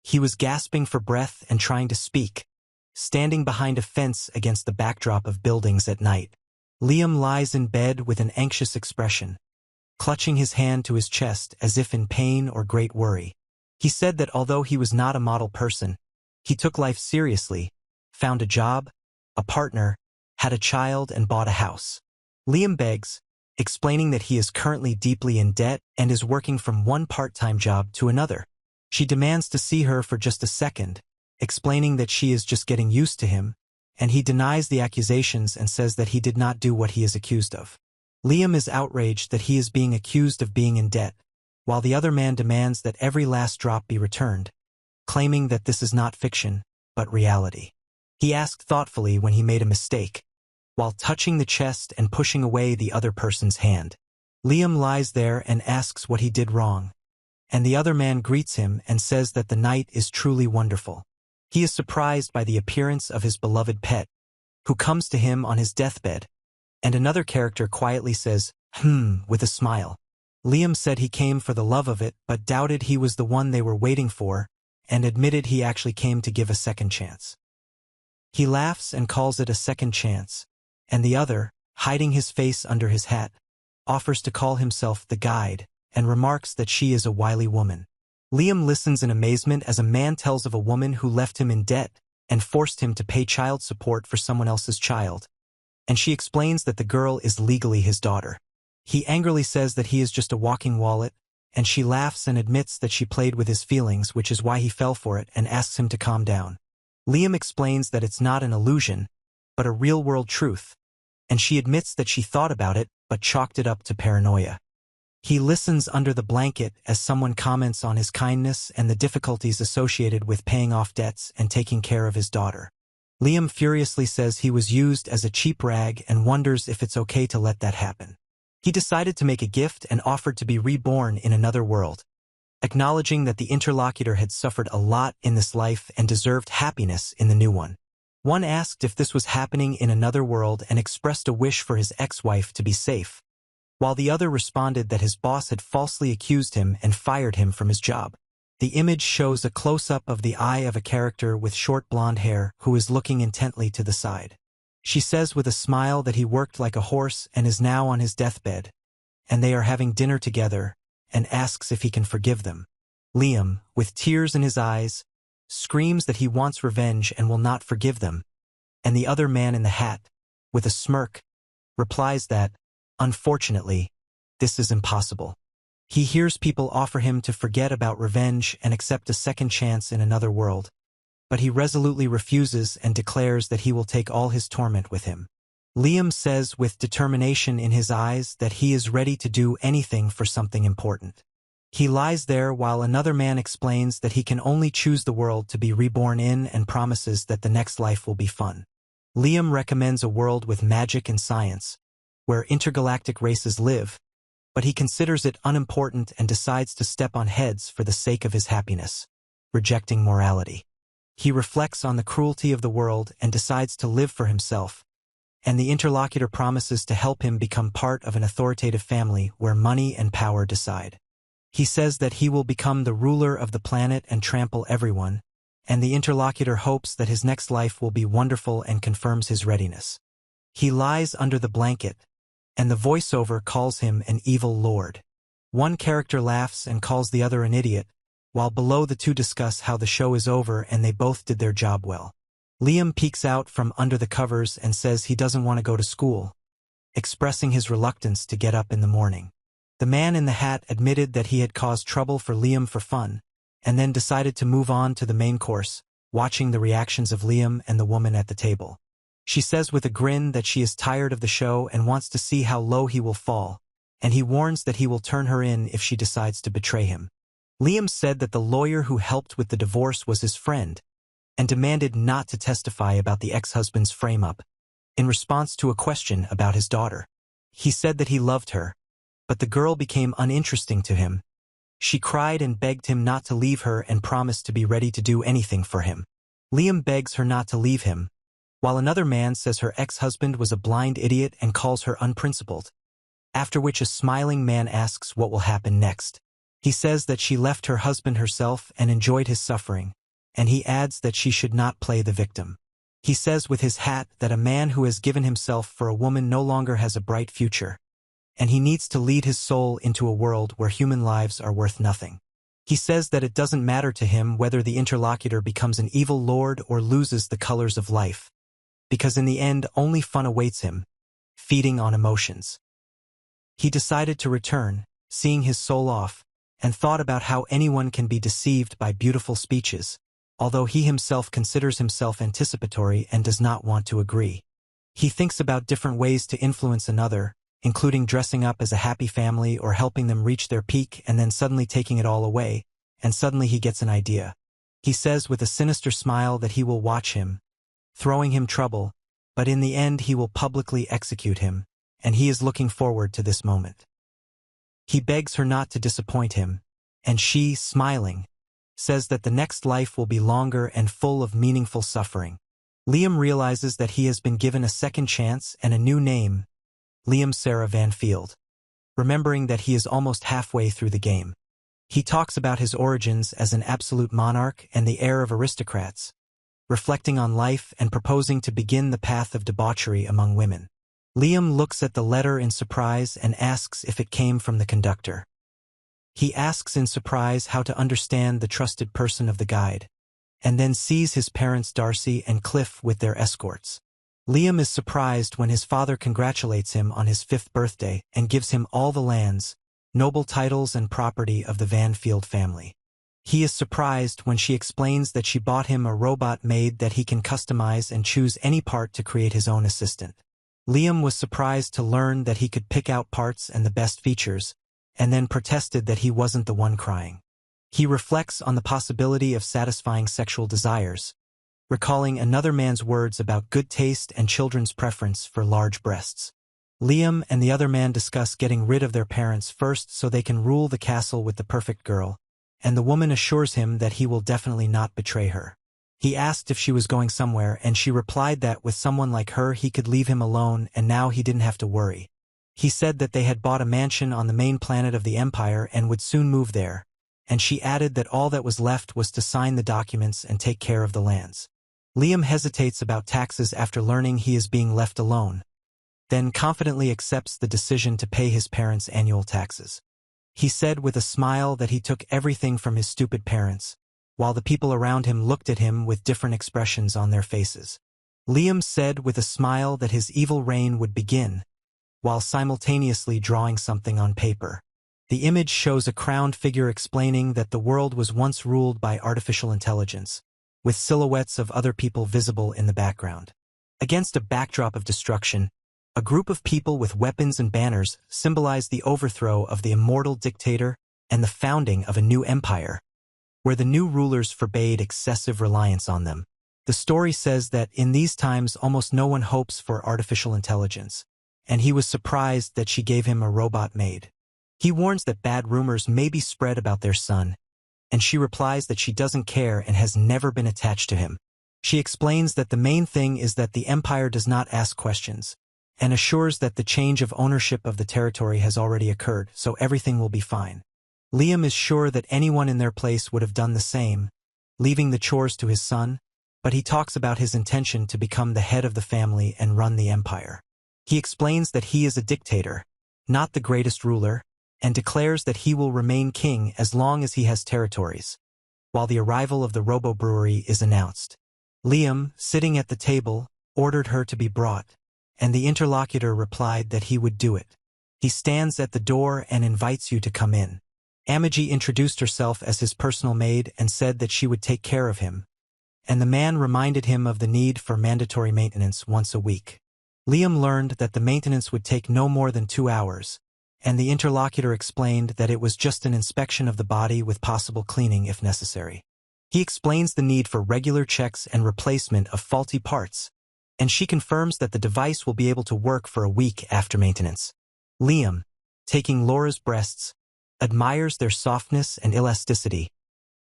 He was gasping for breath and trying to speak, standing behind a fence against the backdrop of buildings at night. Liam lies in bed with an anxious expression, clutching his hand to his chest as if in pain or great worry. He said that although he was not a model person, he took life seriously, found a job, a partner, had a child and bought a house. Liam begs, explaining that he is currently deeply in debt and is working from one part-time job to another. She demands to see her for just a second, explaining that she is just getting used to him, and he denies the accusations and says that he did not do what he is accused of. Liam is outraged that he is being accused of being in debt, while the other man demands that every last drop be returned, claiming that this is not fiction, but reality. He asked thoughtfully when he made a mistake, while touching the chest and pushing away the other person's hand. Liam lies there and asks what he did wrong, and the other man greets him and says that the night is truly wonderful. He is surprised by the appearance of his beloved pet, who comes to him on his deathbed, and another character quietly says, with a smile. Liam said he came for the love of it but doubted he was the one they were waiting for, and admitted he actually came to give a second chance. He laughs and calls it a second chance, and the other, hiding his face under his hat, offers to call himself the guide, and remarks that she is a wily woman. Liam listens in amazement as a man tells of a woman who left him in debt and forced him to pay child support for someone else's child, and she explains that the girl is legally his daughter. He angrily says that he is just a walking wallet, and she laughs and admits that she played with his feelings, which is why he fell for it, and asks him to calm down. Liam explains that it's not an illusion, but a real-world truth, and she admits that she thought about it but chalked it up to paranoia. He listens under the blanket as someone comments on his kindness and the difficulties associated with paying off debts and taking care of his daughter. Liam furiously says he was used as a cheap rag and wonders if it's okay to let that happen. He decided to make a gift and offered to be reborn in another world, acknowledging that the interlocutor had suffered a lot in this life and deserved happiness in the new one. One asked if this was happening in another world and expressed a wish for his ex-wife to be safe, while the other responded that his boss had falsely accused him and fired him from his job. The image shows a close-up of the eye of a character with short blonde hair who is looking intently to the side. She says with a smile that he worked like a horse and is now on his deathbed, and they are having dinner together, and asks if he can forgive them. Liam, with tears in his eyes, screams that he wants revenge and will not forgive them, and the other man in the hat, with a smirk, replies that, unfortunately, this is impossible. He hears people offer him to forget about revenge and accept a second chance in another world, but he resolutely refuses and declares that he will take all his torment with him. Liam says with determination in his eyes that he is ready to do anything for something important. He lies there while another man explains that he can only choose the world to be reborn in and promises that the next life will be fun. Liam recommends a world with magic and science, where intergalactic races live, but he considers it unimportant and decides to step on heads for the sake of his happiness, rejecting morality. He reflects on the cruelty of the world and decides to live for himself, and the interlocutor promises to help him become part of an authoritative family where money and power decide. He says that he will become the ruler of the planet and trample everyone, and the interlocutor hopes that his next life will be wonderful and confirms his readiness. He lies under the blanket, and the voiceover calls him an evil lord. One character laughs and calls the other an idiot, while below the two discuss how the show is over and they both did their job well. Liam peeks out from under the covers and says he doesn't want to go to school, expressing his reluctance to get up in the morning. The man in the hat admitted that he had caused trouble for Liam for fun, and then decided to move on to the main course, watching the reactions of Liam and the woman at the table. She says with a grin that she is tired of the show and wants to see how low he will fall, and he warns that he will turn her in if she decides to betray him. Liam said that the lawyer who helped with the divorce was his friend, and demanded not to testify about the ex-husband's frame-up, in response to a question about his daughter. He said that he loved her, but the girl became uninteresting to him. She cried and begged him not to leave her and promised to be ready to do anything for him. Liam begs her not to leave him, while another man says her ex-husband was a blind idiot and calls her unprincipled, after which a smiling man asks what will happen next. He says that she left her husband herself and enjoyed his suffering, and he adds that she should not play the victim. He says with his hat that a man who has given himself for a woman no longer has a bright future, and he needs to lead his soul into a world where human lives are worth nothing. He says that it doesn't matter to him whether the interlocutor becomes an evil lord or loses the colors of life, because in the end only fun awaits him, feeding on emotions. He decided to return, seeing his soul off, and thought about how anyone can be deceived by beautiful speeches, although he himself considers himself anticipatory and does not want to agree. He thinks about different ways to influence another, including dressing up as a happy family or helping them reach their peak and then suddenly taking it all away, and suddenly he gets an idea. He says with a sinister smile that he will watch him, throwing him trouble, but in the end he will publicly execute him, and he is looking forward to this moment. He begs her not to disappoint him, and she, smiling, says that the next life will be longer and full of meaningful suffering. Liam realizes that he has been given a second chance and a new name, Liam Sarah Van Field, remembering that he is almost halfway through the game. He talks about his origins as an absolute monarch and the heir of aristocrats, reflecting on life and proposing to begin the path of debauchery among women. Liam looks at the letter in surprise and asks if it came from the conductor. He asks in surprise how to understand the trusted person of the guide, and then sees his parents Darcy and Cliff with their escorts. Liam is surprised when his father congratulates him on his 5th birthday and gives him all the lands, noble titles and property of the Van Field family. He is surprised when she explains that she bought him a robot maid that he can customize and choose any part to create his own assistant. Liam was surprised to learn that he could pick out parts and the best features, and then protested that he wasn't the one crying. He reflects on the possibility of satisfying sexual desires, recalling another man's words about good taste and children's preference for large breasts. Liam and the other man discuss getting rid of their parents first so they can rule the castle with the perfect girl, and the woman assures him that he will definitely not betray her. He asked if she was going somewhere, and she replied that with someone like her he could leave him alone and now he didn't have to worry. He said that they had bought a mansion on the main planet of the Empire and would soon move there, and she added that all that was left was to sign the documents and take care of the lands. Liam hesitates about taxes after learning he is being left alone, then confidently accepts the decision to pay his parents' annual taxes. He said with a smile that he took everything from his stupid parents, while the people around him looked at him with different expressions on their faces. Liam said with a smile that his evil reign would begin, while simultaneously drawing something on paper. The image shows a crowned figure explaining that the world was once ruled by artificial intelligence, with silhouettes of other people visible in the background. Against a backdrop of destruction, a group of people with weapons and banners symbolize the overthrow of the immortal dictator and the founding of a new empire, where the new rulers forbade excessive reliance on them. The story says that in these times almost no one hopes for artificial intelligence, and he was surprised that she gave him a robot maid. He warns that bad rumors may be spread about their son, and she replies that she doesn't care and has never been attached to him. She explains that the main thing is that the empire does not ask questions, and assures that the change of ownership of the territory has already occurred, so everything will be fine. Liam is sure that anyone in their place would have done the same, leaving the chores to his son, but he talks about his intention to become the head of the family and run the empire. He explains that he is a dictator, not the greatest ruler, and declares that he will remain king as long as he has territories, while the arrival of the robo-brewery is announced. Liam, sitting at the table, ordered her to be brought, and the interlocutor replied that he would do it. He stands at the door and invites you to come in. Amagi introduced herself as his personal maid and said that she would take care of him, and the man reminded him of the need for mandatory maintenance once a week. Liam learned that the maintenance would take no more than 2 hours, and the interlocutor explained that it was just an inspection of the body with possible cleaning if necessary. He explains the need for regular checks and replacement of faulty parts, and she confirms that the device will be able to work for a week after maintenance. Liam, taking Laura's breasts, admires their softness and elasticity,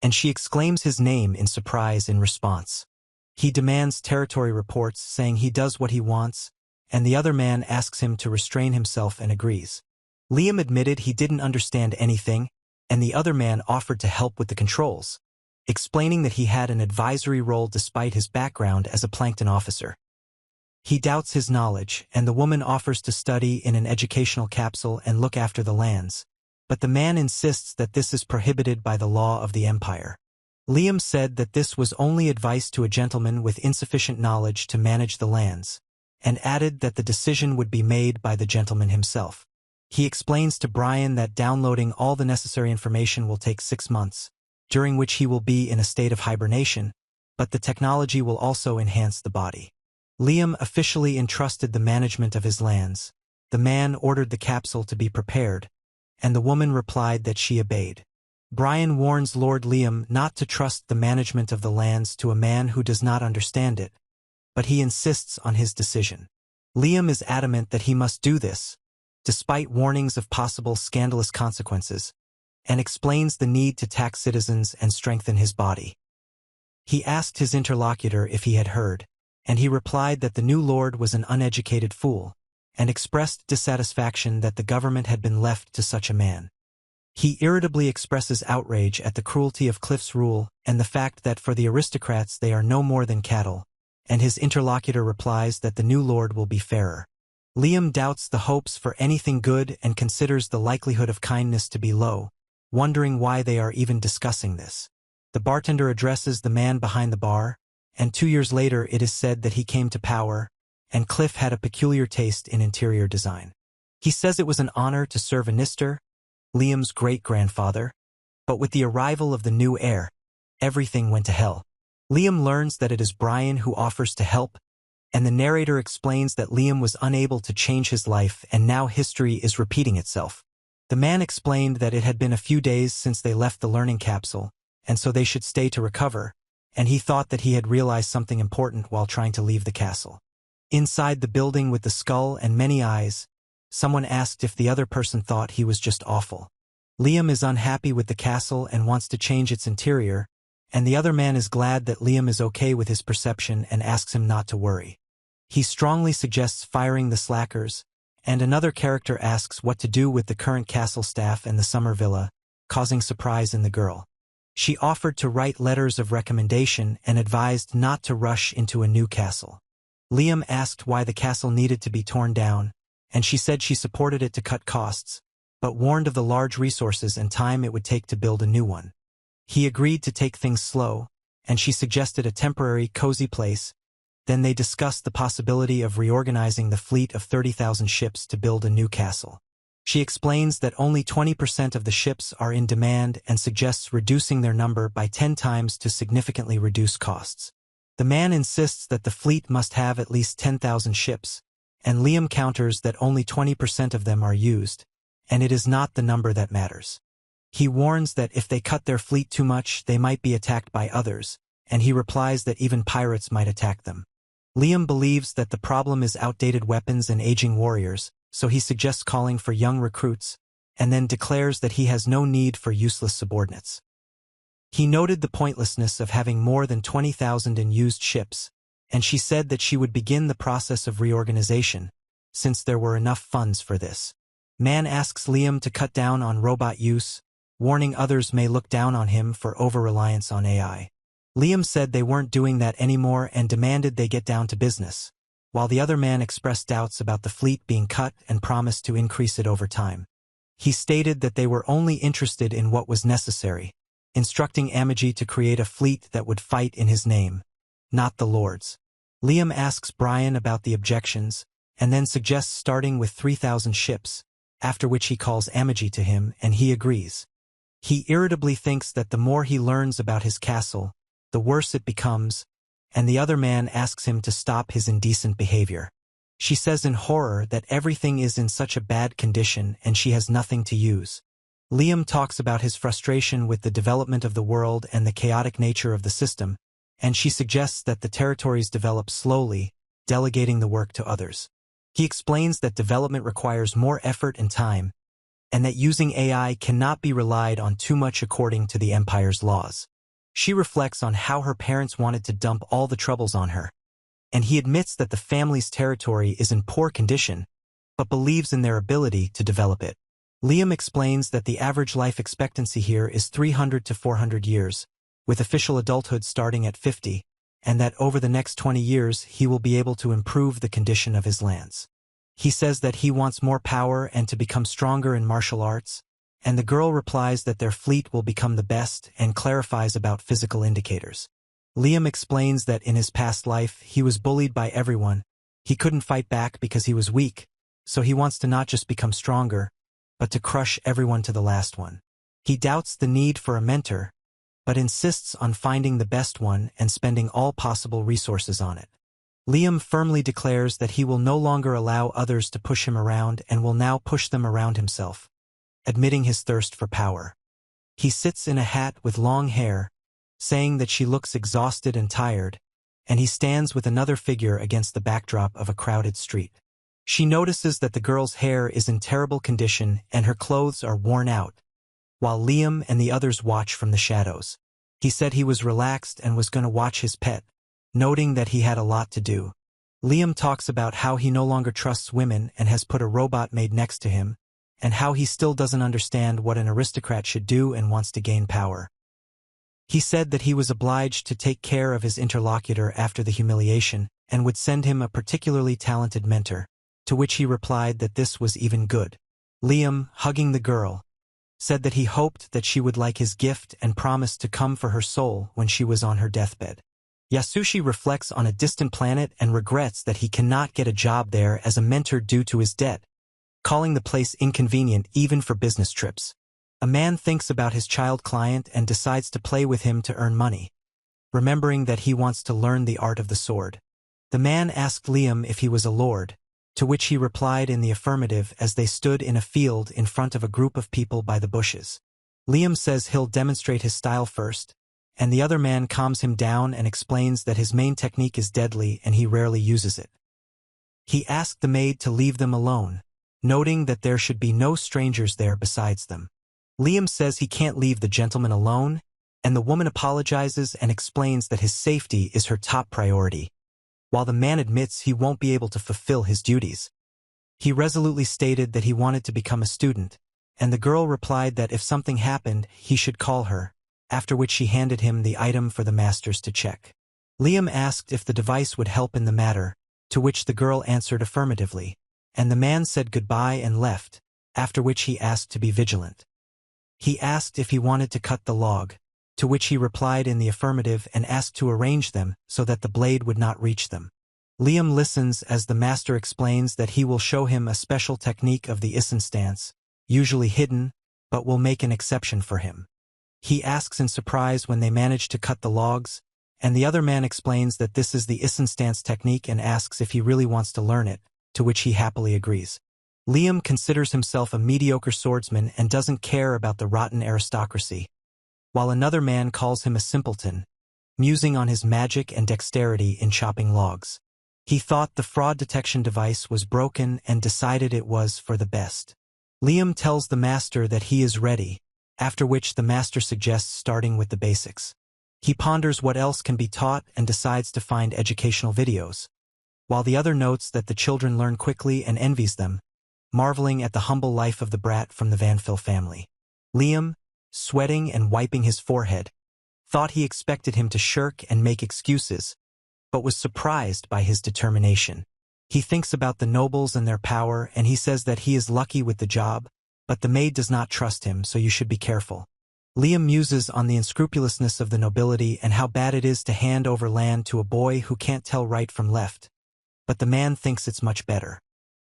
and she exclaims his name in surprise in response. He demands territory reports, saying he does what he wants, and the other man asks him to restrain himself and agrees. Liam admitted he didn't understand anything, and the other man offered to help with the controls. explaining that he had an advisory role despite his background as a plankton officer. He doubts his knowledge, and the woman offers to study in an educational capsule and look after the lands. But the man insists that this is prohibited by the law of the empire. Liam said that this was only advice to a gentleman with insufficient knowledge to manage the lands, and added that the decision would be made by the gentleman himself. He explains to Brian that downloading all the necessary information will take 6 months, during which he will be in a state of hibernation, but the technology will also enhance the body. Liam officially entrusted the management of his lands. The man ordered the capsule to be prepared, and the woman replied that she obeyed. Brian warns Lord Liam not to trust the management of the lands to a man who does not understand it, but he insists on his decision. Liam is adamant that he must do this, despite warnings of possible scandalous consequences, and explains the need to tax citizens and strengthen his body. He asked his interlocutor if he had heard, and he replied that the new lord was an uneducated fool, and expressed dissatisfaction that the government had been left to such a man. He irritably expresses outrage at the cruelty of Cliff's rule and the fact that for the aristocrats they are no more than cattle, and his interlocutor replies that the new lord will be fairer. Liam doubts the hopes for anything good and considers the likelihood of kindness to be low, wondering why they are even discussing this. The bartender addresses the man behind the bar, and 2 years later it is said that he came to power, and Cliff had a peculiar taste in interior design. He says it was an honor to serve a Nister, Liam's great-grandfather, but with the arrival of the new heir, everything went to hell. Liam learns that it is Brian who offers to help, and the narrator explains that Liam was unable to change his life and now history is repeating itself. The man explained that it had been a few days since they left the learning capsule, and so they should stay to recover, and he thought that he had realized something important while trying to leave the castle. Inside the building with the skull and many eyes, someone asked if the other person thought he was just awful. Liam is unhappy with the castle and wants to change its interior, and the other man is glad that Liam is okay with his perception and asks him not to worry. He strongly suggests firing the slackers, and another character asks what to do with the current castle staff and the summer villa, causing surprise in the girl. She offered to write letters of recommendation and advised not to rush into a new castle. Liam asked why the castle needed to be torn down, and she said she supported it to cut costs, but warned of the large resources and time it would take to build a new one. He agreed to take things slow, and she suggested a temporary, cozy place. Then they discussed the possibility of reorganizing the fleet of 30,000 ships to build a new castle. She explains that only 20% of the ships are in demand and suggests reducing their number by 10 times to significantly reduce costs. The man insists that the fleet must have at least 10,000 ships, and Liam counters that only 20% of them are used, and it is not the number that matters. He warns that if they cut their fleet too much, they might be attacked by others, and he replies that even pirates might attack them. Liam believes that the problem is outdated weapons and aging warriors, so he suggests calling for young recruits, and then declares that he has no need for useless subordinates. He noted the pointlessness of having more than 20,000 in used ships, and she said that she would begin the process of reorganization, since there were enough funds for this. Man asks Liam to cut down on robot use, warning others may look down on him for over-reliance on AI. Liam said they weren't doing that anymore and demanded they get down to business, while the other man expressed doubts about the fleet being cut and promised to increase it over time. He stated that they were only interested in what was necessary, instructing Amagi to create a fleet that would fight in his name, not the Lord's. Liam asks Brian about the objections, and then suggests starting with 3,000 ships, after which he calls Amagi to him and he agrees. He irritably thinks that the more he learns about his castle, the worse it becomes, and the other man asks him to stop his indecent behavior. She says in horror that everything is in such a bad condition and she has nothing to use. Liam talks about his frustration with the development of the world and the chaotic nature of the system, and she suggests that the territories develop slowly, delegating the work to others. He explains that development requires more effort and time, and that using AI cannot be relied on too much according to the Empire's laws. She reflects on how her parents wanted to dump all the troubles on her, and he admits that the family's territory is in poor condition, but believes in their ability to develop it. Liam explains that the average life expectancy here is 300 to 400 years, with official adulthood starting at 50, and that over the next 20 years he will be able to improve the condition of his lands. He says that he wants more power and to become stronger in martial arts, and the girl replies that their fleet will become the best and clarifies about physical indicators. Liam explains that in his past life he was bullied by everyone. He couldn't fight back because he was weak, so he wants to not just become stronger, but to crush everyone to the last one. He doubts the need for a mentor, but insists on finding the best one and spending all possible resources on it. Liam firmly declares that he will no longer allow others to push him around and will now push them around himself, admitting his thirst for power. He sits in a hat with long hair, saying that she looks exhausted and tired, and he stands with another figure against the backdrop of a crowded street. She notices that the girl's hair is in terrible condition and her clothes are worn out, while Liam and the others watch from the shadows. He said he was relaxed and was going to watch his pet, noting that he had a lot to do. Liam talks about how he no longer trusts women and has put a robot maid next to him, and how he still doesn't understand what an aristocrat should do and wants to gain power. He said that he was obliged to take care of his interlocutor after the humiliation and would send him a particularly talented mentor, to which he replied that this was even good. Liam, hugging the girl, said that he hoped that she would like his gift and promised to come for her soul when she was on her deathbed. Yasushi reflects on a distant planet and regrets that he cannot get a job there as a mentor due to his debt, calling the place inconvenient even for business trips. A man thinks about his child client and decides to play with him to earn money, remembering that he wants to learn the art of the sword. The man asked Liam if he was a lord, to which he replied in the affirmative as they stood in a field in front of a group of people by the bushes. Liam says he'll demonstrate his style first, and the other man calms him down and explains that his main technique is deadly and he rarely uses it. He asked the maid to leave them alone, noting that there should be no strangers there besides them. Liam says he can't leave the gentleman alone, and the woman apologizes and explains that his safety is her top priority, while the man admits he won't be able to fulfill his duties. He resolutely stated that he wanted to become a student, and the girl replied that if something happened, he should call her, after which she handed him the item for the masters to check. Liam asked if the device would help in the matter, to which the girl answered affirmatively, and the man said goodbye and left, after which he asked to be vigilant. He asked if he wanted to cut the log, to which he replied in the affirmative and asked to arrange them so that the blade would not reach them. Liam listens as the master explains that he will show him a special technique of the Issen stance, usually hidden, but will make an exception for him. He asks in surprise when they manage to cut the logs, and the other man explains that this is the Issen stance technique and asks if he really wants to learn it, to which he happily agrees. Liam considers himself a mediocre swordsman and doesn't care about the rotten aristocracy, while another man calls him a simpleton, musing on his magic and dexterity in chopping logs. He thought the fraud detection device was broken and decided it was for the best. Liam tells the master that he is ready, after which the master suggests starting with the basics. He ponders what else can be taught and decides to find educational videos, while the other notes that the children learn quickly and envies them, marveling at the humble life of the brat from the Vanfil family. Liam, sweating and wiping his forehead, thought he expected him to shirk and make excuses, but was surprised by his determination. He thinks about the nobles and their power, and he says that he is lucky with the job, but the maid does not trust him, so you should be careful. Liam muses on the unscrupulousness of the nobility and how bad it is to hand over land to a boy who can't tell right from left, but the man thinks it's much better.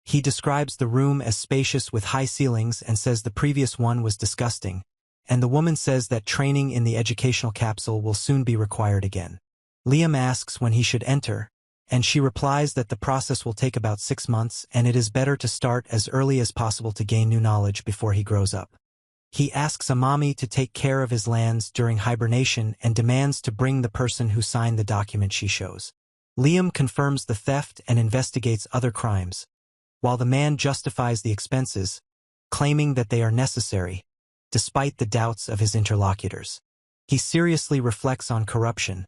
He describes the room as spacious with high ceilings and says the previous one was disgusting, and the woman says that training in the educational capsule will soon be required again. Liam asks when he should enter, and she replies that the process will take about 6 months and it is better to start as early as possible to gain new knowledge before he grows up. He asks Amami to take care of his lands during hibernation and demands to bring the person who signed the document she shows. Liam confirms the theft and investigates other crimes, while the man justifies the expenses, claiming that they are necessary, despite the doubts of his interlocutors. He seriously reflects on corruption,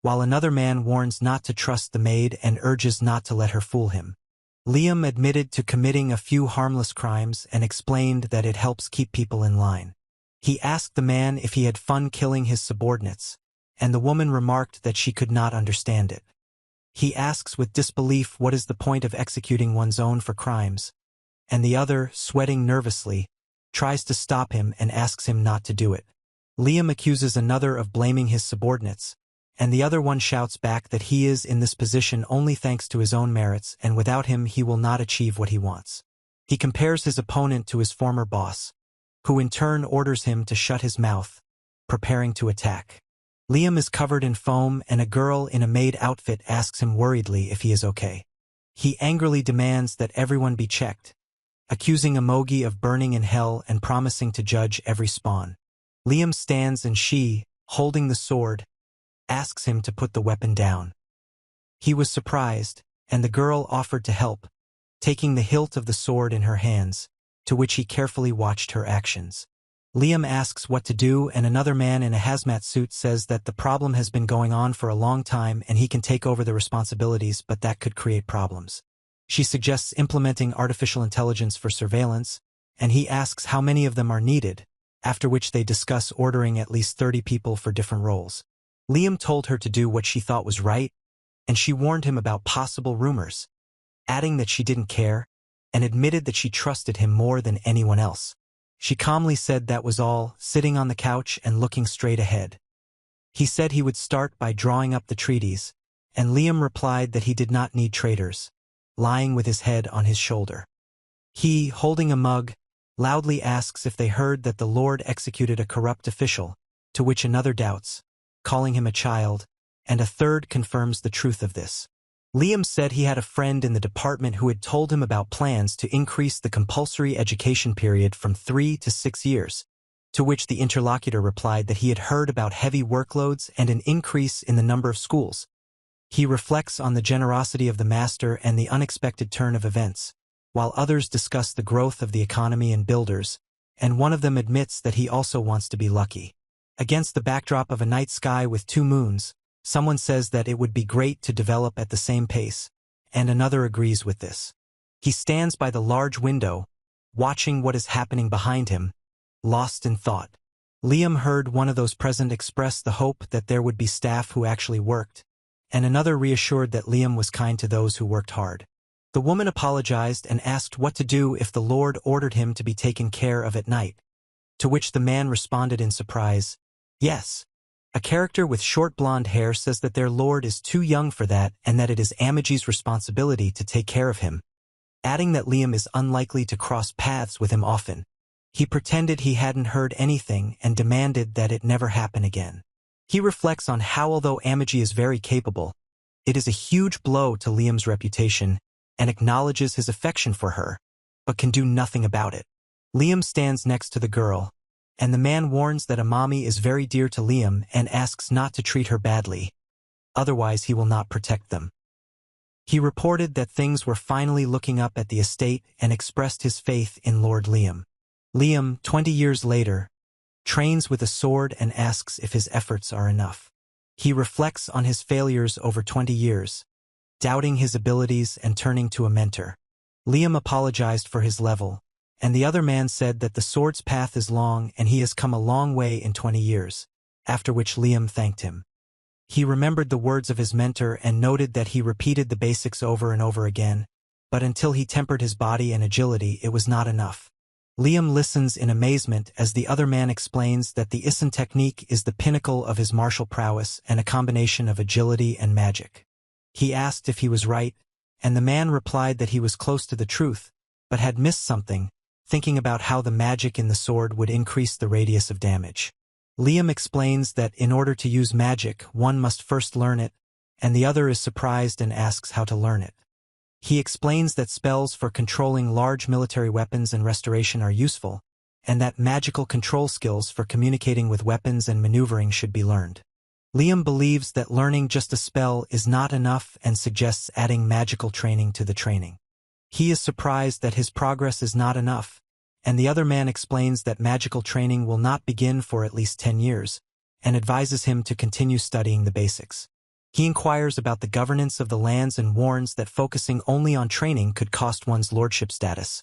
while another man warns not to trust the maid and urges not to let her fool him. Liam admitted to committing a few harmless crimes and explained that it helps keep people in line. He asked the man if he had fun killing his subordinates, and the woman remarked that she could not understand it. He asks with disbelief what is the point of executing one's own for crimes, and the other, sweating nervously, tries to stop him and asks him not to do it. Liam accuses another of blaming his subordinates, and the other one shouts back that he is in this position only thanks to his own merits, and without him he will not achieve what he wants. He compares his opponent to his former boss, who in turn orders him to shut his mouth, preparing to attack. Liam is covered in foam, and a girl in a maid outfit asks him worriedly if he is okay. He angrily demands that everyone be checked, accusing Amogi of burning in hell and promising to judge every spawn. Liam stands and she, holding the sword, asks him to put the weapon down. He was surprised, and the girl offered to help, taking the hilt of the sword in her hands, to which he carefully watched her actions. Liam asks what to do, and another man in a hazmat suit says that the problem has been going on for a long time and he can take over the responsibilities, but that could create problems. She suggests implementing artificial intelligence for surveillance, and he asks how many of them are needed, after which they discuss ordering at least 30 people for different roles. Liam told her to do what she thought was right, and she warned him about possible rumors, adding that she didn't care, and admitted that she trusted him more than anyone else. She calmly said that was all, sitting on the couch and looking straight ahead. He said he would start by drawing up the treaties, and Liam replied that he did not need traitors, lying with his head on his shoulder. He, holding a mug, loudly asks if they heard that the Lord executed a corrupt official, to which another doubts, calling him a child, and a third confirms the truth of this. Liam said he had a friend in the department who had told him about plans to increase the compulsory education period from 3 to 6 years, to which the interlocutor replied that he had heard about heavy workloads and an increase in the number of schools. He reflects on the generosity of the master and the unexpected turn of events, while others discuss the growth of the economy and builders, and one of them admits that he also wants to be lucky. Against the backdrop of a night sky with 2 moons, someone says that it would be great to develop at the same pace, and another agrees with this. He stands by the large window, watching what is happening behind him, lost in thought. Liam heard one of those present express the hope that there would be staff who actually worked, and another reassured that Liam was kind to those who worked hard. The woman apologized and asked what to do if the Lord ordered him to be taken care of at night, to which the man responded in surprise, "Yes." A character with short blonde hair says that their lord is too young for that and that it is Amagi's responsibility to take care of him, adding that Liam is unlikely to cross paths with him often. He pretended he hadn't heard anything and demanded that it never happen again. He reflects on how although Amagi is very capable, it is a huge blow to Liam's reputation, and acknowledges his affection for her, but can do nothing about it. Liam stands next to the girl, and the man warns that Amami is very dear to Liam and asks not to treat her badly, otherwise he will not protect them. He reported that things were finally looking up at the estate and expressed his faith in Lord Liam. Liam, 20 years later, trains with a sword and asks if his efforts are enough. He reflects on his failures over 20 years, doubting his abilities and turning to a mentor. Liam apologized for his level, and the other man said that the sword's path is long and he has come a long way in 20 years, after which Liam thanked him. He remembered the words of his mentor and noted that he repeated the basics over and over again, but until he tempered his body and agility it was not enough. Liam listens in amazement as the other man explains that the Isin technique is the pinnacle of his martial prowess and a combination of agility and magic. He asked if he was right, and the man replied that he was close to the truth, but had missed something, thinking about how the magic in the sword would increase the radius of damage. Liam explains that in order to use magic, one must first learn it, and the other is surprised and asks how to learn it. He explains that spells for controlling large military weapons and restoration are useful, and that magical control skills for communicating with weapons and maneuvering should be learned. Liam believes that learning just a spell is not enough and suggests adding magical training to the training. He is surprised that his progress is not enough, and the other man explains that magical training will not begin for at least 10 years, and advises him to continue studying the basics. He inquires about the governance of the lands and warns that focusing only on training could cost one's lordship status,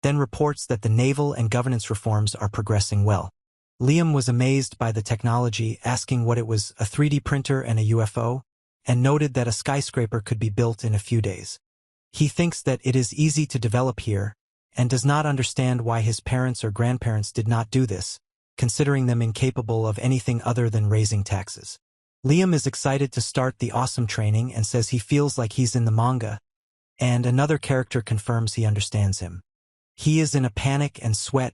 then reports that the naval and governance reforms are progressing well. Liam was amazed by the technology, asking what it was, a 3D printer and a UFO, and noted that a skyscraper could be built in a few days. He thinks that it is easy to develop here, and does not understand why his parents or grandparents did not do this, considering them incapable of anything other than raising taxes. Liam is excited to start the awesome training and says he feels like he's in the manga, and another character confirms he understands him. He is in a panic and sweat,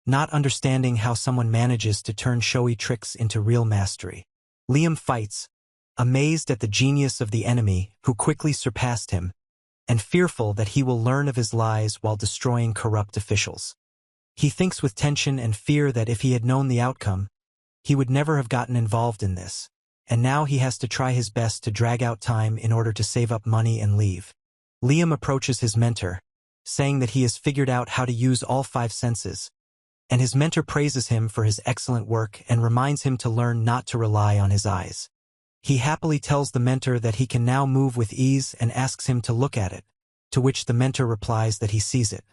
not understanding how someone manages to turn showy tricks into real mastery. Liam fights, amazed at the genius of the enemy who quickly surpassed him, and fearful that he will learn of his lies while destroying corrupt officials. He thinks with tension and fear that if he had known the outcome, he would never have gotten involved in this, and now he has to try his best to drag out time in order to save up money and leave. Liam approaches his mentor, saying that he has figured out how to use all 5 senses, and his mentor praises him for his excellent work and reminds him to learn not to rely on his eyes. He happily tells the mentor that he can now move with ease and asks him to look at it, to which the mentor replies that he sees it.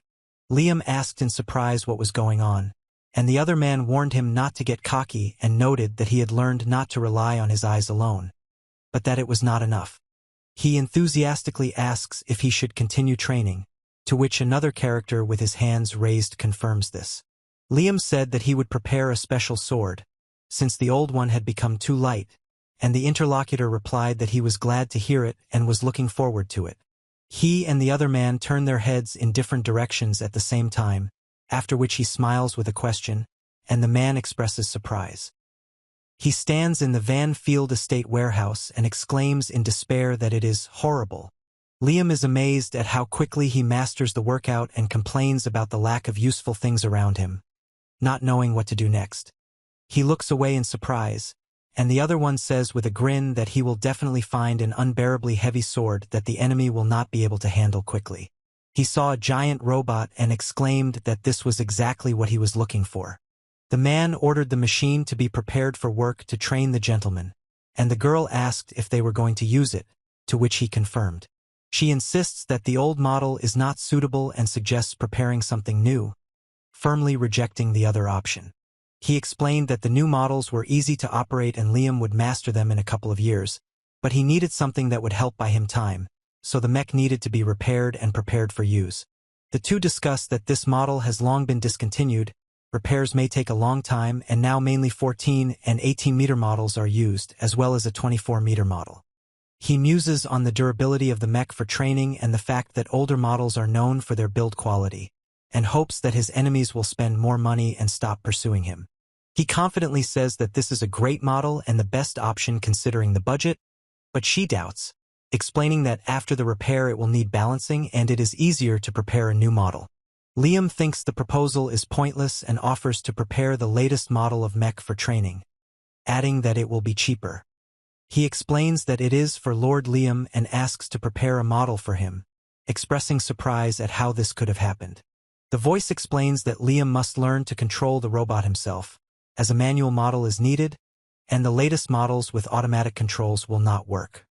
Liam asked in surprise what was going on, and the other man warned him not to get cocky and noted that he had learned not to rely on his eyes alone, but that it was not enough. He enthusiastically asks if he should continue training, to which another character with his hands raised confirms this. Liam said that he would prepare a special sword, since the old one had become too light, and the interlocutor replied that he was glad to hear it and was looking forward to it. He and the other man turn their heads in different directions at the same time, after which he smiles with a question, and the man expresses surprise. He stands in the Van Field Estate warehouse and exclaims in despair that it is horrible. Liam is amazed at how quickly he masters the workout and complains about the lack of useful things around him, not knowing what to do next. He looks away in surprise, and the other one says with a grin that he will definitely find an unbearably heavy sword that the enemy will not be able to handle quickly. He saw a giant robot and exclaimed that this was exactly what he was looking for. The man ordered the machine to be prepared for work to train the gentleman, and the girl asked if they were going to use it, to which he confirmed. She insists that the old model is not suitable and suggests preparing something new, firmly rejecting the other option. He explained that the new models were easy to operate and Liam would master them in a couple of years, but he needed something that would help buy him time, so the mech needed to be repaired and prepared for use. The two discussed that this model has long been discontinued, repairs may take a long time, and now mainly 14 and 18-meter models are used, as well as a 24-meter model. He muses on the durability of the mech for training and the fact that older models are known for their build quality, and hopes that his enemies will spend more money and stop pursuing him. He confidently says that this is a great model and the best option considering the budget, but she doubts, explaining that after the repair it will need balancing and it is easier to prepare a new model. Liam thinks the proposal is pointless and offers to prepare the latest model of mech for training, adding that it will be cheaper. He explains that it is for Lord Liam and asks to prepare a model for him, expressing surprise at how this could have happened. The voice explains that Liam must learn to control the robot himself, as a manual model is needed, and the latest models with automatic controls will not work.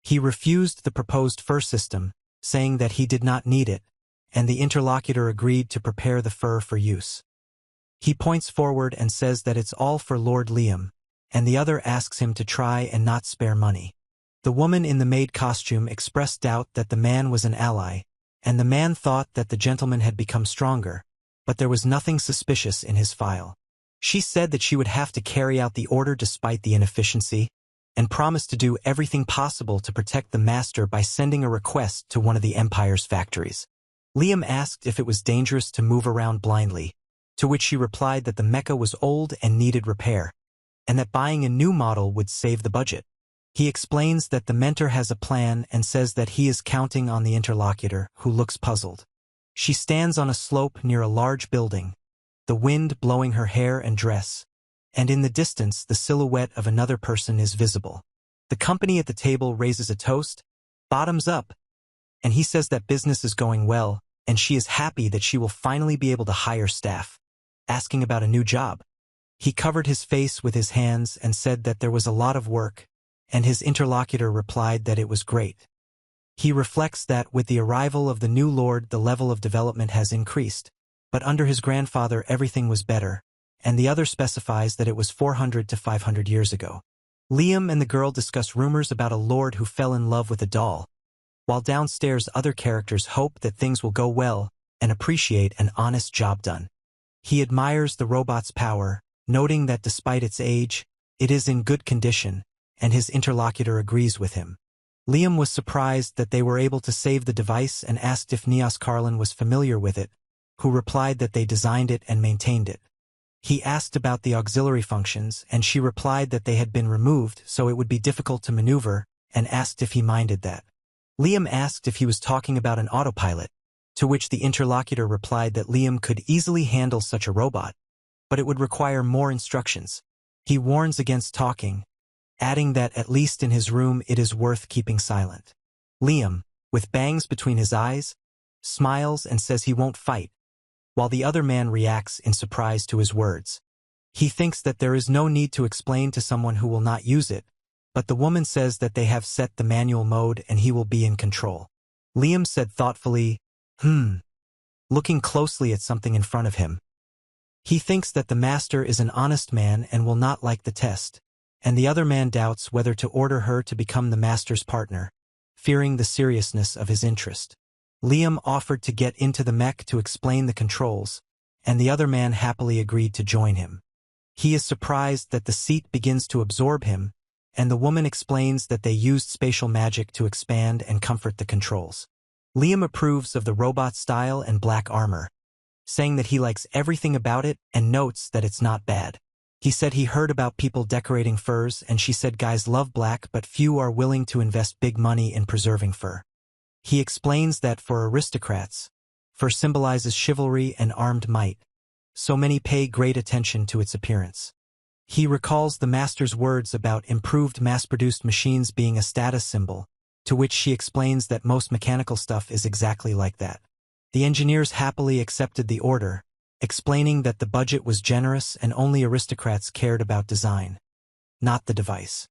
He refused the proposed fur system, saying that he did not need it, and the interlocutor agreed to prepare the fur for use. He points forward and says that it's all for Lord Liam, and the other asks him to try and not spare money. The woman in the maid costume expressed doubt that the man was an ally, and the man thought that the gentleman had become stronger, but there was nothing suspicious in his file. She said that she would have to carry out the order despite the inefficiency, and promised to do everything possible to protect the master by sending a request to one of the Empire's factories. Liam asked if it was dangerous to move around blindly, to which she replied that the mecha was old and needed repair, and that buying a new model would save the budget. He explains that the mentor has a plan and says that he is counting on the interlocutor, who looks puzzled. She stands on a slope near a large building, the wind blowing her hair and dress, and in the distance the silhouette of another person is visible. The company at the table raises a toast, bottoms up, and he says that business is going well, and she is happy that she will finally be able to hire staff, asking about a new job. He covered his face with his hands and said that there was a lot of work, and his interlocutor replied that it was great. He reflects that with the arrival of the new lord the level of development has increased, but under his grandfather everything was better, and the other specifies that it was 400 to 500 years ago. Liam and the girl discuss rumors about a lord who fell in love with a doll, while downstairs other characters hope that things will go well and appreciate an honest job done. He admires the robot's power, noting that despite its age, it is in good condition, and his interlocutor agrees with him. Liam was surprised that they were able to save the device and asked if Nias Carlin was familiar with it, who replied that they designed it and maintained it. He asked about the auxiliary functions, and she replied that they had been removed so it would be difficult to maneuver, and asked if he minded that. Liam asked if he was talking about an autopilot, to which the interlocutor replied that Liam could easily handle such a robot, but it would require more instructions. He warns against talking, adding that at least in his room it is worth keeping silent. Liam, with bangs between his eyes, smiles and says he won't fight, while the other man reacts in surprise to his words. He thinks that there is no need to explain to someone who will not use it, but the woman says that they have set the manual mode and he will be in control. Liam said thoughtfully, looking closely at something in front of him. He thinks that the master is an honest man and will not like the test, and the other man doubts whether to order her to become the master's partner, fearing the seriousness of his interest. Liam offered to get into the mech to explain the controls, and the other man happily agreed to join him. He is surprised that the seat begins to absorb him, and the woman explains that they used spatial magic to expand and comfort the controls. Liam approves of the robot style and black armor, saying that he likes everything about it and notes that it's not bad. He said he heard about people decorating furs, and she said guys love black but few are willing to invest big money in preserving fur. He explains that for aristocrats, fur symbolizes chivalry and armed might, so many pay great attention to its appearance. He recalls the master's words about improved mass-produced machines being a status symbol, to which she explains that most mechanical stuff is exactly like that. The engineers happily accepted the order, explaining that the budget was generous and only aristocrats cared about design, not the device.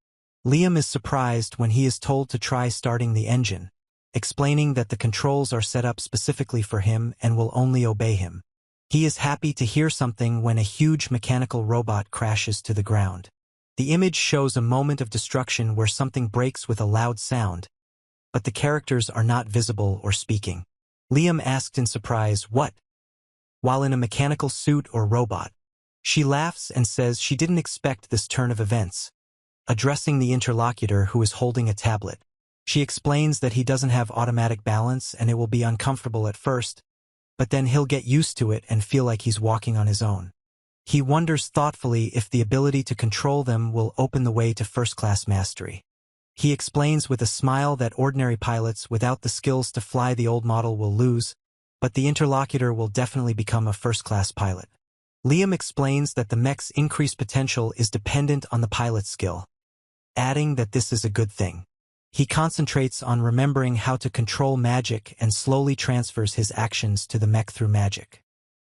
Liam is surprised when he is told to try starting the engine, explaining that the controls are set up specifically for him and will only obey him. He is happy to hear something when a huge mechanical robot crashes to the ground. The image shows a moment of destruction where something breaks with a loud sound, but the characters are not visible or speaking. Liam asked in surprise, "What?" while in a mechanical suit or robot. She laughs and says she didn't expect this turn of events, addressing the interlocutor who is holding a tablet. She explains that he doesn't have automatic balance and it will be uncomfortable at first, but then he'll get used to it and feel like he's walking on his own. He wonders thoughtfully if the ability to control them will open the way to first-class mastery. He explains with a smile that ordinary pilots without the skills to fly the old model will lose, but the interlocutor will definitely become a first-class pilot. Liam explains that the mech's increased potential is dependent on the pilot's skill, adding that this is a good thing. He concentrates on remembering how to control magic and slowly transfers his actions to the mech through magic.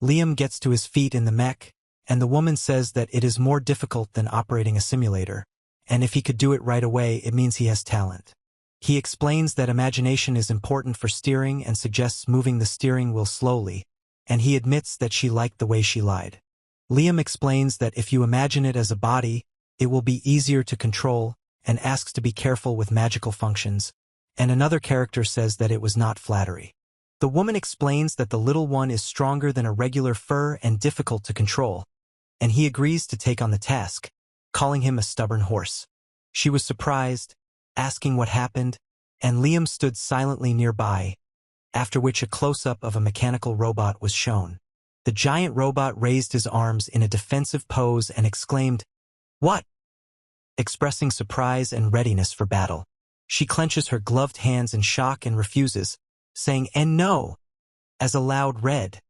Liam gets to his feet in the mech, and the woman says that it is more difficult than operating a simulator, and if he could do it right away, it means he has talent. He explains that imagination is important for steering and suggests moving the steering wheel slowly, and he admits that she liked the way she lied. Liam explains that if you imagine it as a body, it will be easier to control, and asks to be careful with magical functions, and another character says that it was not flattery. The woman explains that the little one is stronger than a regular fur and difficult to control, and he agrees to take on the task, calling him a stubborn horse. She was surprised, asking what happened, and Liam stood silently nearby, after which a close-up of a mechanical robot was shown. The giant robot raised his arms in a defensive pose and exclaimed, "What?" expressing surprise and readiness for battle. She clenches her gloved hands in shock and refuses, saying, "And no," as a loud red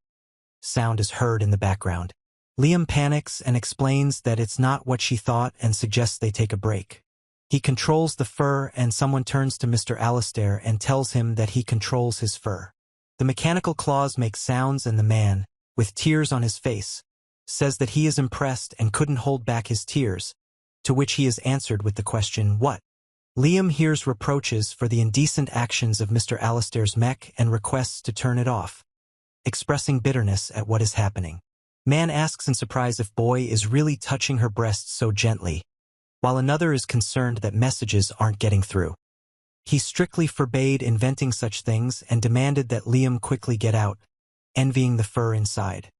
sound is heard in the background. Liam panics and explains that it's not what she thought and suggests they take a break. He controls the fur and someone turns to Mr. Alistair and tells him that he controls his fur. The mechanical claws make sounds and the man, with tears on his face, says that he is impressed and couldn't hold back his tears, to which he is answered with the question, "What?" Liam hears reproaches for the indecent actions of Mr. Alistair's mech and requests to turn it off, expressing bitterness at what is happening. Man asks in surprise if boy is really touching her breasts so gently, while another is concerned that messages aren't getting through. He strictly forbade inventing such things and demanded that Liam quickly get out, envying the fur inside.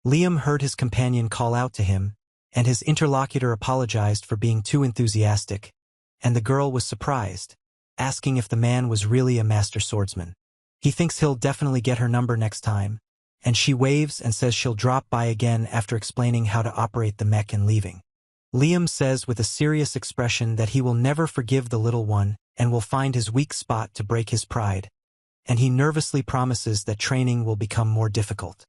Liam heard his companion call out to him, and his interlocutor apologized for being too enthusiastic, and the girl was surprised, asking if the man was really a master swordsman. He thinks he'll definitely get her number next time, and she waves and says she'll drop by again after explaining how to operate the mech and leaving. Liam says with a serious expression that he will never forgive the little one and will find his weak spot to break his pride, and he nervously promises that training will become more difficult.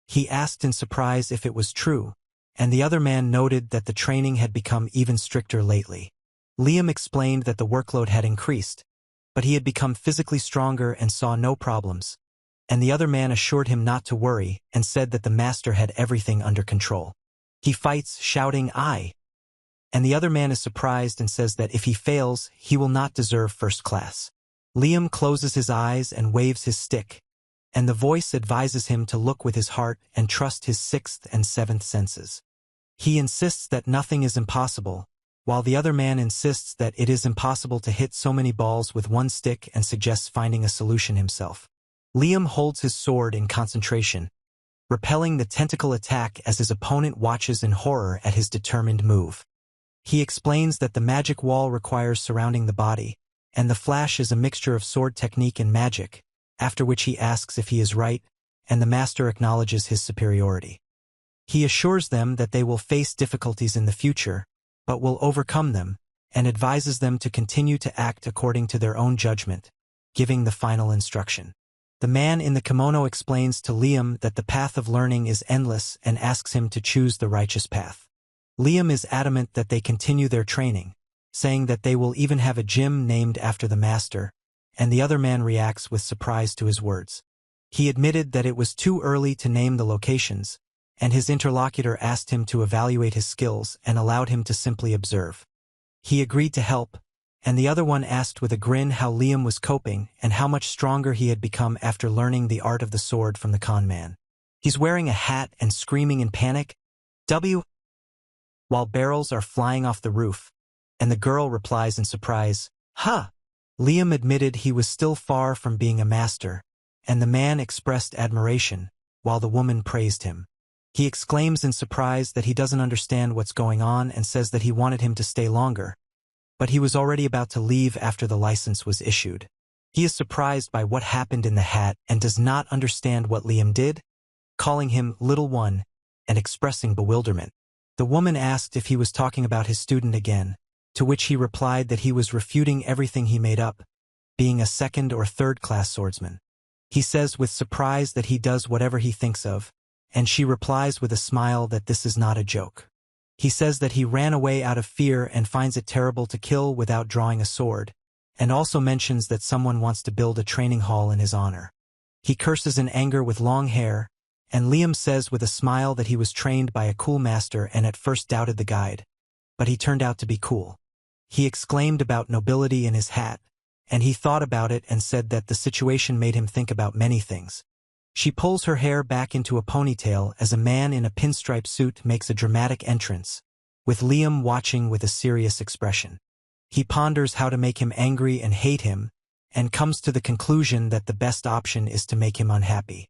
He asked in surprise if it was true, and the other man noted that the training had become even stricter lately. Liam explained that the workload had increased, but he had become physically stronger and saw no problems, and the other man assured him not to worry and said that the master had everything under control. He fights, shouting, "Aye!" And the other man is surprised and says that if he fails, he will not deserve first class. Liam closes his eyes and waves his stick, and the voice advises him to look with his heart and trust his sixth and seventh senses. He insists that nothing is impossible, while the other man insists that it is impossible to hit so many balls with one stick and suggests finding a solution himself. Liam holds his sword in concentration, repelling the tentacle attack as his opponent watches in horror at his determined move. He explains that the magic wall requires surrounding the body, and the flash is a mixture of sword technique and magic, after which he asks if he is right, and the master acknowledges his superiority. He assures them that they will face difficulties in the future, but will overcome them, and advises them to continue to act according to their own judgment, giving the final instruction. The man in the kimono explains to Liam that the path of learning is endless and asks him to choose the righteous path. Liam is adamant that they continue their training, saying that they will even have a gym named after the master, and the other man reacts with surprise to his words. He admitted that it was too early to name the locations, and his interlocutor asked him to evaluate his skills and allowed him to simply observe. He agreed to help, and the other one asked with a grin how Liam was coping and how much stronger he had become after learning the art of the sword from the con man. He's wearing a hat and screaming in panic, "W!" while barrels are flying off the roof, and the girl replies in surprise, "Huh!" Liam admitted he was still far from being a master, and the man expressed admiration, while the woman praised him. He exclaims in surprise that he doesn't understand what's going on and says that he wanted him to stay longer, but he was already about to leave after the license was issued. He is surprised by what happened in the hat and does not understand what Liam did, calling him "little one" and expressing bewilderment. The woman asked if he was talking about his student again, to which he replied that he was refuting everything he made up, being a second or third class swordsman. He says with surprise that he does whatever he thinks of, and she replies with a smile that this is not a joke. He says that he ran away out of fear and finds it terrible to kill without drawing a sword, and also mentions that someone wants to build a training hall in his honor. He curses in anger with long hair, and Liam says with a smile that he was trained by a cool master and at first doubted the guide, but he turned out to be cool. He exclaimed about nobility in his hat, and he thought about it and said that the situation made him think about many things. She pulls her hair back into a ponytail as a man in a pinstripe suit makes a dramatic entrance, with Liam watching with a serious expression. He ponders how to make him angry and hate him, and comes to the conclusion that the best option is to make him unhappy.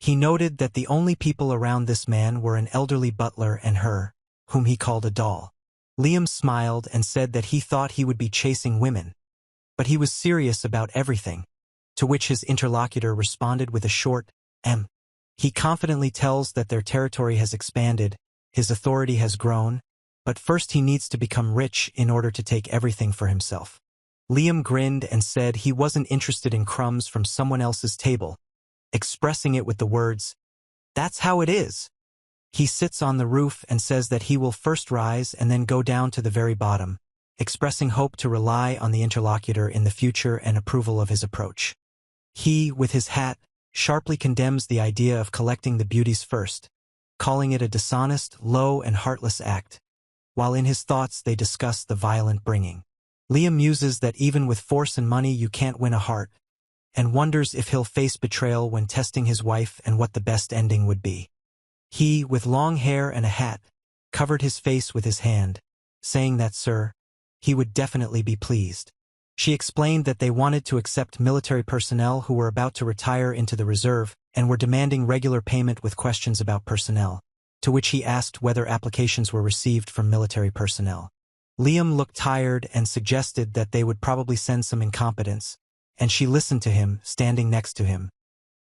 He noted that the only people around this man were an elderly butler and her, whom he called a doll. Liam smiled and said that he thought he would be chasing women, but he was serious about everything, to which his interlocutor responded with a short "M." He confidently tells that their territory has expanded, his authority has grown, but first he needs to become rich in order to take everything for himself. Liam grinned and said he wasn't interested in crumbs from someone else's table, expressing it with the words, "That's how it is." He sits on the roof and says that he will first rise and then go down to the very bottom, expressing hope to rely on the interlocutor in the future and approval of his approach. He, with his hat, sharply condemns the idea of collecting the beauties first, calling it a dishonest, low, and heartless act, while in his thoughts they discuss the violent bringing. Liam muses that even with force and money you can't win a heart, and wonders if he'll face betrayal when testing his wife and what the best ending would be. He, with long hair and a hat, covered his face with his hand, saying that, "Sir," he would definitely be pleased. She explained that they wanted to accept military personnel who were about to retire into the reserve and were demanding regular payment with questions about personnel, to which he asked whether applications were received from military personnel. Liam looked tired and suggested that they would probably send some incompetents, and she listened to him, standing next to him.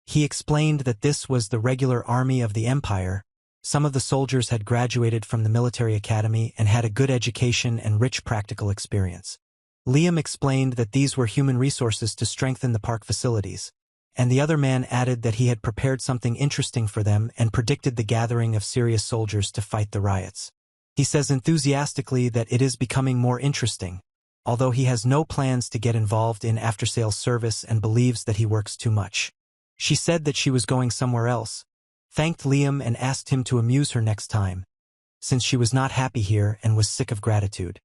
He explained that this was the regular army of the Empire. Some of the soldiers had graduated from the military academy and had a good education and rich practical experience. Liam explained that these were human resources to strengthen the park facilities, and the other man added that he had prepared something interesting for them and predicted the gathering of serious soldiers to fight the riots. He says enthusiastically that it is becoming more interesting, although he has no plans to get involved in after-sales service and believes that he works too much. She said that she was going somewhere else, thanked Liam and asked him to amuse her next time, since she was not happy here and was sick of gratitude.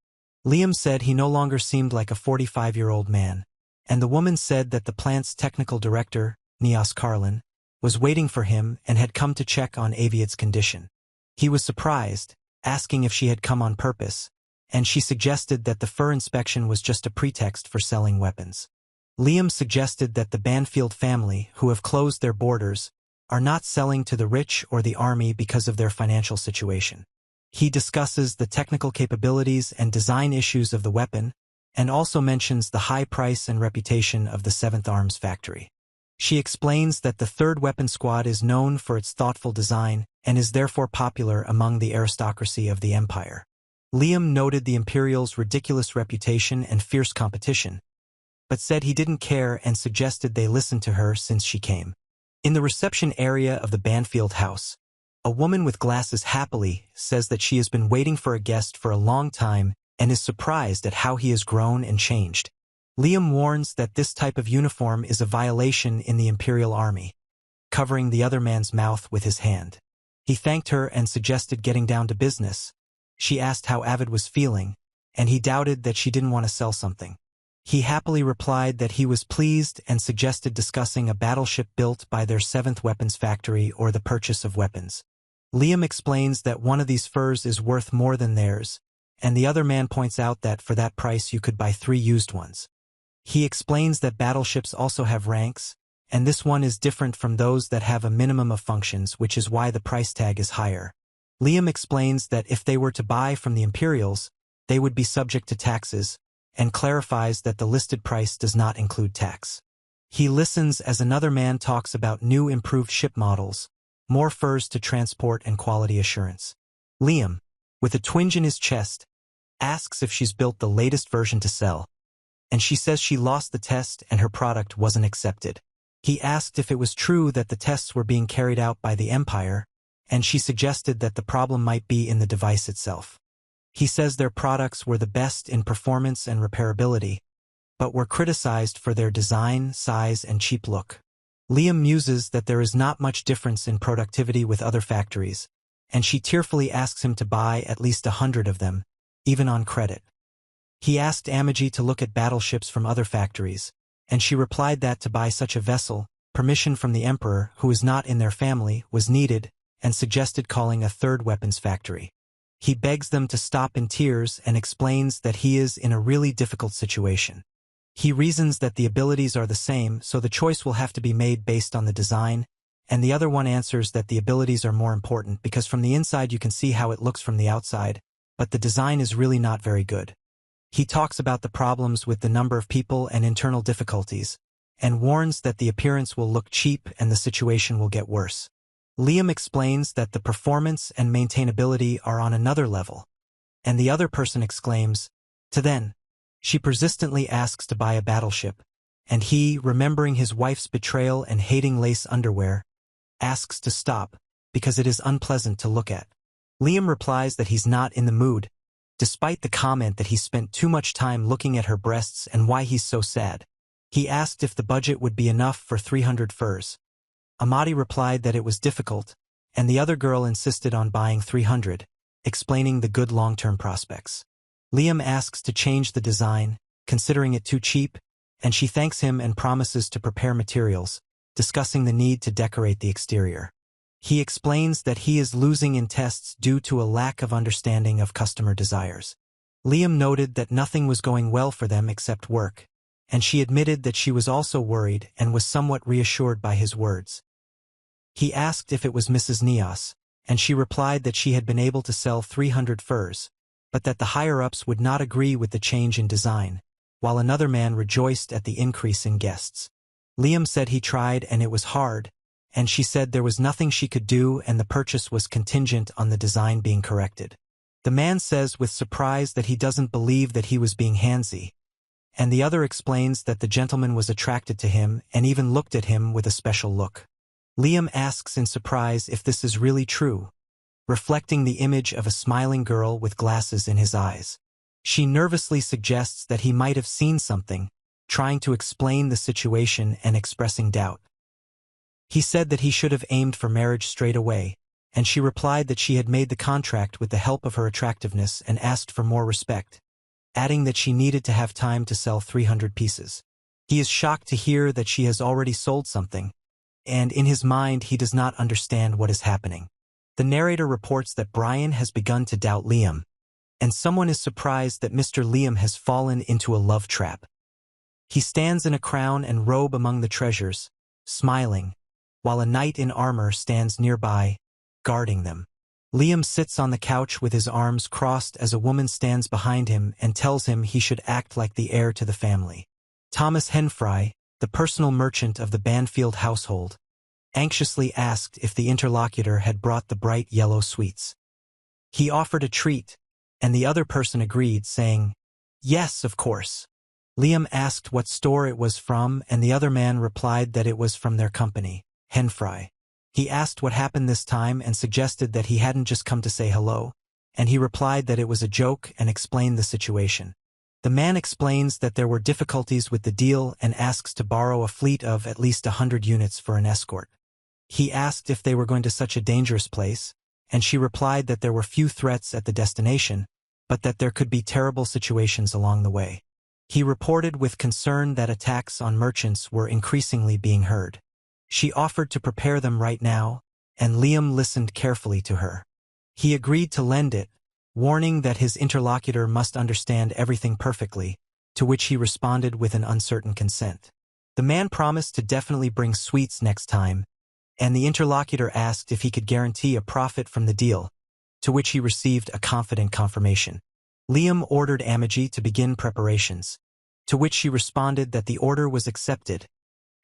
Liam said he no longer seemed like a 45-year-old man, and the woman said that the plant's technical director, Nias Carlin, was waiting for him and had come to check on Aviat's condition. He was surprised, asking if she had come on purpose, and she suggested that the fur inspection was just a pretext for selling weapons. Liam suggested that the Banfield family, who have closed their borders, are not selling to the rich or the army because of their financial situation. He discusses the technical capabilities and design issues of the weapon, and also mentions the high price and reputation of the 7th Arms factory. She explains that the 3rd Weapon Squad is known for its thoughtful design and is therefore popular among the aristocracy of the Empire. Liam noted the Imperial's ridiculous reputation and fierce competition, but said he didn't care and suggested they listen to her since she came. In the reception area of the Banfield house, a woman with glasses happily says that she has been waiting for a guest for a long time and is surprised at how he has grown and changed. Liam warns that this type of uniform is a violation in the Imperial Army, covering the other man's mouth with his hand. He thanked her and suggested getting down to business. She asked how Avid was feeling, and he doubted that she didn't want to sell something. He happily replied that he was pleased and suggested discussing a battleship built by their 7th Weapons Factory or the purchase of weapons. Liam explains that one of these furs is worth more than theirs, and the other man points out that for that price you could buy 3 used ones. He explains that battleships also have ranks, and this one is different from those that have a minimum of functions, which is why the price tag is higher. Liam explains that if they were to buy from the Imperials, they would be subject to taxes, and clarifies that the listed price does not include tax. He listens as another man talks about new improved ship models, more furs to transport and quality assurance. Liam, with a twinge in his chest, asks if she's built the latest version to sell, and she says she lost the test and her product wasn't accepted. He asked if it was true that the tests were being carried out by the Empire, and she suggested that the problem might be in the device itself. He says their products were the best in performance and repairability, but were criticized for their design, size, and cheap look. Liam muses that there is not much difference in productivity with other factories, and she tearfully asks him to buy at least 100 of them, even on credit. He asked Amagi to look at battleships from other factories, and she replied that to buy such a vessel, permission from the Emperor, who is not in their family, was needed, and suggested calling a 3rd weapons factory. He begs them to stop in tears and explains that he is in a really difficult situation. He reasons that the abilities are the same, so the choice will have to be made based on the design, and the other one answers that the abilities are more important because from the inside you can see how it looks from the outside, but the design is really not very good. He talks about the problems with the number of people and internal difficulties, and warns that the appearance will look cheap and the situation will get worse. Liam explains that the performance and maintainability are on another level, and the other person exclaims, "To then." She persistently asks to buy a battleship, and he, remembering his wife's betrayal and hating lace underwear, asks to stop because it is unpleasant to look at. Liam replies that he's not in the mood, despite the comment that he spent too much time looking at her breasts and why he's so sad. He asked if the budget would be enough for 300 furs. Amadi replied that it was difficult, and the other girl insisted on buying 300, explaining the good long-term prospects. Liam asks to change the design, considering it too cheap, and she thanks him and promises to prepare materials, discussing the need to decorate the exterior. He explains that he is losing in tests due to a lack of understanding of customer desires. Liam noted that nothing was going well for them except work, and she admitted that she was also worried and was somewhat reassured by his words. He asked if it was Mrs. Neos, and she replied that she had been able to sell 300 furs, but that the higher-ups would not agree with the change in design, while another man rejoiced at the increase in guests. Liam said he tried and it was hard, and she said there was nothing she could do and the purchase was contingent on the design being corrected. The man says with surprise that he doesn't believe that he was being handsy, and the other explains that the gentleman was attracted to him and even looked at him with a special look. Liam asks in surprise if this is really true, reflecting the image of a smiling girl with glasses in his eyes. She nervously suggests that he might have seen something, trying to explain the situation and expressing doubt. He said that he should have aimed for marriage straight away, and she replied that she had made the contract with the help of her attractiveness and asked for more respect, adding that she needed to have time to sell 300 pieces. He is shocked to hear that she has already sold something, and in his mind he does not understand what is happening. The narrator reports that Brian has begun to doubt Liam, and someone is surprised that Mr. Liam has fallen into a love trap. He stands in a crown and robe among the treasures, smiling, while a knight in armor stands nearby, guarding them. Liam sits on the couch with his arms crossed as a woman stands behind him and tells him he should act like the heir to the family. Thomas Henfry, the personal merchant of the Banfield household, anxiously asked if the interlocutor had brought the bright yellow sweets. He offered a treat, and the other person agreed, saying, "Yes, of course." Liam asked what store it was from, and the other man replied that it was from their company, Henfry. He asked what happened this time and suggested that he hadn't just come to say hello, and he replied that it was a joke and explained the situation. The man explains that there were difficulties with the deal and asks to borrow a fleet of at least 100 units for an escort. He asked if they were going to such a dangerous place, and she replied that there were few threats at the destination, but that there could be terrible situations along the way. He reported with concern that attacks on merchants were increasingly being heard. She offered to prepare them right now, and Liam listened carefully to her. He agreed to lend it, warning that his interlocutor must understand everything perfectly, to which he responded with an uncertain consent. The man promised to definitely bring sweets next time, and the interlocutor asked if he could guarantee a profit from the deal, to which he received a confident confirmation. Liam ordered Amagi to begin preparations, to which she responded that the order was accepted,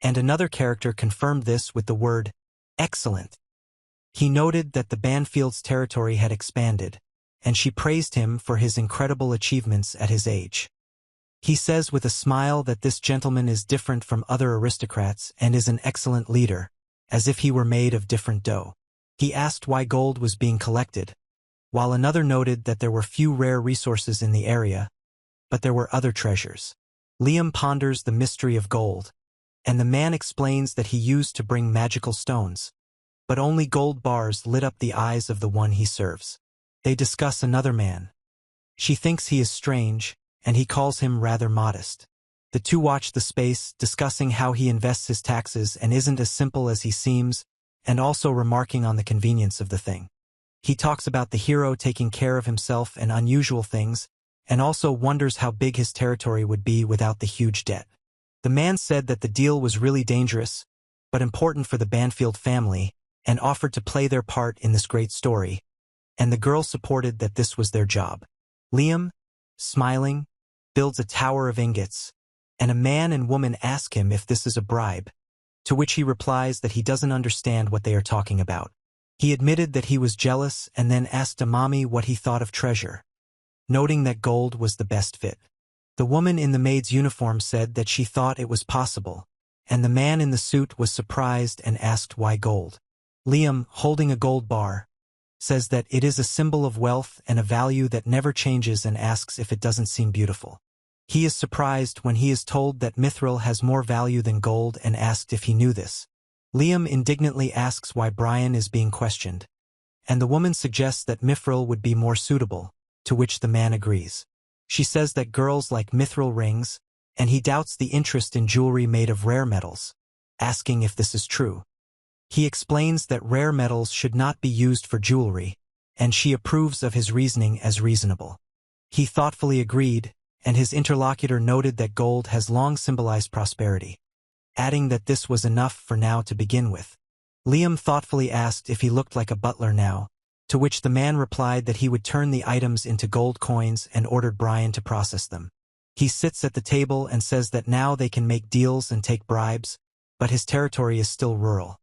and another character confirmed this with the word, "Excellent." He noted that the Banfield's territory had expanded, and she praised him for his incredible achievements at his age. He says with a smile that this gentleman is different from other aristocrats and is an excellent leader, as if he were made of different dough. He asked why gold was being collected, while another noted that there were few rare resources in the area, but there were other treasures. Liam ponders the mystery of gold, and the man explains that he used to bring magical stones, but only gold bars lit up the eyes of the one he serves. They discuss another man. She thinks he is strange, and he calls him rather modest. The two watch the space, discussing how he invests his taxes and isn't as simple as he seems, and also remarking on the convenience of the thing. He talks about the hero taking care of himself and unusual things, and also wonders how big his territory would be without the huge debt. The man said that the deal was really dangerous, but important for the Banfield family, and offered to play their part in this great story, and the girl supported that this was their job. Liam, smiling, builds a tower of ingots, and a man and woman ask him if this is a bribe, to which he replies that he doesn't understand what they are talking about. He admitted that he was jealous and then asked Amami what he thought of treasure, noting that gold was the best fit. The woman in the maid's uniform said that she thought it was possible, and the man in the suit was surprised and asked why gold. Liam, holding a gold bar, says that it is a symbol of wealth and a value that never changes and asks if it doesn't seem beautiful. He is surprised when he is told that mithril has more value than gold and asked if he knew this. Liam indignantly asks why Brian is being questioned, and the woman suggests that mithril would be more suitable, to which the man agrees. She says that girls like mithril rings, and he doubts the interest in jewelry made of rare metals, asking if this is true. He explains that rare metals should not be used for jewelry, and she approves of his reasoning as reasonable. He thoughtfully agreed, and his interlocutor noted that gold has long symbolized prosperity, adding that this was enough for now to begin with. Liam thoughtfully asked if he looked like a butler now, to which the man replied that he would turn the items into gold coins and ordered Brian to process them. He sits at the table and says that now they can make deals and take bribes, but his territory is still rural.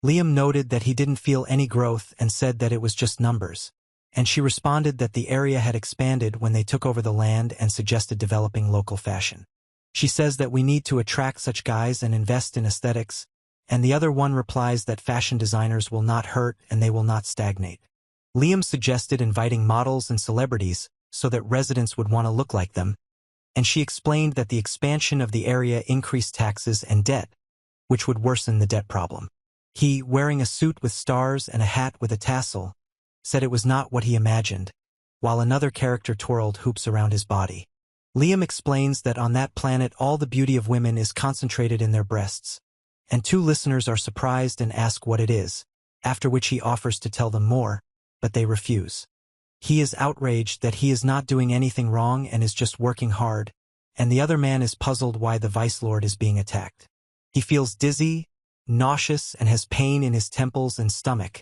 Liam noted that he didn't feel any growth and said that it was just numbers, and she responded that the area had expanded when they took over the land and suggested developing local fashion. She says that we need to attract such guys and invest in aesthetics, and the other one replies that fashion designers will not hurt and they will not stagnate. Liam suggested inviting models and celebrities so that residents would want to look like them, and she explained that the expansion of the area increased taxes and debt, which would worsen the debt problem. He, wearing a suit with stars and a hat with a tassel, said it was not what he imagined, while another character twirled hoops around his body. Liam explains that on that planet all the beauty of women is concentrated in their breasts, and two listeners are surprised and ask what it is, after which he offers to tell them more, but they refuse. He is outraged that he is not doing anything wrong and is just working hard, and the other man is puzzled why the Vice Lord is being attacked. He feels dizzy, nauseous, and has pain in his temples and stomach,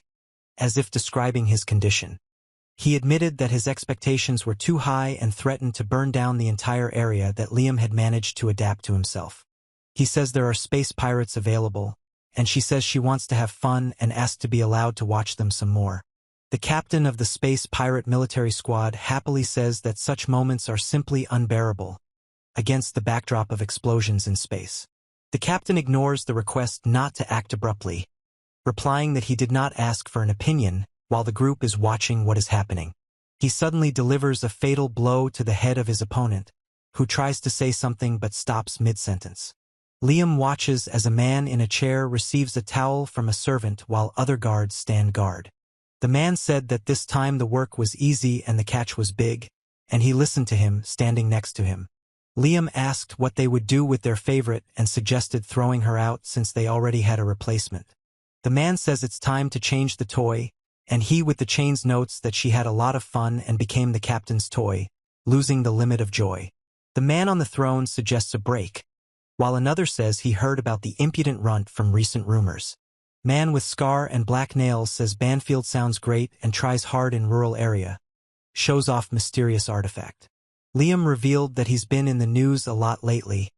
as if describing his condition. He admitted that his expectations were too high and threatened to burn down the entire area that Liam had managed to adapt to himself. He says there are space pirates available, and she says she wants to have fun and asks to be allowed to watch them some more. The captain of the space pirate military squad happily says that such moments are simply unbearable, against the backdrop of explosions in space. The captain ignores the request not to act abruptly, replying that he did not ask for an opinion while the group is watching what is happening. He suddenly delivers a fatal blow to the head of his opponent, who tries to say something but stops mid-sentence. Liam watches as a man in a chair receives a towel from a servant while other guards stand guard. The man said that this time the work was easy and the catch was big, and he listened to him, standing next to him. Liam asked what they would do with their favorite and suggested throwing her out since they already had a replacement. The man says it's time to change the toy, and he with the chains notes that she had a lot of fun and became the captain's toy, losing the limit of joy. The man on the throne suggests a break, while another says he heard about the impudent runt from recent rumors. Man with scar and black nails says Banfield sounds great and tries hard in rural area. Shows off mysterious artifact. Liam revealed that he's been in the news a lot lately,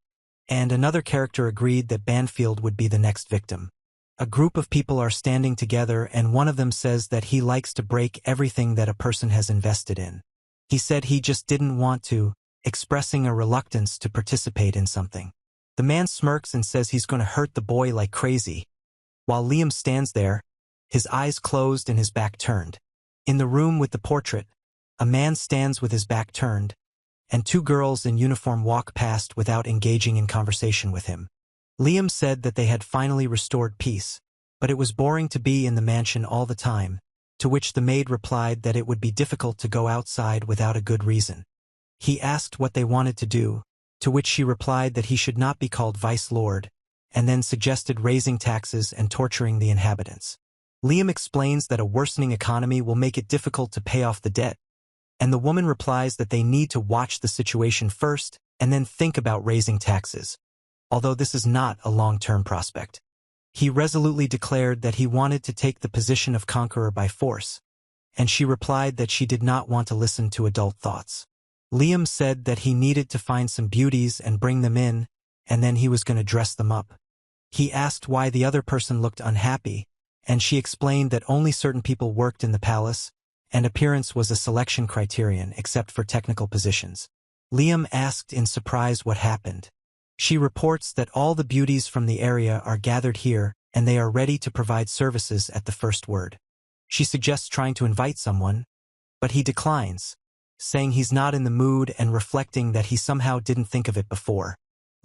and another character agreed that Banfield would be the next victim. A group of people are standing together and one of them says that he likes to break everything that a person has invested in. He said he just didn't want to, expressing a reluctance to participate in something. The man smirks and says he's going to hurt the boy like crazy, while Liam stands there, his eyes closed and his back turned. In the room with the portrait, a man stands with his back turned, and two girls in uniform walk past without engaging in conversation with him. Liam said that they had finally restored peace, but it was boring to be in the mansion all the time, to which the maid replied that it would be difficult to go outside without a good reason. He asked what they wanted to do, to which she replied that he should not be called Vice Lord, and then suggested raising taxes and torturing the inhabitants. Liam explains that a worsening economy will make it difficult to pay off the debt, and the woman replies that they need to watch the situation first and then think about raising taxes, although this is not a long-term prospect. He resolutely declared that he wanted to take the position of conqueror by force, and she replied that she did not want to listen to adult thoughts. Liam said that he needed to find some beauties and bring them in, and then he was going to dress them up. He asked why the other person looked unhappy, and she explained that only certain people worked in the palace, and appearance was a selection criterion except for technical positions. Liam asked in surprise what happened. She reports that all the beauties from the area are gathered here, and they are ready to provide services at the first word. She suggests trying to invite someone, but he declines, saying he's not in the mood and reflecting that he somehow didn't think of it before.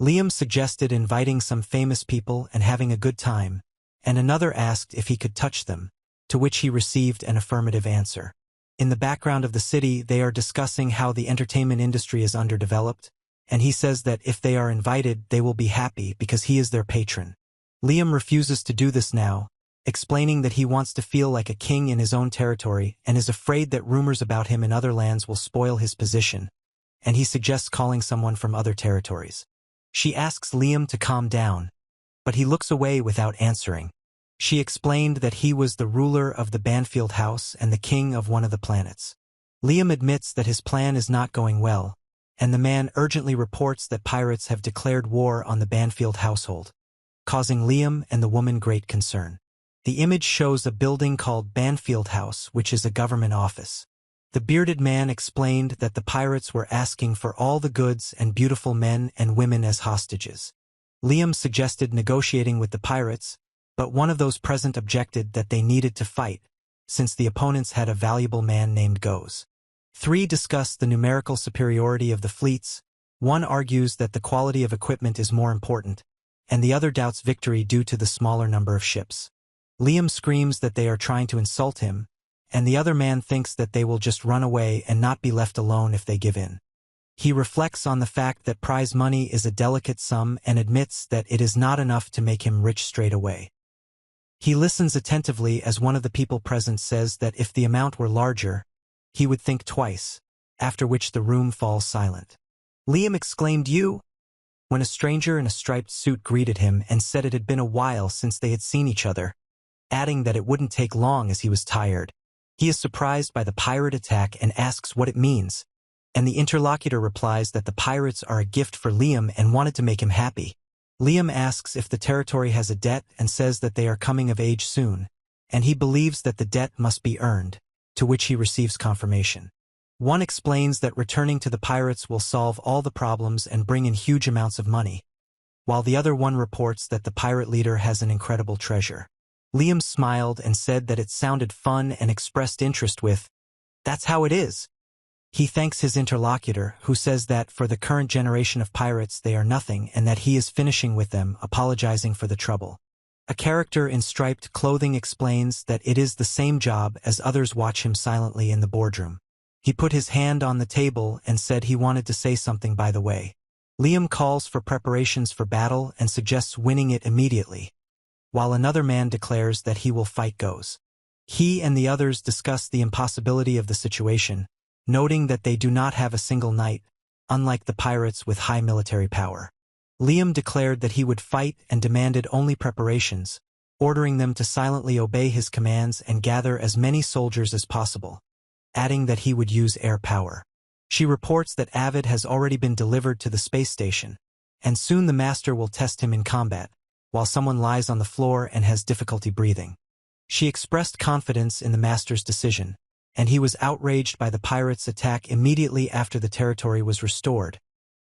Liam suggested inviting some famous people and having a good time, and another asked if he could touch them, to which he received an affirmative answer. In the background of the city, they are discussing how the entertainment industry is underdeveloped, and he says that if they are invited, they will be happy because he is their patron. Liam refuses to do this now, explaining that he wants to feel like a king in his own territory and is afraid that rumors about him in other lands will spoil his position, and he suggests calling someone from other territories. She asks Liam to calm down, but he looks away without answering. She explained that he was the ruler of the Banfield house and the king of one of the planets. Liam admits that his plan is not going well, and the man urgently reports that pirates have declared war on the Banfield household, causing Liam and the woman great concern. The image shows a building called Banfield House, which is a government office. The bearded man explained that the pirates were asking for all the goods and beautiful men and women as hostages. Liam suggested negotiating with the pirates, but one of those present objected that they needed to fight, since the opponents had a valuable man named Goes. 3 discussed the numerical superiority of the fleets. One argues that the quality of equipment is more important, and the other doubts victory due to the smaller number of ships. Liam screams that they are trying to insult him, and the other man thinks that they will just run away and not be left alone if they give in. He reflects on the fact that prize money is a delicate sum and admits that it is not enough to make him rich straight away. He listens attentively as one of the people present says that if the amount were larger, he would think twice, after which the room falls silent. Liam exclaimed, "You?" when a stranger in a striped suit greeted him and said it had been a while since they had seen each other, adding that it wouldn't take long as he was tired. He is surprised by the pirate attack and asks what it means, and the interlocutor replies that the pirates are a gift for Liam and wanted to make him happy. Liam asks if the territory has a debt and says that they are coming of age soon, and he believes that the debt must be earned, to which he receives confirmation. One explains that returning to the pirates will solve all the problems and bring in huge amounts of money, while the other one reports that the pirate leader has an incredible treasure. Liam smiled and said that it sounded fun and expressed interest with, "That's how it is." He thanks his interlocutor, who says that for the current generation of pirates they are nothing and that he is finishing with them, apologizing for the trouble. A character in striped clothing explains that it is the same job as others watch him silently in the boardroom. He put his hand on the table and said he wanted to say something by the way. Liam calls for preparations for battle and suggests winning it immediately, while another man declares that he will fight Goes. He and the others discuss the impossibility of the situation, noting that they do not have a single knight, unlike the pirates with high military power. Liam declared that he would fight and demanded only preparations, ordering them to silently obey his commands and gather as many soldiers as possible, adding that he would use air power. She reports that Avid has already been delivered to the space station, and soon the master will test him in combat, while someone lies on the floor and has difficulty breathing. She expressed confidence in the master's decision, and he was outraged by the pirates' attack immediately after the territory was restored,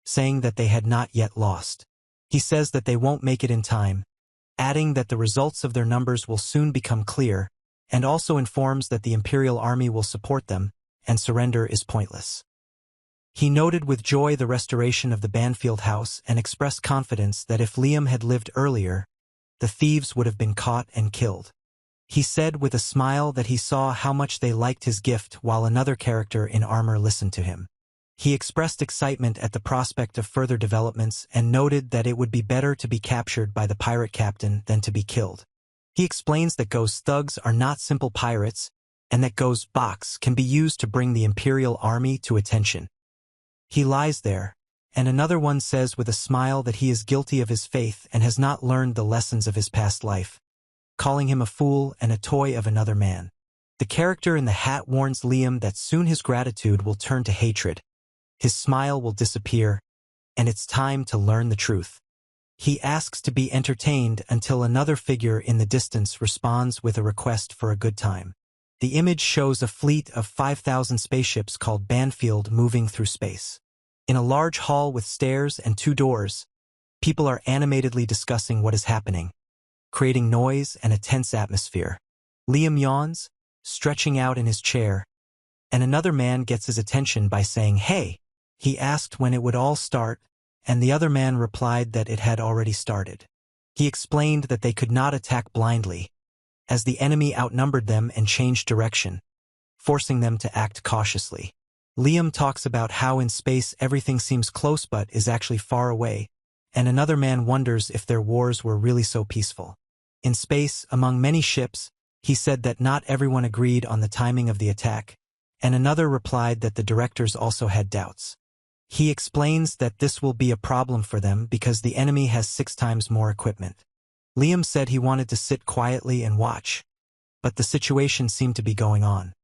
saying that they had not yet lost. He says that they won't make it in time, adding that the results of their numbers will soon become clear, and also informs that the Imperial Army will support them, and surrender is pointless. He noted with joy the restoration of the Banfield house and expressed confidence that if Liam had lived earlier, the thieves would have been caught and killed. He said with a smile that he saw how much they liked his gift while another character in armor listened to him. He expressed excitement at the prospect of further developments and noted that it would be better to be captured by the pirate captain than to be killed. He explains that Go's thugs are not simple pirates and that Go's box can be used to bring the Imperial Army to attention. He lies there, and another one says with a smile that he is guilty of his faith and has not learned the lessons of his past life, calling him a fool and a toy of another man. The character in the hat warns Liam that soon his gratitude will turn to hatred, his smile will disappear, and it's time to learn the truth. He asks to be entertained until another figure in the distance responds with a request for a good time. The image shows a fleet of 5,000 spaceships called Banfield moving through space. In a large hall with stairs and 2 doors, people are animatedly discussing what is happening, creating noise and a tense atmosphere. Liam yawns, stretching out in his chair, and another man gets his attention by saying, "Hey." He asked when it would all start, and the other man replied that it had already started. He explained that they could not attack blindly, as the enemy outnumbered them and changed direction, forcing them to act cautiously. Liam talks about how in space everything seems close but is actually far away, and another man wonders if their wars were really so peaceful. In space, among many ships, he said that not everyone agreed on the timing of the attack, and another replied that the directors also had doubts. He explains that this will be a problem for them because the enemy has 6 times more equipment. Liam said he wanted to sit quietly and watch, but the situation seemed to be going on.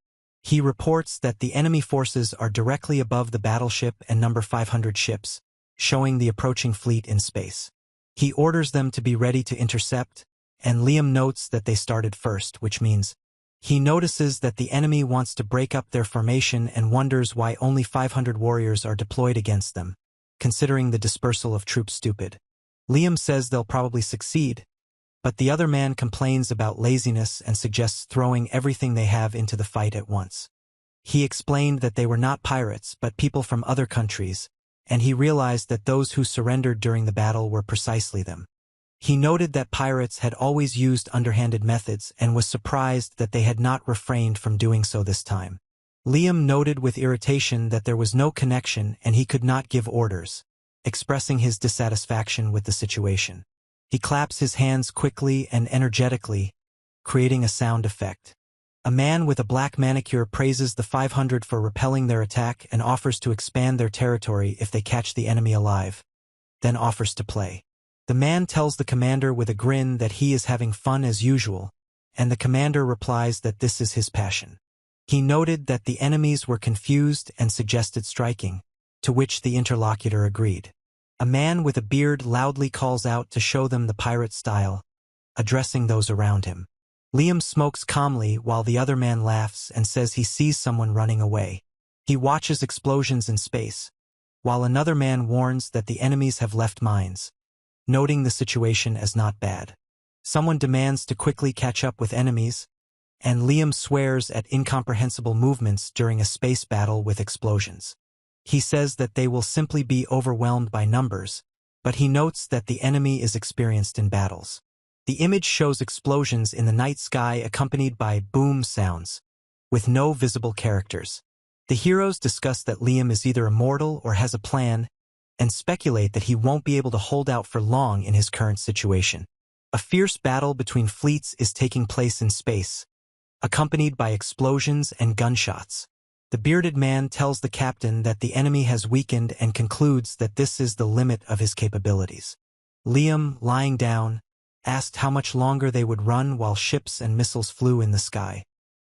He reports that the enemy forces are directly above the battleship and number 500 ships, showing the approaching fleet in space. He orders them to be ready to intercept, and Liam notes that they started first, which means he notices that the enemy wants to break up their formation and wonders why only 500 warriors are deployed against them, considering the dispersal of troops stupid. Liam says they'll probably succeed, but the other man complains about laziness and suggests throwing everything they have into the fight at once. He explained that they were not pirates but people from other countries, and he realized that those who surrendered during the battle were precisely them. He noted that pirates had always used underhanded methods and was surprised that they had not refrained from doing so this time. Liam noted with irritation that there was no connection and he could not give orders, expressing his dissatisfaction with the situation. He claps his hands quickly and energetically, creating a sound effect. A man with a black manicure praises the 500 for repelling their attack and offers to expand their territory if they catch the enemy alive, then offers to play. The man tells the commander with a grin that he is having fun as usual, and the commander replies that this is his passion. He noted that the enemies were confused and suggested striking, to which the interlocutor agreed. A man with a beard loudly calls out to show them the pirate style, addressing those around him. Liam smokes calmly while the other man laughs and says he sees someone running away. He watches explosions in space, while another man warns that the enemies have left mines, noting the situation as not bad. Someone demands to quickly catch up with enemies, and Liam swears at incomprehensible movements during a space battle with explosions. He says that they will simply be overwhelmed by numbers, but he notes that the enemy is experienced in battles. The image shows explosions in the night sky accompanied by boom sounds, with no visible characters. The heroes discuss that Liam is either immortal or has a plan, and speculate that he won't be able to hold out for long in his current situation. A fierce battle between fleets is taking place in space, accompanied by explosions and gunshots. The bearded man tells the captain that the enemy has weakened and concludes that this is the limit of his capabilities. Liam, lying down, asked how much longer they would run while ships and missiles flew in the sky.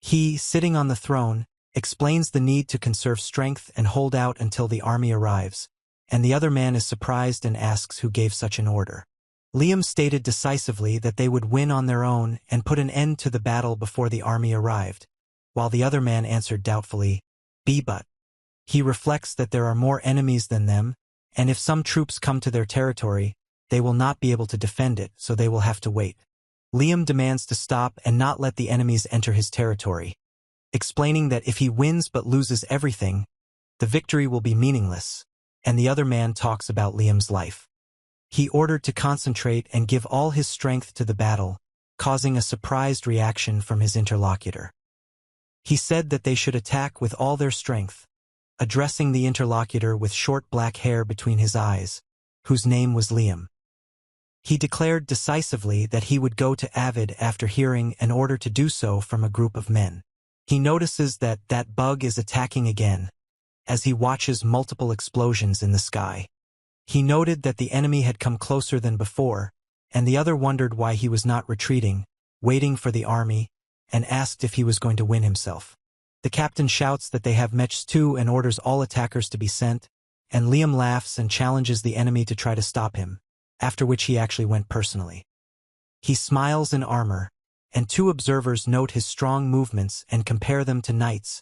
He, sitting on the throne, explains the need to conserve strength and hold out until the army arrives, and the other man is surprised and asks who gave such an order. Liam stated decisively that they would win on their own and put an end to the battle before the army arrived, while the other man answered doubtfully, but. He reflects that there are more enemies than them, and if some troops come to their territory, they will not be able to defend it, so they will have to wait. Liam demands to stop and not let the enemies enter his territory, explaining that if he wins but loses everything, the victory will be meaningless, and the other man talks about Liam's life. He ordered to concentrate and give all his strength to the battle, causing a surprised reaction from his interlocutor. He said that they should attack with all their strength, addressing the interlocutor with short black hair between his eyes, whose name was Liam. He declared decisively that he would go to Avid after hearing an order to do so from a group of men. He notices that that bug is attacking again, as he watches multiple explosions in the sky. He noted that the enemy had come closer than before, and the other wondered why he was not retreating, waiting for the army, and asked if he was going to win himself. The captain shouts that they have mechs too and orders all attackers to be sent, and Liam laughs and challenges the enemy to try to stop him, after which he actually went personally. He smiles in armor, and 2 observers note his strong movements and compare them to knights,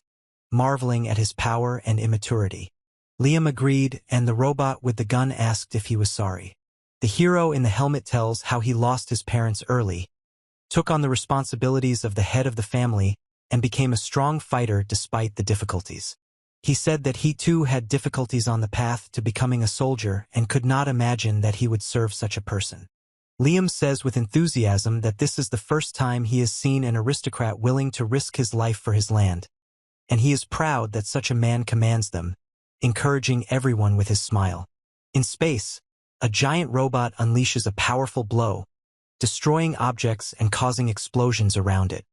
marveling at his power and immaturity. Liam agreed, and the robot with the gun asked if he was sorry. The hero in the helmet tells how he lost his parents early, took on the responsibilities of the head of the family, and became a strong fighter despite the difficulties. He said that he too had difficulties on the path to becoming a soldier and could not imagine that he would serve such a person. Liam says with enthusiasm that this is the first time he has seen an aristocrat willing to risk his life for his land, and he is proud that such a man commands them, encouraging everyone with his smile. In space, a giant robot unleashes a powerful blow, destroying objects and causing explosions around it.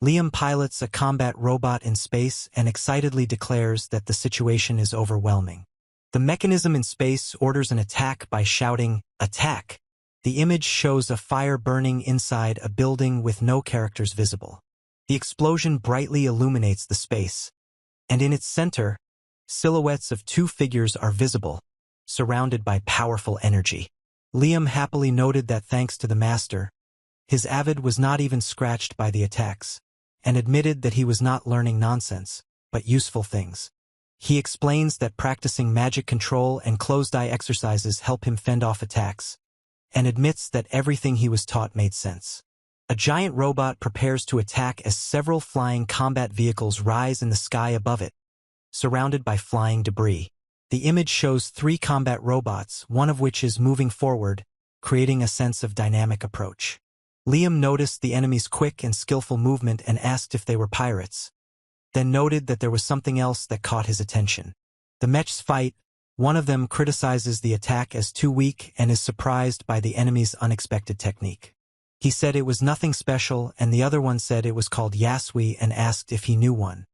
Liam pilots a combat robot in space and excitedly declares that the situation is overwhelming. The mechanism in space orders an attack by shouting, "Attack!" The image shows a fire burning inside a building with no characters visible. The explosion brightly illuminates the space, and in its center, silhouettes of two figures are visible, surrounded by powerful energy. Liam happily noted that thanks to the master, his avid was not even scratched by the attacks, and admitted that he was not learning nonsense, but useful things. He explains that practicing magic control and closed-eye exercises help him fend off attacks, and admits that everything he was taught made sense. A giant robot prepares to attack as several flying combat vehicles rise in the sky above it, surrounded by flying debris. The image shows 3 combat robots, one of which is moving forward, creating a sense of dynamic approach. Liam noticed the enemy's quick and skillful movement and asked if they were pirates, then noted that there was something else that caught his attention. The mechs fight. One of them criticizes the attack as too weak and is surprised by the enemy's unexpected technique. He said it was nothing special, and the other one said it was called Yasui and asked if he knew one.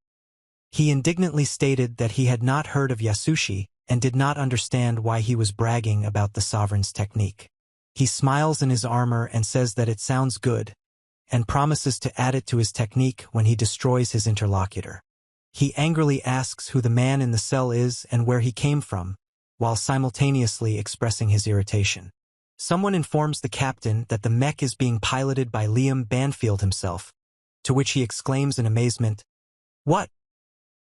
He indignantly stated that he had not heard of Yasushi and did not understand why he was bragging about the sovereign's technique. He smiles in his armor and says that it sounds good, and promises to add it to his technique when he destroys his interlocutor. He angrily asks who the man in the cell is and where he came from, while simultaneously expressing his irritation. Someone informs the captain that the mech is being piloted by Liam Banfield himself, to which he exclaims in amazement, "What?"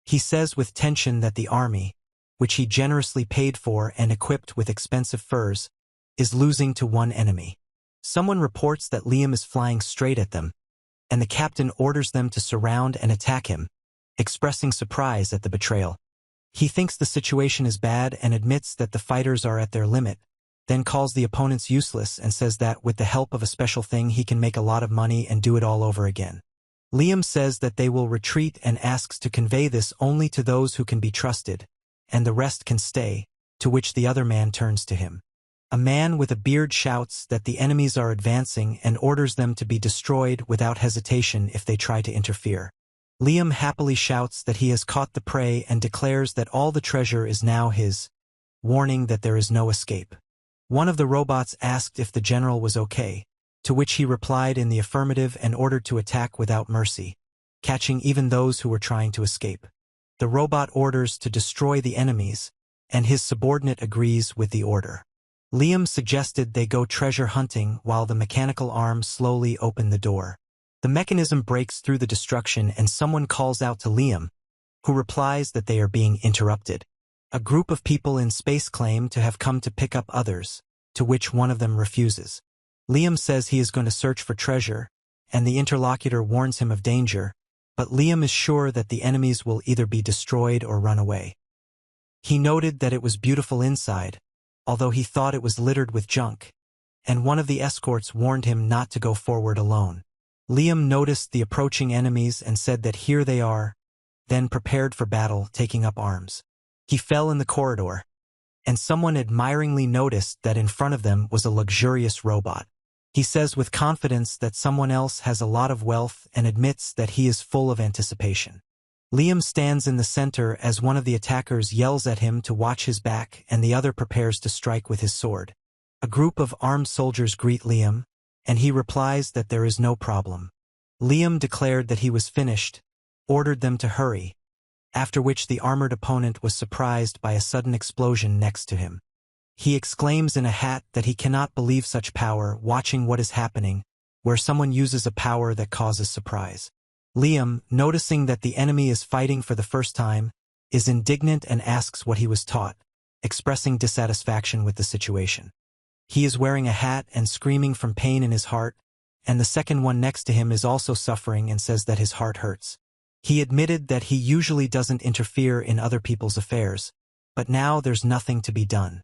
He says with tension that the army, which he generously paid for and equipped with expensive furs, is losing to one enemy. Someone reports that Liam is flying straight at them, and the captain orders them to surround and attack him, expressing surprise at the betrayal. He thinks the situation is bad and admits that the fighters are at their limit, then calls the opponents useless and says that with the help of a special thing he can make a lot of money and do it all over again. Liam says that they will retreat and asks to convey this only to those who can be trusted, and the rest can stay, to which the other man turns to him. A man with a beard shouts that the enemies are advancing and orders them to be destroyed without hesitation if they try to interfere. Liam happily shouts that he has caught the prey and declares that all the treasure is now his, warning that there is no escape. One of the robots asked if the general was okay, to which he replied in the affirmative and ordered to attack without mercy, catching even those who were trying to escape. The robot orders to destroy the enemies, and his subordinate agrees with the order. Liam suggested they go treasure hunting while the mechanical arms slowly open the door. The mechanism breaks through the destruction and someone calls out to Liam, who replies that they are being interrupted. A group of people in space claim to have come to pick up others, to which one of them refuses. Liam says he is going to search for treasure, and the interlocutor warns him of danger, but Liam is sure that the enemies will either be destroyed or run away. He noted that it was beautiful inside, although he thought it was littered with junk, and one of the escorts warned him not to go forward alone. Liam noticed the approaching enemies and said that here they are, then prepared for battle, taking up arms. He fell in the corridor, and someone admiringly noticed that in front of them was a luxurious robot. He says with confidence that someone else has a lot of wealth and admits that he is full of anticipation. Liam stands in the center as one of the attackers yells at him to watch his back and the other prepares to strike with his sword. A group of armed soldiers greet Liam, and he replies that there is no problem. Liam declared that he was finished, ordered them to hurry, after which the armored opponent was surprised by a sudden explosion next to him. He exclaims in a hat that he cannot believe such power watching what is happening, where someone uses a power that causes surprise. Liam, noticing that the enemy is fighting for the first time, is indignant and asks what he was taught, expressing dissatisfaction with the situation. He is wearing a hat and screaming from pain in his heart, and the second one next to him is also suffering and says that his heart hurts. He admitted that he usually doesn't interfere in other people's affairs, but now there's nothing to be done.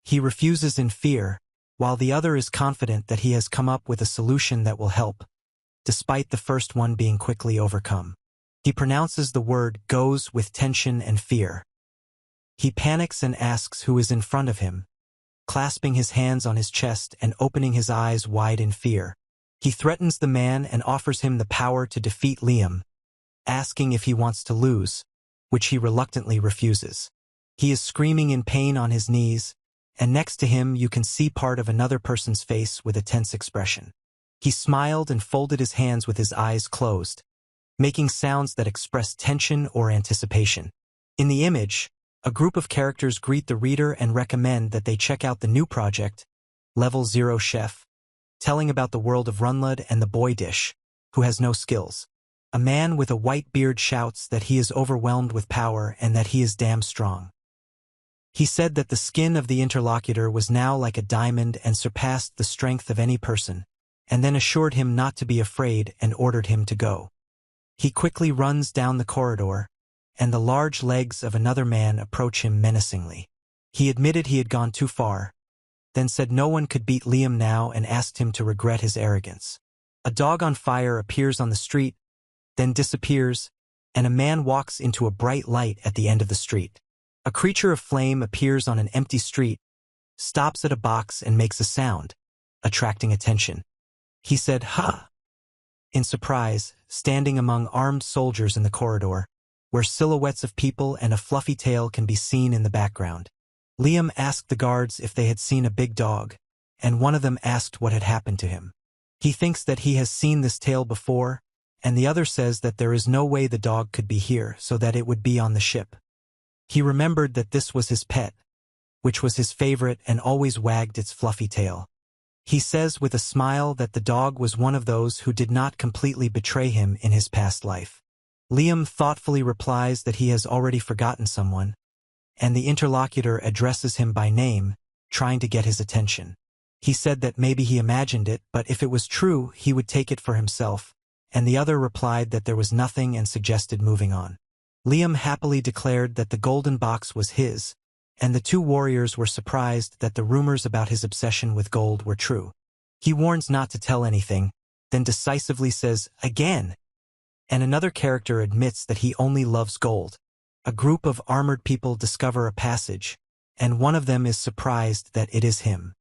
He refuses in fear, while the other is confident that he has come up with a solution that will help, despite the first one being quickly overcome. He pronounces the word "goes" with tension and fear. He panics and asks who is in front of him, clasping his hands on his chest and opening his eyes wide in fear. He threatens the man and offers him the power to defeat Liam, asking if he wants to lose, which he reluctantly refuses. He is screaming in pain on his knees, and next to him you can see part of another person's face with a tense expression. He smiled and folded his hands with his eyes closed, making sounds that express tension or anticipation. In the image, a group of characters greet the reader and recommend that they check out the new project, Level 0 Chef, telling about the world of Runlud and the boy dish, who has no skills. A man with a white beard shouts that he is overwhelmed with power and that he is damn strong. He said that the skin of the interlocutor was now like a diamond and surpassed the strength of any person, and then assured him not to be afraid and ordered him to go. He quickly runs down the corridor, and the large legs of another man approach him menacingly. He admitted he had gone too far, then said no one could beat Liam now and asked him to regret his arrogance. A dog on fire appears on the street, then disappears, and a man walks into a bright light at the end of the street. A creature of flame appears on an empty street, stops at a box and makes a sound, attracting attention. He said, "Ha!" in surprise, standing among armed soldiers in the corridor, where silhouettes of people and a fluffy tail can be seen in the background. Liam asked the guards if they had seen a big dog, and one of them asked what had happened to him. He thinks that he has seen this tail before, and the other says that there is no way the dog could be here so that it would be on the ship. He remembered that this was his pet, which was his favorite and always wagged its fluffy tail. He says with a smile that the dog was one of those who did not completely betray him in his past life. Liam thoughtfully replies that he has already forgotten someone, and the interlocutor addresses him by name, trying to get his attention. He said that maybe he imagined it, but if it was true, he would take it for himself, and the other replied that there was nothing and suggested moving on. Liam happily declared that the golden box was his, and the two warriors were surprised that the rumors about his obsession with gold were true. He warns not to tell anything, then decisively says, "Again!" And another character admits that he only loves gold. A group of armored people discover a passage, and one of them is surprised that it is him.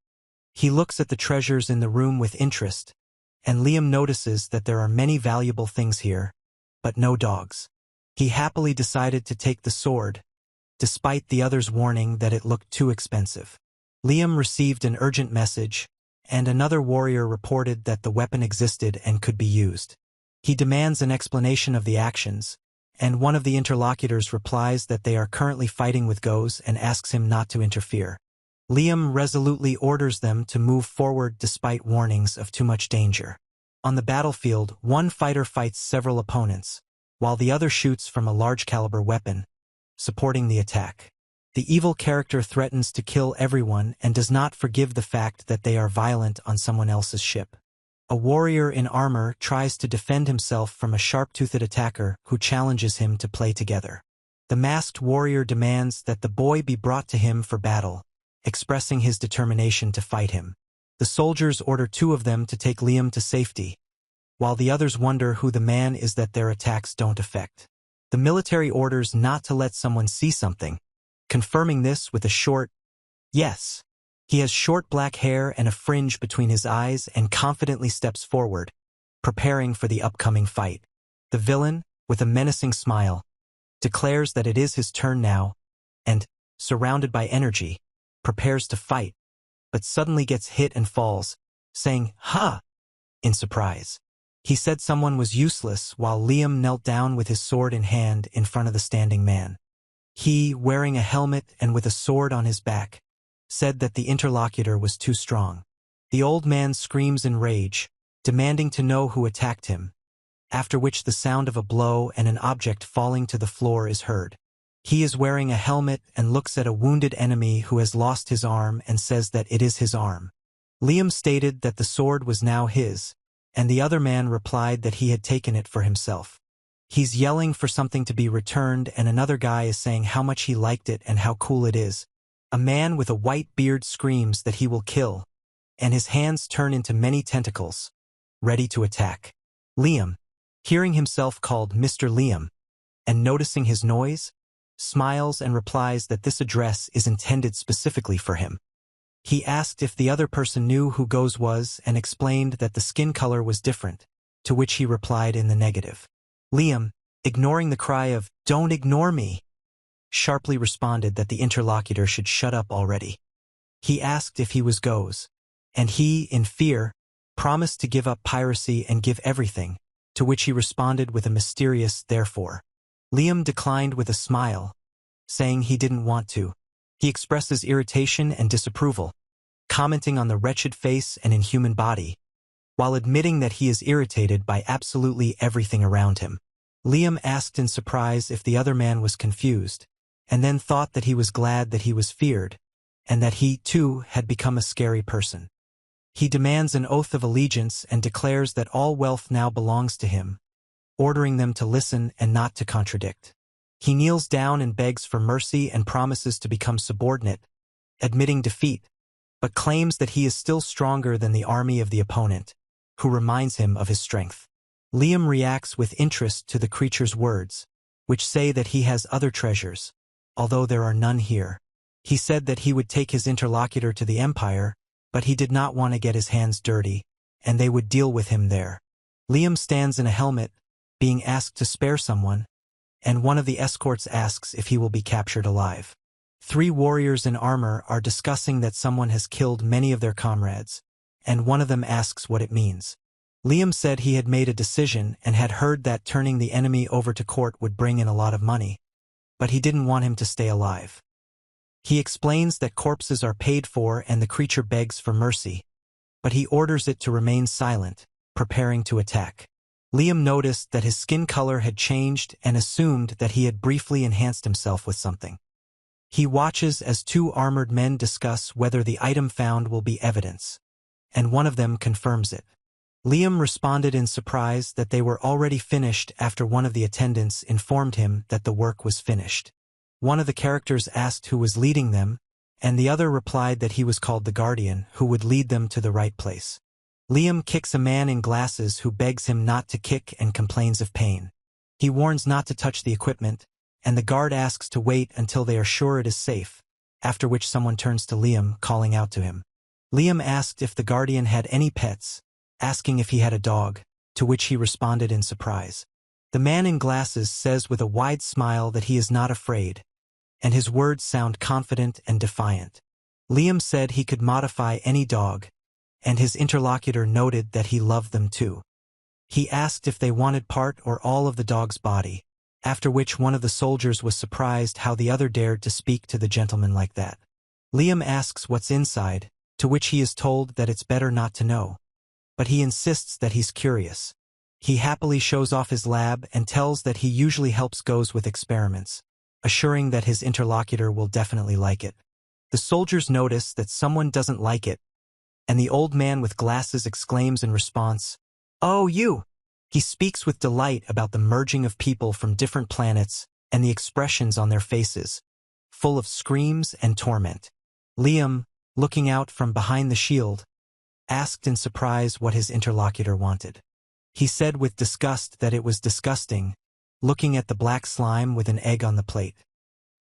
He looks at the treasures in the room with interest, and Liam notices that there are many valuable things here, but no dogs. He happily decided to take the sword, despite the other's warning that it looked too expensive. Liam received an urgent message, and another warrior reported that the weapon existed and could be used. He demands an explanation of the actions, and one of the interlocutors replies that they are currently fighting with Goes and asks him not to interfere. Liam resolutely orders them to move forward despite warnings of too much danger. On the battlefield, one fighter fights several opponents, while the other shoots from a large-caliber weapon, supporting the attack. The evil character threatens to kill everyone and does not forgive the fact that they are violent on someone else's ship. A warrior in armor tries to defend himself from a sharp-toothed attacker who challenges him to play together. The masked warrior demands that the boy be brought to him for battle, expressing his determination to fight him. The soldiers order two of them to take Liam to safety, while the others wonder who the man is that their attacks don't affect. The military orders not to let someone see something, confirming this with a short, "Yes." He has short black hair and a fringe between his eyes and confidently steps forward, preparing for the upcoming fight. The villain, with a menacing smile, declares that it is his turn now, and, surrounded by energy, prepares to fight, but suddenly gets hit and falls, saying, "Ha!" in surprise. He said someone was useless while Liam knelt down with his sword in hand in front of the standing man. He, wearing a helmet and with a sword on his back, said that the interlocutor was too strong. The old man screams in rage, demanding to know who attacked him, after which the sound of a blow and an object falling to the floor is heard. He is wearing a helmet and looks at a wounded enemy who has lost his arm and says that it is his arm. Liam stated that the sword was now his, and the other man replied that he had taken it for himself. He's yelling for something to be returned, and another guy is saying how much he liked it and how cool it is. A man with a white beard screams that he will kill, and his hands turn into many tentacles, ready to attack. Liam, hearing himself called Mr. Liam, and noticing his noise, smiles and replies that this address is intended specifically for him. He asked if the other person knew who Goes was and explained that the skin color was different, to which he replied in the negative. Liam, ignoring the cry of, "Don't ignore me," sharply responded that the interlocutor should shut up already. He asked if he was Goes, and he, in fear, promised to give up piracy and give everything, to which he responded with a mysterious "therefore." Liam declined with a smile, saying he didn't want to. He expresses irritation and disapproval, commenting on the wretched face and inhuman body, while admitting that he is irritated by absolutely everything around him. Liam asked in surprise if the other man was confused, and then thought that he was glad that he was feared, and that he, too, had become a scary person. He demands an oath of allegiance and declares that all wealth now belongs to him, ordering them to listen and not to contradict. He kneels down and begs for mercy and promises to become subordinate, admitting defeat, but claims that he is still stronger than the army of the opponent, who reminds him of his strength. Liam reacts with interest to the creature's words, which say that he has other treasures, although there are none here. He said that he would take his interlocutor to the Empire, but he did not want to get his hands dirty, and they would deal with him there. Liam stands in a helmet, being asked to spare someone, and one of the escorts asks if he will be captured alive. 3 warriors in armor are discussing that someone has killed many of their comrades, and one of them asks what it means. Liam said he had made a decision and had heard that turning the enemy over to court would bring in a lot of money, but he didn't want him to stay alive. He explains that corpses are paid for and the creature begs for mercy, but he orders it to remain silent, preparing to attack. Liam noticed that his skin color had changed and assumed that he had briefly enhanced himself with something. He watches as 2 armored men discuss whether the item found will be evidence, and one of them confirms it. Liam responded in surprise that they were already finished after one of the attendants informed him that the work was finished. One of the characters asked who was leading them, and the other replied that he was called the Guardian, who would lead them to the right place. Liam kicks a man in glasses who begs him not to kick and complains of pain. He warns not to touch the equipment, and the guard asks to wait until they are sure it is safe, after which someone turns to Liam, calling out to him. Liam asked if the Guardian had any pets, asking if he had a dog, to which he responded in surprise. The man in glasses says with a wide smile that he is not afraid, and his words sound confident and defiant. Liam said he could modify any dog, and his interlocutor noted that he loved them too. He asked if they wanted part or all of the dog's body, after which one of the soldiers was surprised how the other dared to speak to the gentleman like that. Liam asks what's inside, to which he is told that it's better not to know, but he insists that he's curious. He happily shows off his lab and tells that he usually helps Goes with experiments, assuring that his interlocutor will definitely like it. The soldiers notice that someone doesn't like it, and the old man with glasses exclaims in response, "Oh, you!" He speaks with delight about the merging of people from different planets and the expressions on their faces, full of screams and torment. Liam, looking out from behind the shield, asked in surprise what his interlocutor wanted. He said with disgust that it was disgusting, looking at the black slime with an egg on the plate.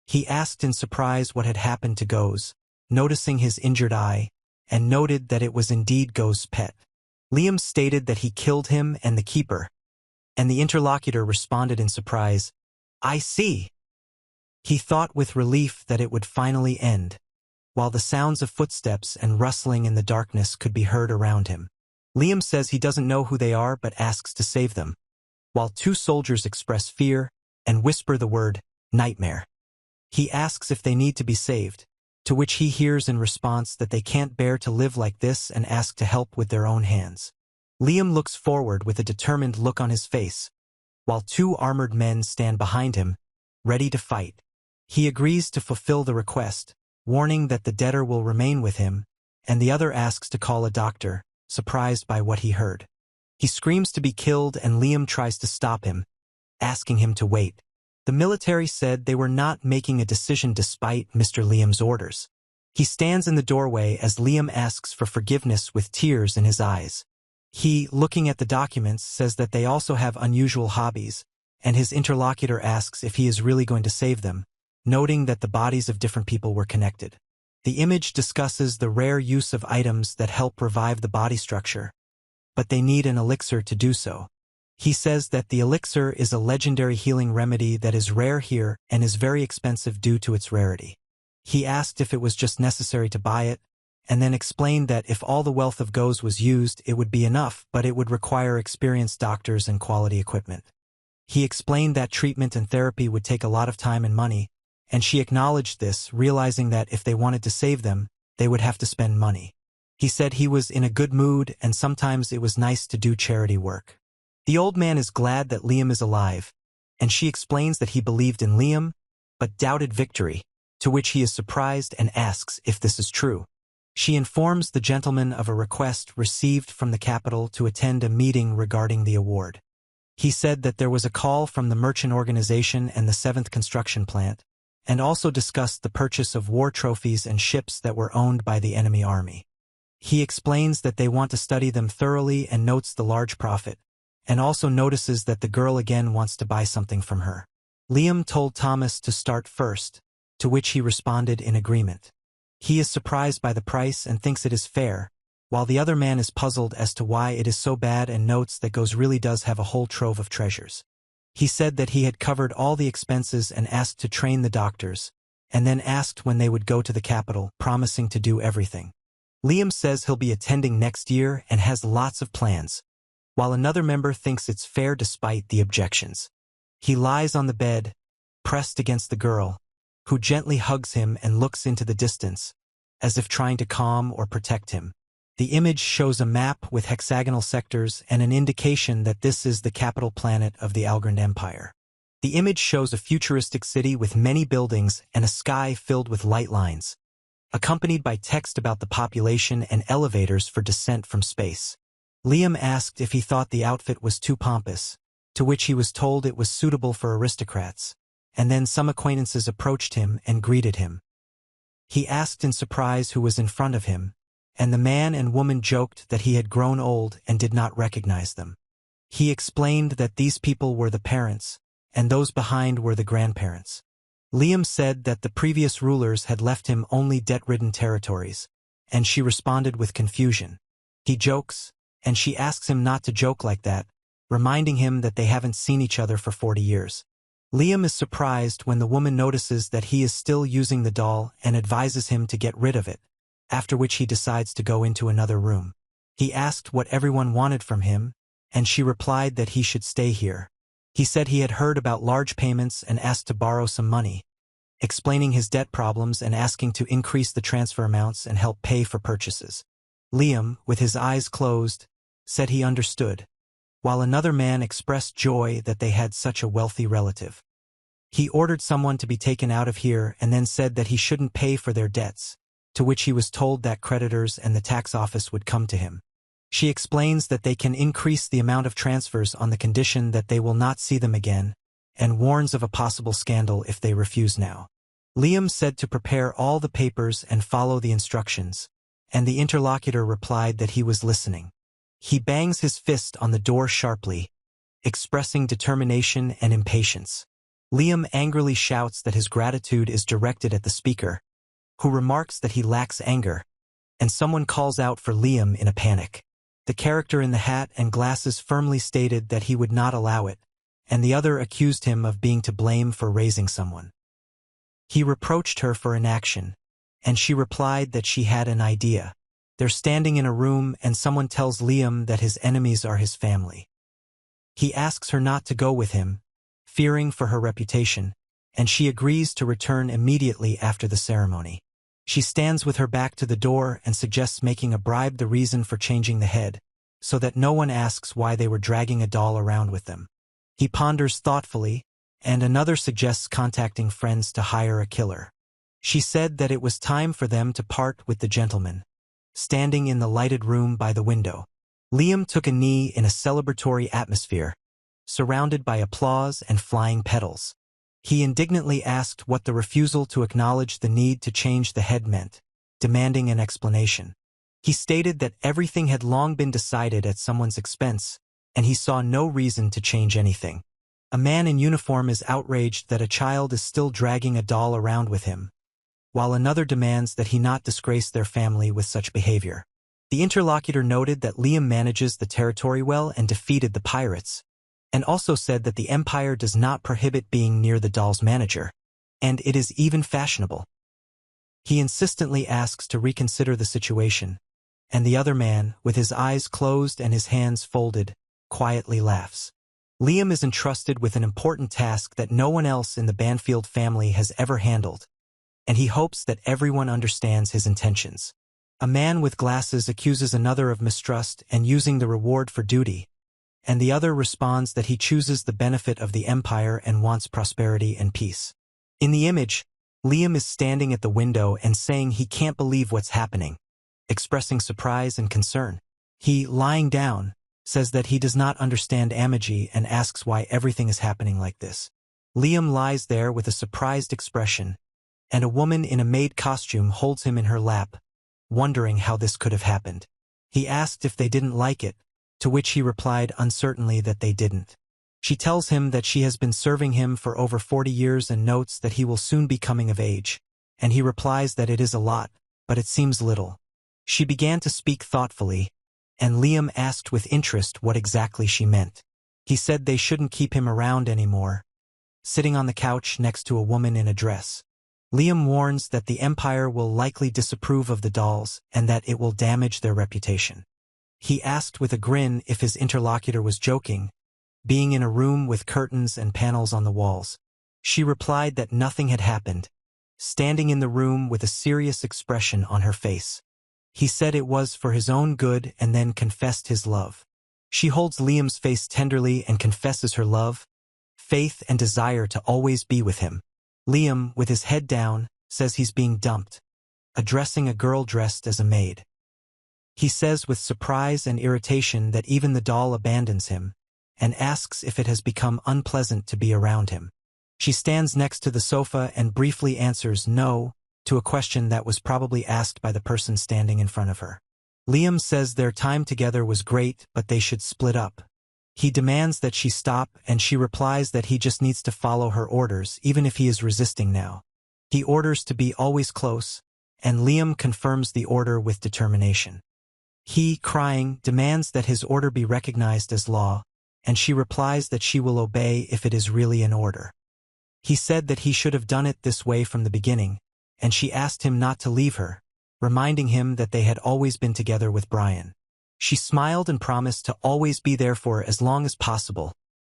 He asked in surprise what had happened to Goes, noticing his injured eye, and noted that it was indeed Goes' pet. Liam stated that he killed him and the keeper, and the interlocutor responded in surprise, "I see." He thought with relief that it would finally end, while the sounds of footsteps and rustling in the darkness could be heard around him. Liam says he doesn't know who they are but asks to save them, while 2 soldiers express fear and whisper the word, "nightmare." He asks if they need to be saved, to which he hears in response that they can't bear to live like this and ask to help with their own hands. Liam looks forward with a determined look on his face, while 2 armored men stand behind him, ready to fight. He agrees to fulfill the request, warning that the debtor will remain with him, and the other asks to call a doctor, surprised by what he heard. He screams to be killed and Liam tries to stop him, asking him to wait. The military said they were not making a decision despite Mr. Liam's orders. He stands in the doorway as Liam asks for forgiveness with tears in his eyes. He, looking at the documents, says that they also have unusual hobbies, and his interlocutor asks if he is really going to save them, noting that the bodies of different people were connected. The image discusses the rare use of items that help revive the body structure, but they need an elixir to do so. He says that the elixir is a legendary healing remedy that is rare here and is very expensive due to its rarity. He asked if it was just necessary to buy it, and then explained that if all the wealth of Goes was used, it would be enough, but it would require experienced doctors and quality equipment. He explained that treatment and therapy would take a lot of time and money, and she acknowledged this, realizing that if they wanted to save them, they would have to spend money. He said he was in a good mood and sometimes it was nice to do charity work. The old man is glad that Liam is alive, and she explains that he believed in Liam, but doubted victory, to which he is surprised and asks if this is true. She informs the gentleman of a request received from the capital to attend a meeting regarding the award. He said that there was a call from the merchant organization and the 7th construction plant, and also discussed the purchase of war trophies and ships that were owned by the enemy army. He explains that they want to study them thoroughly and notes the large profit, and also notices that the girl again wants to buy something from her. Liam told Thomas to start first, to which he responded in agreement. He is surprised by the price and thinks it is fair, while the other man is puzzled as to why it is so bad and notes that Goes really does have a whole trove of treasures. He said that he had covered all the expenses and asked to train the doctors, and then asked when they would go to the capital, promising to do everything. Liam says he'll be attending next year and has lots of plans, while another member thinks it's fair despite the objections. He lies on the bed, pressed against the girl, who gently hugs him and looks into the distance, as if trying to calm or protect him. The image shows a map with hexagonal sectors and an indication that this is the capital planet of the Algrind Empire. The image shows a futuristic city with many buildings and a sky filled with light lines, accompanied by text about the population and elevators for descent from space. Liam asked if he thought the outfit was too pompous, to which he was told it was suitable for aristocrats, and then some acquaintances approached him and greeted him. He asked in surprise who was in front of him, and the man and woman joked that he had grown old and did not recognize them. He explained that these people were the parents, and those behind were the grandparents. Liam said that the previous rulers had left him only debt-ridden territories, and she responded with confusion. He jokes, and she asks him not to joke like that, reminding him that they haven't seen each other for 40 years. Liam is surprised when the woman notices that he is still using the doll and advises him to get rid of it, after which he decides to go into another room. He asked what everyone wanted from him, and she replied that he should stay here. He said he had heard about large payments and asked to borrow some money, explaining his debt problems and asking to increase the transfer amounts and help pay for purchases. Liam, with his eyes closed, said he understood, while another man expressed joy that they had such a wealthy relative. He ordered someone to be taken out of here and then said that he shouldn't pay for their debts, to which he was told that creditors and the tax office would come to him. She explains that they can increase the amount of transfers on the condition that they will not see them again, and warns of a possible scandal if they refuse now. Liam said to prepare all the papers and follow the instructions, and the interlocutor replied that he was listening. He bangs his fist on the door sharply, expressing determination and impatience. Liam angrily shouts that his gratitude is directed at the speaker, who remarks that he lacks anger, and someone calls out for Liam in a panic. The character in the hat and glasses firmly stated that he would not allow it, and the other accused him of being to blame for raising someone. He reproached her for inaction, and she replied that she had an idea. They're standing in a room and someone tells Liam that his enemies are his family. He asks her not to go with him, fearing for her reputation, and she agrees to return immediately after the ceremony. She stands with her back to the door and suggests making a bribe the reason for changing the head, so that no one asks why they were dragging a doll around with them. He ponders thoughtfully, and another suggests contacting friends to hire a killer. She said that it was time for them to part with the gentleman, standing in the lighted room by the window. Liam took a knee in a celebratory atmosphere, surrounded by applause and flying petals. He indignantly asked what the refusal to acknowledge the need to change the head meant, demanding an explanation. He stated that everything had long been decided at someone's expense, and he saw no reason to change anything. A man in uniform is outraged that a child is still dragging a doll around with him, while another demands that he not disgrace their family with such behavior. The interlocutor noted that Liam manages the territory well and defeated the pirates, and also said that the Empire does not prohibit being near the doll's manager, and it is even fashionable. He insistently asks to reconsider the situation, and the other man, with his eyes closed and his hands folded, quietly laughs. Liam is entrusted with an important task that no one else in the Banfield family has ever handled, and he hopes that everyone understands his intentions. A man with glasses accuses another of mistrust and using the reward for duty, and the other responds that he chooses the benefit of the Empire and wants prosperity and peace. In the image, Liam is standing at the window and saying he can't believe what's happening, expressing surprise and concern. He, lying down, says that he does not understand Amaji and asks why everything is happening like this. Liam lies there with a surprised expression, and a woman in a maid costume holds him in her lap, wondering how this could have happened. He asked if they didn't like it, to which he replied uncertainly that they didn't. She tells him that she has been serving him for over 40 years and notes that he will soon be coming of age, and he replies that it is a lot, but it seems little. She began to speak thoughtfully, and Liam asked with interest what exactly she meant. He said they shouldn't keep him around anymore, sitting on the couch next to a woman in a dress. Liam warns that the Empire will likely disapprove of the dolls and that it will damage their reputation. He asked with a grin if his interlocutor was joking, being in a room with curtains and panels on the walls. She replied that nothing had happened, standing in the room with a serious expression on her face. He said it was for his own good and then confessed his love. She holds Liam's face tenderly and confesses her love, faith and desire to always be with him. Liam, with his head down, says he's being dumped, addressing a girl dressed as a maid. He says with surprise and irritation that even the doll abandons him, and asks if it has become unpleasant to be around him. She stands next to the sofa and briefly answers no to a question that was probably asked by the person standing in front of her. Liam says their time together was great, but they should split up. He demands that she stop, and she replies that he just needs to follow her orders, even if he is resisting now. He orders to be always close, and Liam confirms the order with determination. He, crying, demands that his order be recognized as law, and she replies that she will obey if it is really an order. He said that he should have done it this way from the beginning, and she asked him not to leave her, reminding him that they had always been together with Brian. She smiled and promised to always be there for as long as possible,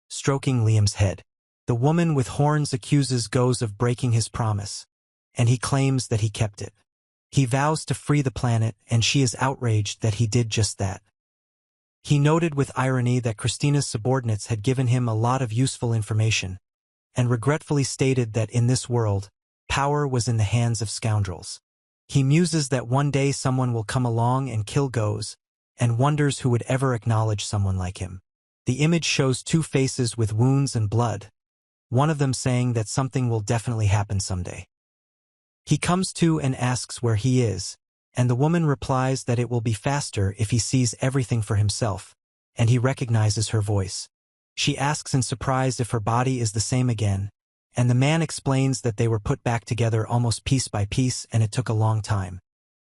stroking Liam's head. The woman with horns accuses Goes of breaking his promise, and he claims that he kept it. He vows to free the planet, and she is outraged that he did just that. He noted with irony that Christina's subordinates had given him a lot of useful information, and regretfully stated that in this world, power was in the hands of scoundrels. He muses that one day someone will come along and kill Goes, and wonders who would ever acknowledge someone like him. The image shows two faces with wounds and blood, one of them saying that something will definitely happen someday. He comes to and asks where he is, and the woman replies that it will be faster if he sees everything for himself, and he recognizes her voice. She asks in surprise if her body is the same again, and the man explains that they were put back together almost piece by piece and it took a long time.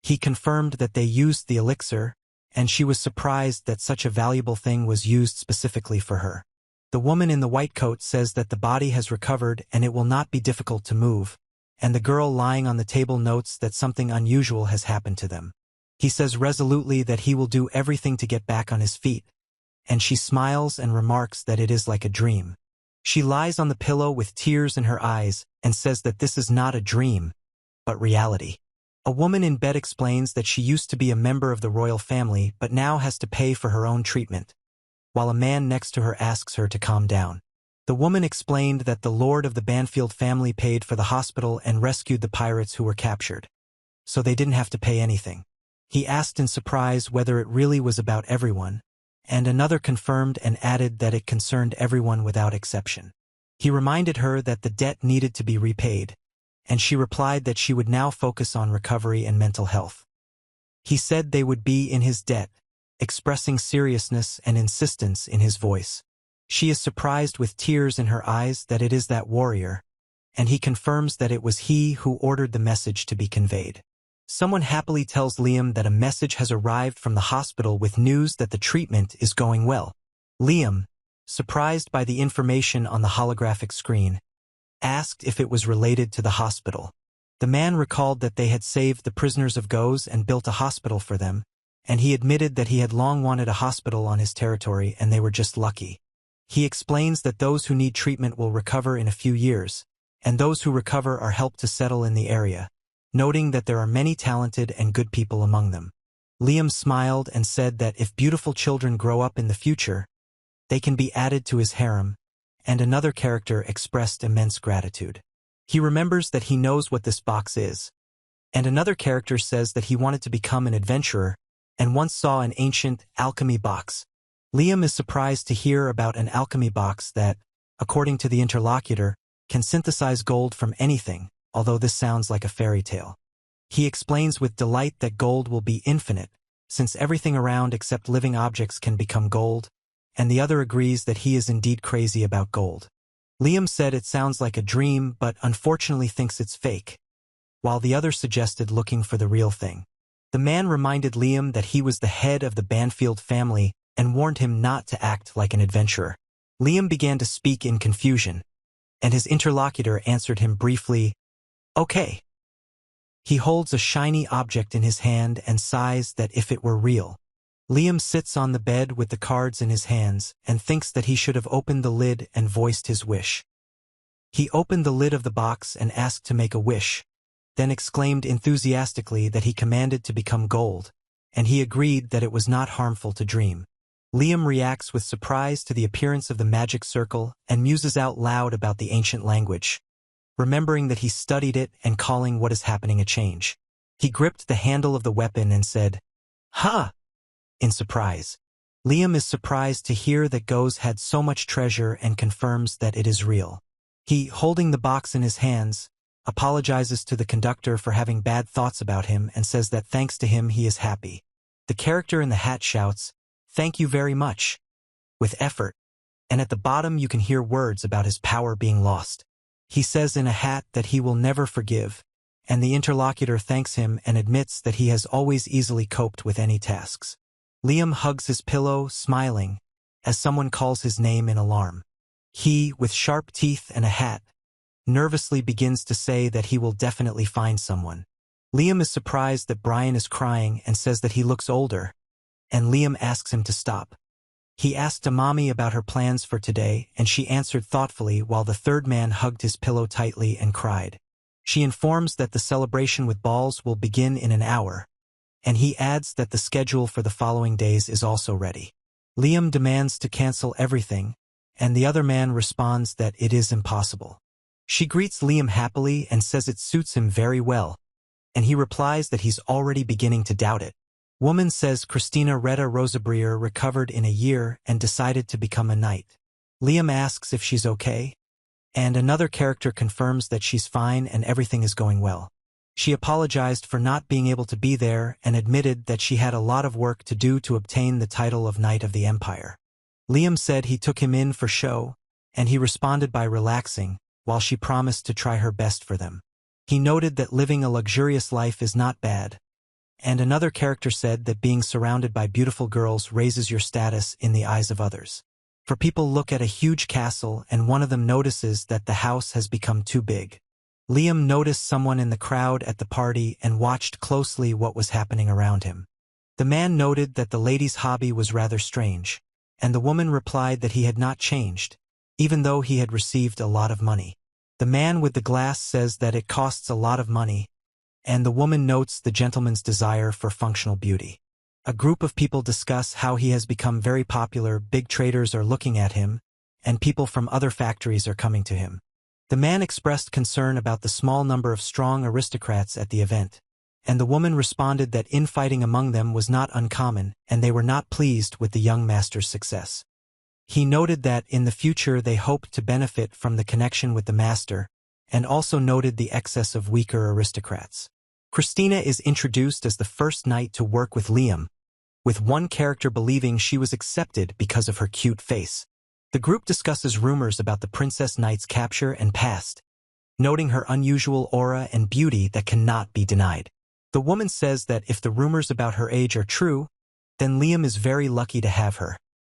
He confirmed that they used the elixir, and she was surprised that such a valuable thing was used specifically for her. The woman in the white coat says that the body has recovered and it will not be difficult to move, and the girl lying on the table notes that something unusual has happened to them. He says resolutely that he will do everything to get back on his feet, and she smiles and remarks that it is like a dream. She lies on the pillow with tears in her eyes and says that this is not a dream, but reality. A woman in bed explains that she used to be a member of the royal family but now has to pay for her own treatment, while a man next to her asks her to calm down. The woman explained that the lord of the Banfield family paid for the hospital and rescued the pirates who were captured, so they didn't have to pay anything. He asked in surprise whether it really was about everyone, and another confirmed and added that it concerned everyone without exception. He reminded her that the debt needed to be repaid, and she replied that she would now focus on recovery and mental health. He said they would be in his debt, expressing seriousness and insistence in his voice. She is surprised with tears in her eyes that it is that warrior, and he confirms that it was he who ordered the message to be conveyed. Someone happily tells Liam that a message has arrived from the hospital with news that the treatment is going well. Liam, surprised by the information on the holographic screen, asked if it was related to the hospital. The man recalled that they had saved the prisoners of Goes and built a hospital for them, and he admitted that he had long wanted a hospital on his territory and they were just lucky. He explains that those who need treatment will recover in a few years, and those who recover are helped to settle in the area, noting that there are many talented and good people among them. Liam smiled and said that if beautiful children grow up in the future, they can be added to his harem, and another character expressed immense gratitude. He remembers that he knows what this box is, and another character says that he wanted to become an adventurer and once saw an ancient alchemy box. Liam is surprised to hear about an alchemy box that, according to the interlocutor, can synthesize gold from anything, although this sounds like a fairy tale. He explains with delight that gold will be infinite, since everything around except living objects can become gold, and the other agrees that he is indeed crazy about gold. Liam said it sounds like a dream but unfortunately thinks it's fake, while the other suggested looking for the real thing. The man reminded Liam that he was the head of the Banfield family and warned him not to act like an adventurer. Liam began to speak in confusion, and his interlocutor answered him briefly, "Okay." He holds a shiny object in his hand and sighs that if it were real. Liam sits on the bed with the cards in his hands and thinks that he should have opened the lid and voiced his wish. He opened the lid of the box and asked to make a wish, then exclaimed enthusiastically that he commanded to become gold, and he agreed that it was not harmful to dream. Liam reacts with surprise to the appearance of the magic circle and muses out loud about the ancient language, remembering that he studied it and calling what is happening a change. He gripped the handle of the weapon and said, "Ha!" in surprise. Liam is surprised to hear that Goes had so much treasure and confirms that it is real. He, holding the box in his hands, apologizes to the conductor for having bad thoughts about him and says that thanks to him he is happy. The character in the hat shouts, "Thank you very much," with effort, and at the bottom you can hear words about his power being lost. He says in a hat that he will never forgive, and the interlocutor thanks him and admits that he has always easily coped with any tasks. Liam hugs his pillow, smiling, as someone calls his name in alarm. He, with sharp teeth and a hat, nervously begins to say that he will definitely find someone. Liam is surprised that Brian is crying and says that he looks older, and Liam asks him to stop. He asked Amami about her plans for today, and she answered thoughtfully while the third man hugged his pillow tightly and cried. She informs that the celebration with balls will begin in an hour, and he adds that the schedule for the following days is also ready. Liam demands to cancel everything, and the other man responds that it is impossible. She greets Liam happily and says it suits him very well, and he replies that he's already beginning to doubt it. Woman says Christina Retta Rosabrier recovered in a year and decided to become a knight. Liam asks if she's okay, and another character confirms that she's fine and everything is going well. She apologized for not being able to be there and admitted that she had a lot of work to do to obtain the title of Knight of the Empire. Liam said he took him in for show, and he responded by relaxing, while she promised to try her best for them. He noted that living a luxurious life is not bad, and another character said that being surrounded by beautiful girls raises your status in the eyes of others. For people look at a huge castle and one of them notices that the house has become too big. Liam noticed someone in the crowd at the party and watched closely what was happening around him. The man noted that the lady's hobby was rather strange, and the woman replied that he had not changed, even though he had received a lot of money. The man with the glass says that it costs a lot of money, and the woman notes the gentleman's desire for functional beauty. A group of people discuss how he has become very popular, big traders are looking at him, and people from other factories are coming to him. The man expressed concern about the small number of strong aristocrats at the event, and the woman responded that infighting among them was not uncommon and they were not pleased with the young master's success. He noted that in the future they hoped to benefit from the connection with the master, and also noted the excess of weaker aristocrats. Christina is introduced as the first knight to work with Liam, with one character believing she was accepted because of her cute face. The group discusses rumors about the Princess Knight's capture and past, noting her unusual aura and beauty that cannot be denied. The woman says that if the rumors about her age are true, then Liam is very lucky to have her,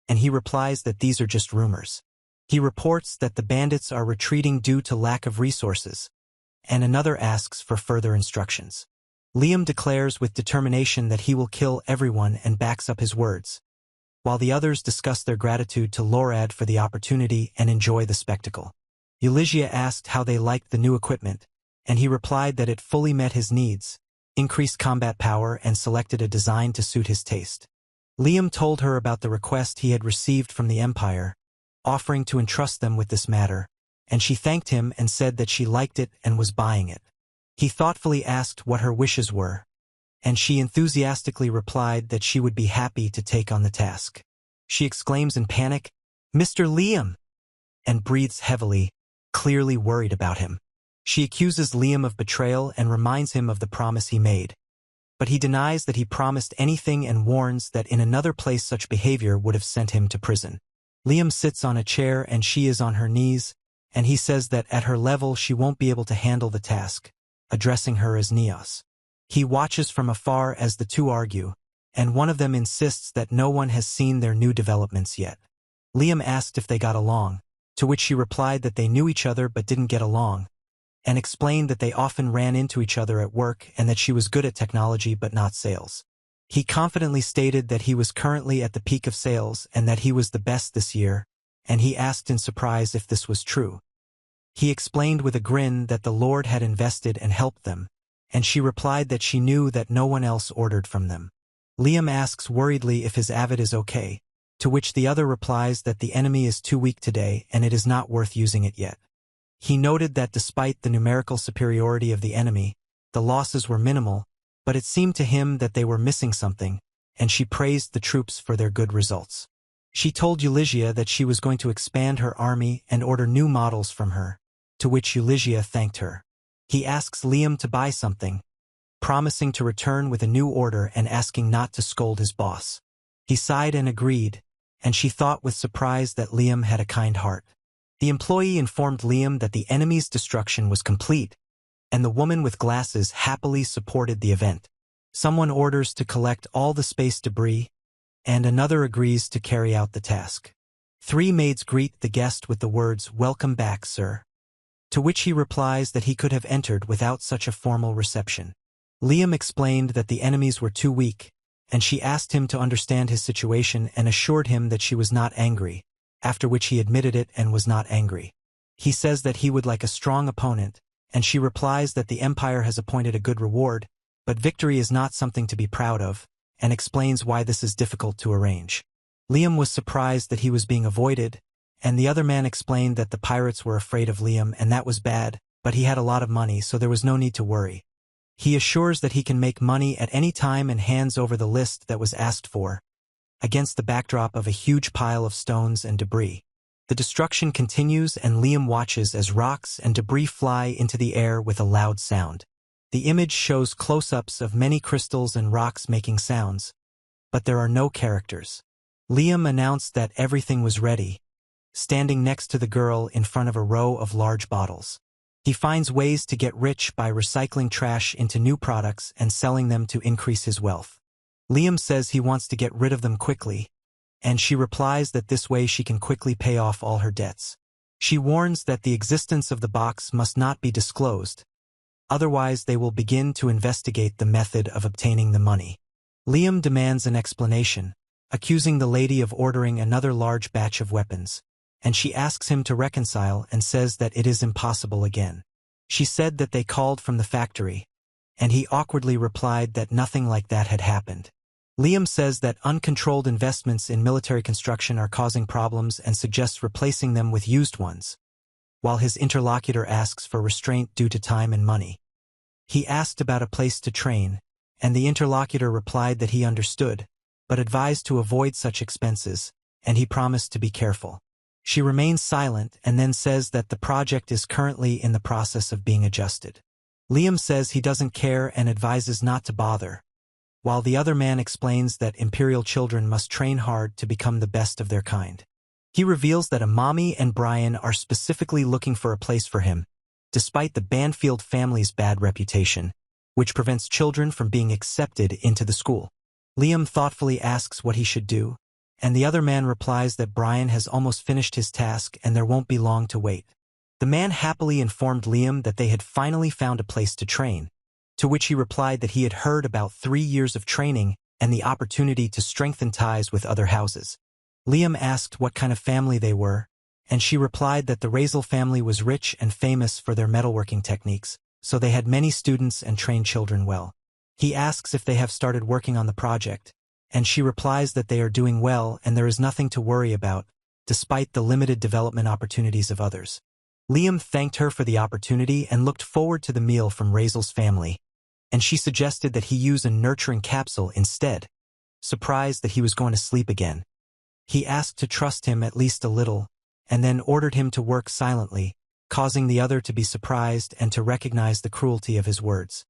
and he replies that these are just rumors. He reports that the bandits are retreating due to lack of resources, and another asks for further instructions. Liam declares with determination that he will kill everyone and backs up his words, while the others discuss their gratitude to Lorad for the opportunity and enjoy the spectacle. Eulygia asked how they liked the new equipment, and he replied that it fully met his needs, increased combat power, and selected a design to suit his taste. Liam told her about the request he had received from the Empire, offering to entrust them with this matter, and she thanked him and said that she liked it and was buying it. He thoughtfully asked what her wishes were, and she enthusiastically replied that she would be happy to take on the task. She exclaims in panic, "Mr. Liam!" and breathes heavily, clearly worried about him. She accuses Liam of betrayal and reminds him of the promise he made. But he denies that he promised anything and warns that in another place such behavior would have sent him to prison. Liam sits on a chair and she is on her knees, and he says that at her level she won't be able to handle the task, addressing her as Neos. He watches from afar as the two argue, and one of them insists that no one has seen their new developments yet. Liam asked if they got along, to which she replied that they knew each other but didn't get along, and explained that they often ran into each other at work and that she was good at technology but not sales. He confidently stated that he was currently at the peak of sales and that he was the best this year, and he asked in surprise if this was true. He explained with a grin that the Lord had invested and helped them, and she replied that she knew that no one else ordered from them. Liam asks worriedly if his avid is okay, to which the other replies that the enemy is too weak today and it is not worth using it yet. He noted that despite the numerical superiority of the enemy, the losses were minimal, but it seemed to him that they were missing something, and she praised the troops for their good results. She told Eulygia that she was going to expand her army and order new models from her, to which Eulygia thanked her. He asks Liam to buy something, promising to return with a new order and asking not to scold his boss. He sighed and agreed, and she thought with surprise that Liam had a kind heart. The employee informed Liam that the enemy's destruction was complete, and the woman with glasses happily supported the event. Someone orders to collect all the space debris, and another agrees to carry out the task. 3 maids greet the guest with the words, "Welcome back, sir," to which he replies that he could have entered without such a formal reception. Liam explained that the enemies were too weak, and she asked him to understand his situation and assured him that she was not angry, after which he admitted it and was not angry. He says that he would like a strong opponent, and she replies that the Empire has appointed a good reward, but victory is not something to be proud of, and explains why this is difficult to arrange. Liam was surprised that he was being avoided, and the other man explained that the pirates were afraid of Liam and that was bad, but he had a lot of money so there was no need to worry. He assures that he can make money at any time and hands over the list that was asked for, against the backdrop of a huge pile of stones and debris. The destruction continues and Liam watches as rocks and debris fly into the air with a loud sound. The image shows close-ups of many crystals and rocks making sounds, but there are no characters. Liam announced that everything was ready, standing next to the girl in front of a row of large bottles. He finds ways to get rich by recycling trash into new products and selling them to increase his wealth. Liam says he wants to get rid of them quickly, and she replies that this way she can quickly pay off all her debts. She warns that the existence of the box must not be disclosed, otherwise they will begin to investigate the method of obtaining the money. Liam demands an explanation, accusing the lady of ordering another large batch of weapons, and she asks him to reconcile and says that it is impossible again. She said that they called from the factory, and he awkwardly replied that nothing like that had happened. Liam says that uncontrolled investments in military construction are causing problems and suggests replacing them with used ones, while his interlocutor asks for restraint due to time and money. He asked about a place to train, and the interlocutor replied that he understood, but advised to avoid such expenses, and he promised to be careful. She remains silent and then says that the project is currently in the process of being adjusted. Liam says he doesn't care and advises not to bother, while the other man explains that Imperial children must train hard to become the best of their kind. He reveals that Amami and Brian are specifically looking for a place for him, despite the Banfield family's bad reputation, which prevents children from being accepted into the school. Liam thoughtfully asks what he should do, and the other man replies that Brian has almost finished his task and there won't be long to wait. The man happily informed Liam that they had finally found a place to train, to which he replied that he had heard about 3 years of training and the opportunity to strengthen ties with other houses. Liam asked what kind of family they were, and she replied that the Razel family was rich and famous for their metalworking techniques, so they had many students and trained children well. He asks if they have started working on the project, and she replies that they are doing well and there is nothing to worry about, despite the limited development opportunities of others. Liam thanked her for the opportunity and looked forward to the meal from Razel's family, and she suggested that he use a nurturing capsule instead, surprised that he was going to sleep again. He asked to trust him at least a little, and then ordered him to work silently, causing the other to be surprised and to recognize the cruelty of his words.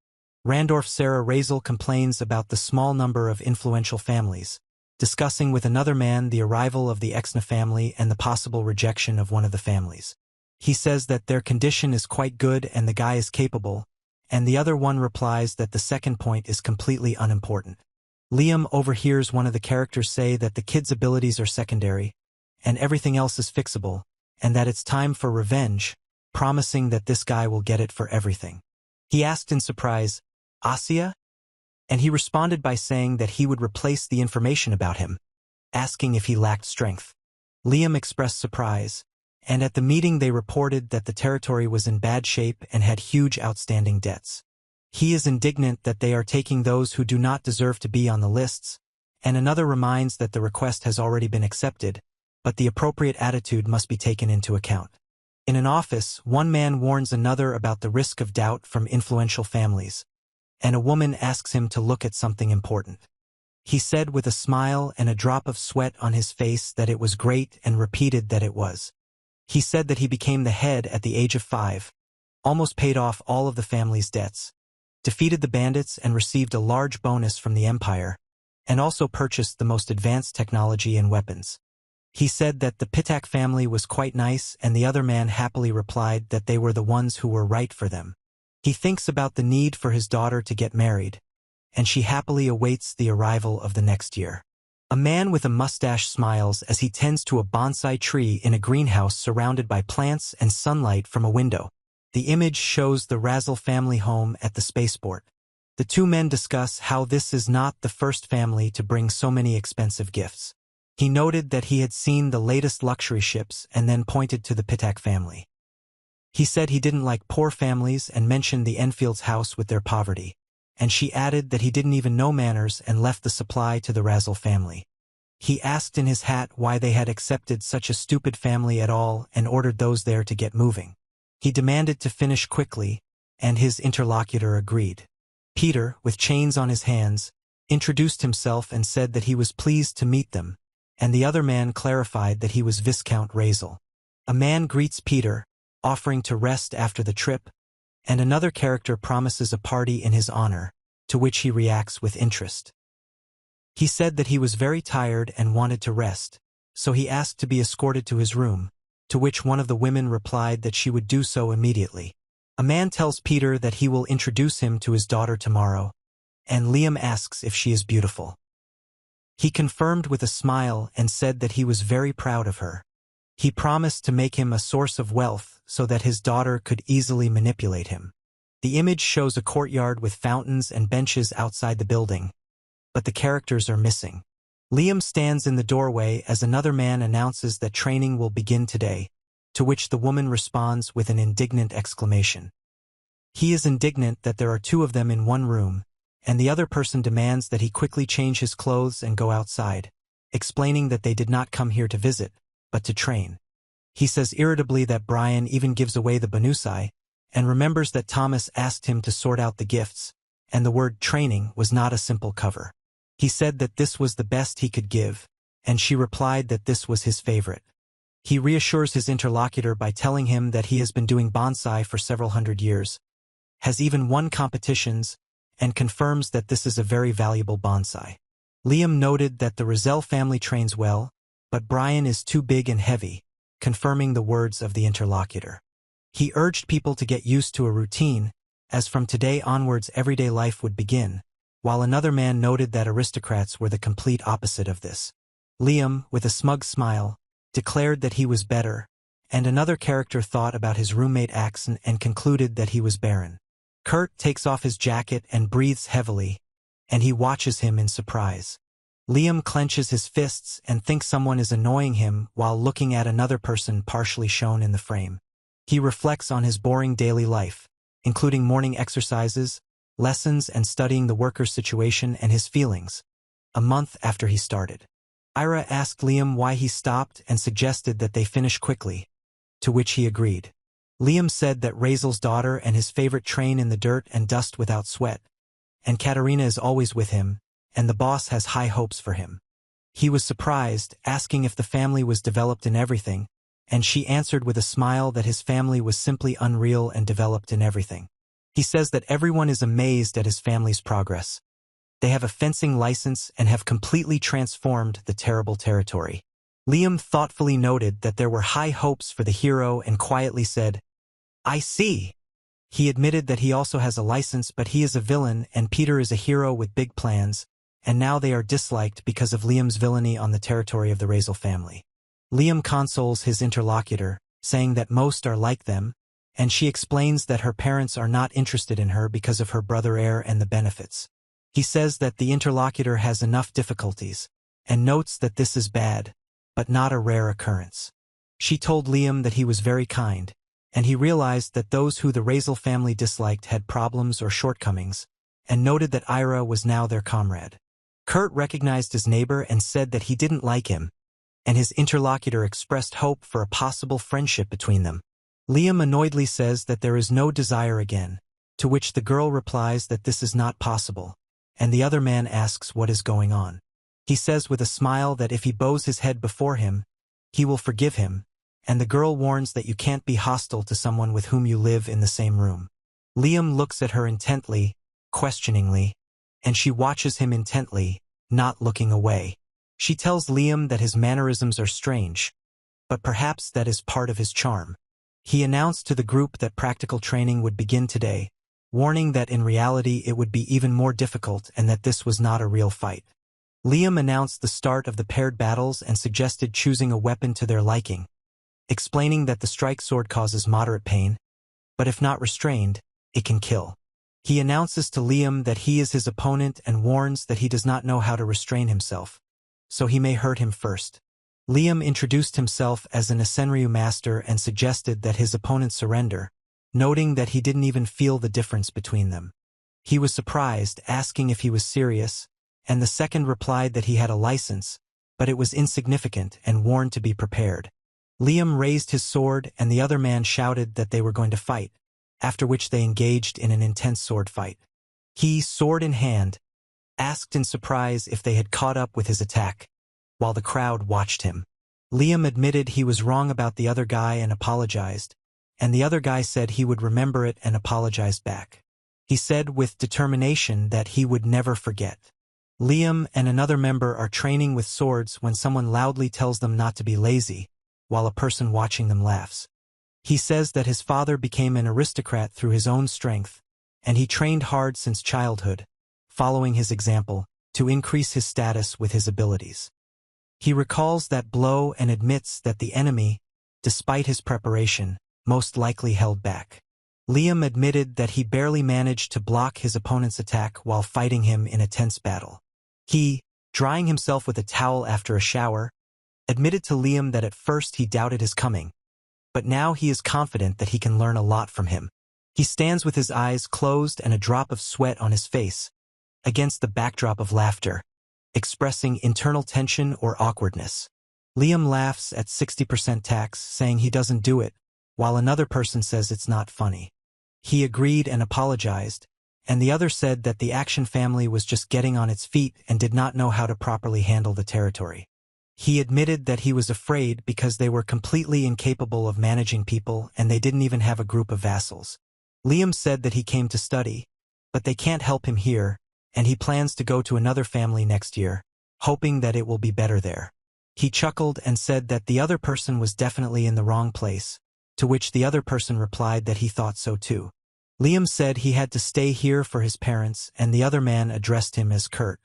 Randorf Sarah Razel complains about the small number of influential families, discussing with another man the arrival of the Exna family and the possible rejection of one of the families. He says that their condition is quite good and the guy is capable, and the other one replies that the second point is completely unimportant. Liam overhears one of the characters say that the kid's abilities are secondary, and everything else is fixable, and that it's time for revenge, promising that this guy will get it for everything. He asked in surprise, "Asia?" And he responded by saying that he would replace the information about him, asking if he lacked strength. Liam expressed surprise, and at the meeting they reported that the territory was in bad shape and had huge outstanding debts. He is indignant that they are taking those who do not deserve to be on the lists, and another reminds that the request has already been accepted, but the appropriate attitude must be taken into account. In an office, one man warns another about the risk of doubt from influential families, and a woman asks him to look at something important. He said with a smile and a drop of sweat on his face that it was great and repeated that it was. He said that he became the head at the age of 5, almost paid off all of the family's debts, defeated the bandits and received a large bonus from the Empire, and also purchased the most advanced technology and weapons. He said that the Pitak family was quite nice, and the other man happily replied that they were the ones who were right for them. He thinks about the need for his daughter to get married, and she happily awaits the arrival of the next year. A man with a mustache smiles as he tends to a bonsai tree in a greenhouse surrounded by plants and sunlight from a window. The image shows the Razel family home at the spaceport. The two men discuss how this is not the first family to bring so many expensive gifts. He noted that he had seen the latest luxury ships and then pointed to the Pitak family. He said he didn't like poor families and mentioned the Enfield's house with their poverty, and she added that he didn't even know manners and left the supply to the Razel family. He asked in his hat why they had accepted such a stupid family at all and ordered those there to get moving. He demanded to finish quickly, and his interlocutor agreed. Peter, with chains on his hands, introduced himself and said that he was pleased to meet them, and the other man clarified that he was Viscount Razel. A man greets Peter, offering to rest after the trip, and another character promises a party in his honor, to which he reacts with interest. He said that he was very tired and wanted to rest, so he asked to be escorted to his room, to which one of the women replied that she would do so immediately. A man tells Peter that he will introduce him to his daughter tomorrow, and Liam asks if she is beautiful. He confirmed with a smile and said that he was very proud of her. He promised to make him a source of wealth so that his daughter could easily manipulate him. The image shows a courtyard with fountains and benches outside the building, but the characters are missing. Liam stands in the doorway as another man announces that training will begin today, to which the woman responds with an indignant exclamation. He is indignant that there are two of them in one room, and the other person demands that he quickly change his clothes and go outside, explaining that they did not come here to visit, but to train. He says irritably that Brian even gives away the bonusai, and remembers that Thomas asked him to sort out the gifts, and the word training was not a simple cover. He said that this was the best he could give, and she replied that this was his favorite. He reassures his interlocutor by telling him that he has been doing bonsai for several hundred years, has even won competitions, and confirms that this is a very valuable bonsai. Liam noted that the Razel family trains well, but Brian is too big and heavy, confirming the words of the interlocutor. He urged people to get used to a routine, as from today onwards everyday life would begin, while another man noted that aristocrats were the complete opposite of this. Liam, with a smug smile, declared that he was better, and another character thought about his roommate Axon and concluded that he was barren. Kurt takes off his jacket and breathes heavily, and he watches him in surprise. Liam clenches his fists and thinks someone is annoying him while looking at another person partially shown in the frame. He reflects on his boring daily life, including morning exercises, lessons and studying the worker's situation and his feelings. A month after he started, Ira asked Liam why he stopped and suggested that they finish quickly, to which he agreed. Liam said that Razel's daughter and his favorite train in the dirt and dust without sweat, and Katerina is always with him, and the boss has high hopes for him. He was surprised, asking if the family was developed in everything, and she answered with a smile that his family was simply unreal and developed in everything. He says that everyone is amazed at his family's progress. They have a fencing license and have completely transformed the terrible territory. Liam thoughtfully noted that there were high hopes for the hero and quietly said, "I see." He admitted that he also has a license, but he is a villain and Peter is a hero with big plans, and now they are disliked because of Liam's villainy on the territory of the Razel family. Liam consoles his interlocutor, saying that most are like them, and she explains that her parents are not interested in her because of her brother heir and the benefits. He says that the interlocutor has enough difficulties, and notes that this is bad, but not a rare occurrence. She told Liam that he was very kind, and he realized that those who the Razel family disliked had problems or shortcomings, and noted that Ira was now their comrade. Kurt recognized his neighbor and said that he didn't like him, and his interlocutor expressed hope for a possible friendship between them. Liam annoyedly says that there is no desire again, to which the girl replies that this is not possible, and the other man asks what is going on. He says with a smile that if he bows his head before him, he will forgive him, and the girl warns that you can't be hostile to someone with whom you live in the same room. Liam looks at her intently, questioningly, and she watches him intently, not looking away. She tells Liam that his mannerisms are strange, but perhaps that is part of his charm. He announced to the group that practical training would begin today, warning that in reality it would be even more difficult and that this was not a real fight. Liam announced the start of the paired battles and suggested choosing a weapon to their liking, explaining that the strike sword causes moderate pain, but if not restrained, it can kill. He announces to Liam that he is his opponent and warns that he does not know how to restrain himself, so he may hurt him first. Liam introduced himself as an Senryu master and suggested that his opponent surrender, noting that he didn't even feel the difference between them. He was surprised, asking if he was serious, and the second replied that he had a license, but it was insignificant and warned to be prepared. Liam raised his sword and the other man shouted that they were going to fight, after which they engaged in an intense sword fight. He, sword in hand, asked in surprise if they had caught up with his attack, while the crowd watched him. Liam admitted he was wrong about the other guy and apologized, and the other guy said he would remember it and apologized back. He said with determination that he would never forget. Liam and another member are training with swords when someone loudly tells them not to be lazy, while a person watching them laughs. He says that his father became an aristocrat through his own strength, and he trained hard since childhood, following his example, to increase his status with his abilities. He recalls that blow and admits that the enemy, despite his preparation, most likely held back. Liam admitted that he barely managed to block his opponent's attack while fighting him in a tense battle. He, drying himself with a towel after a shower, admitted to Liam that at first he doubted his coming, but now he is confident that he can learn a lot from him. He stands with his eyes closed and a drop of sweat on his face, against the backdrop of laughter, expressing internal tension or awkwardness. Liam laughs at 60% tax, saying he doesn't do it, while another person says it's not funny. He agreed and apologized, and the other said that the action family was just getting on its feet and did not know how to properly handle the territory. He admitted that he was afraid because they were completely incapable of managing people and they didn't even have a group of vassals. Liam said that he came to study, but they can't help him here, and he plans to go to another family next year, hoping that it will be better there. He chuckled and said that the other person was definitely in the wrong place, to which the other person replied that he thought so too. Liam said he had to stay here for his parents, and the other man addressed him as Kurt.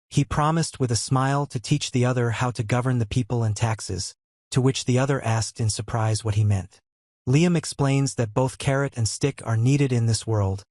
He promised with a smile to teach the other how to govern the people and taxes, to which the other asked in surprise what he meant. Liam explains that both carrot and stick are needed in this world,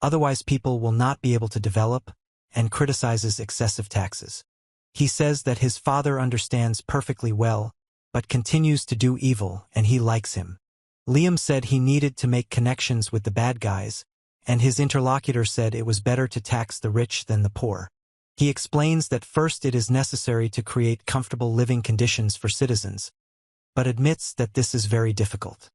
otherwise people will not be able to develop, and criticizes excessive taxes. He says that his father understands perfectly well, but continues to do evil, and he likes him. Liam said he needed to make connections with the bad guys, and his interlocutor said it was better to tax the rich than the poor. He explains that first it is necessary to create comfortable living conditions for citizens, but admits that this is very difficult.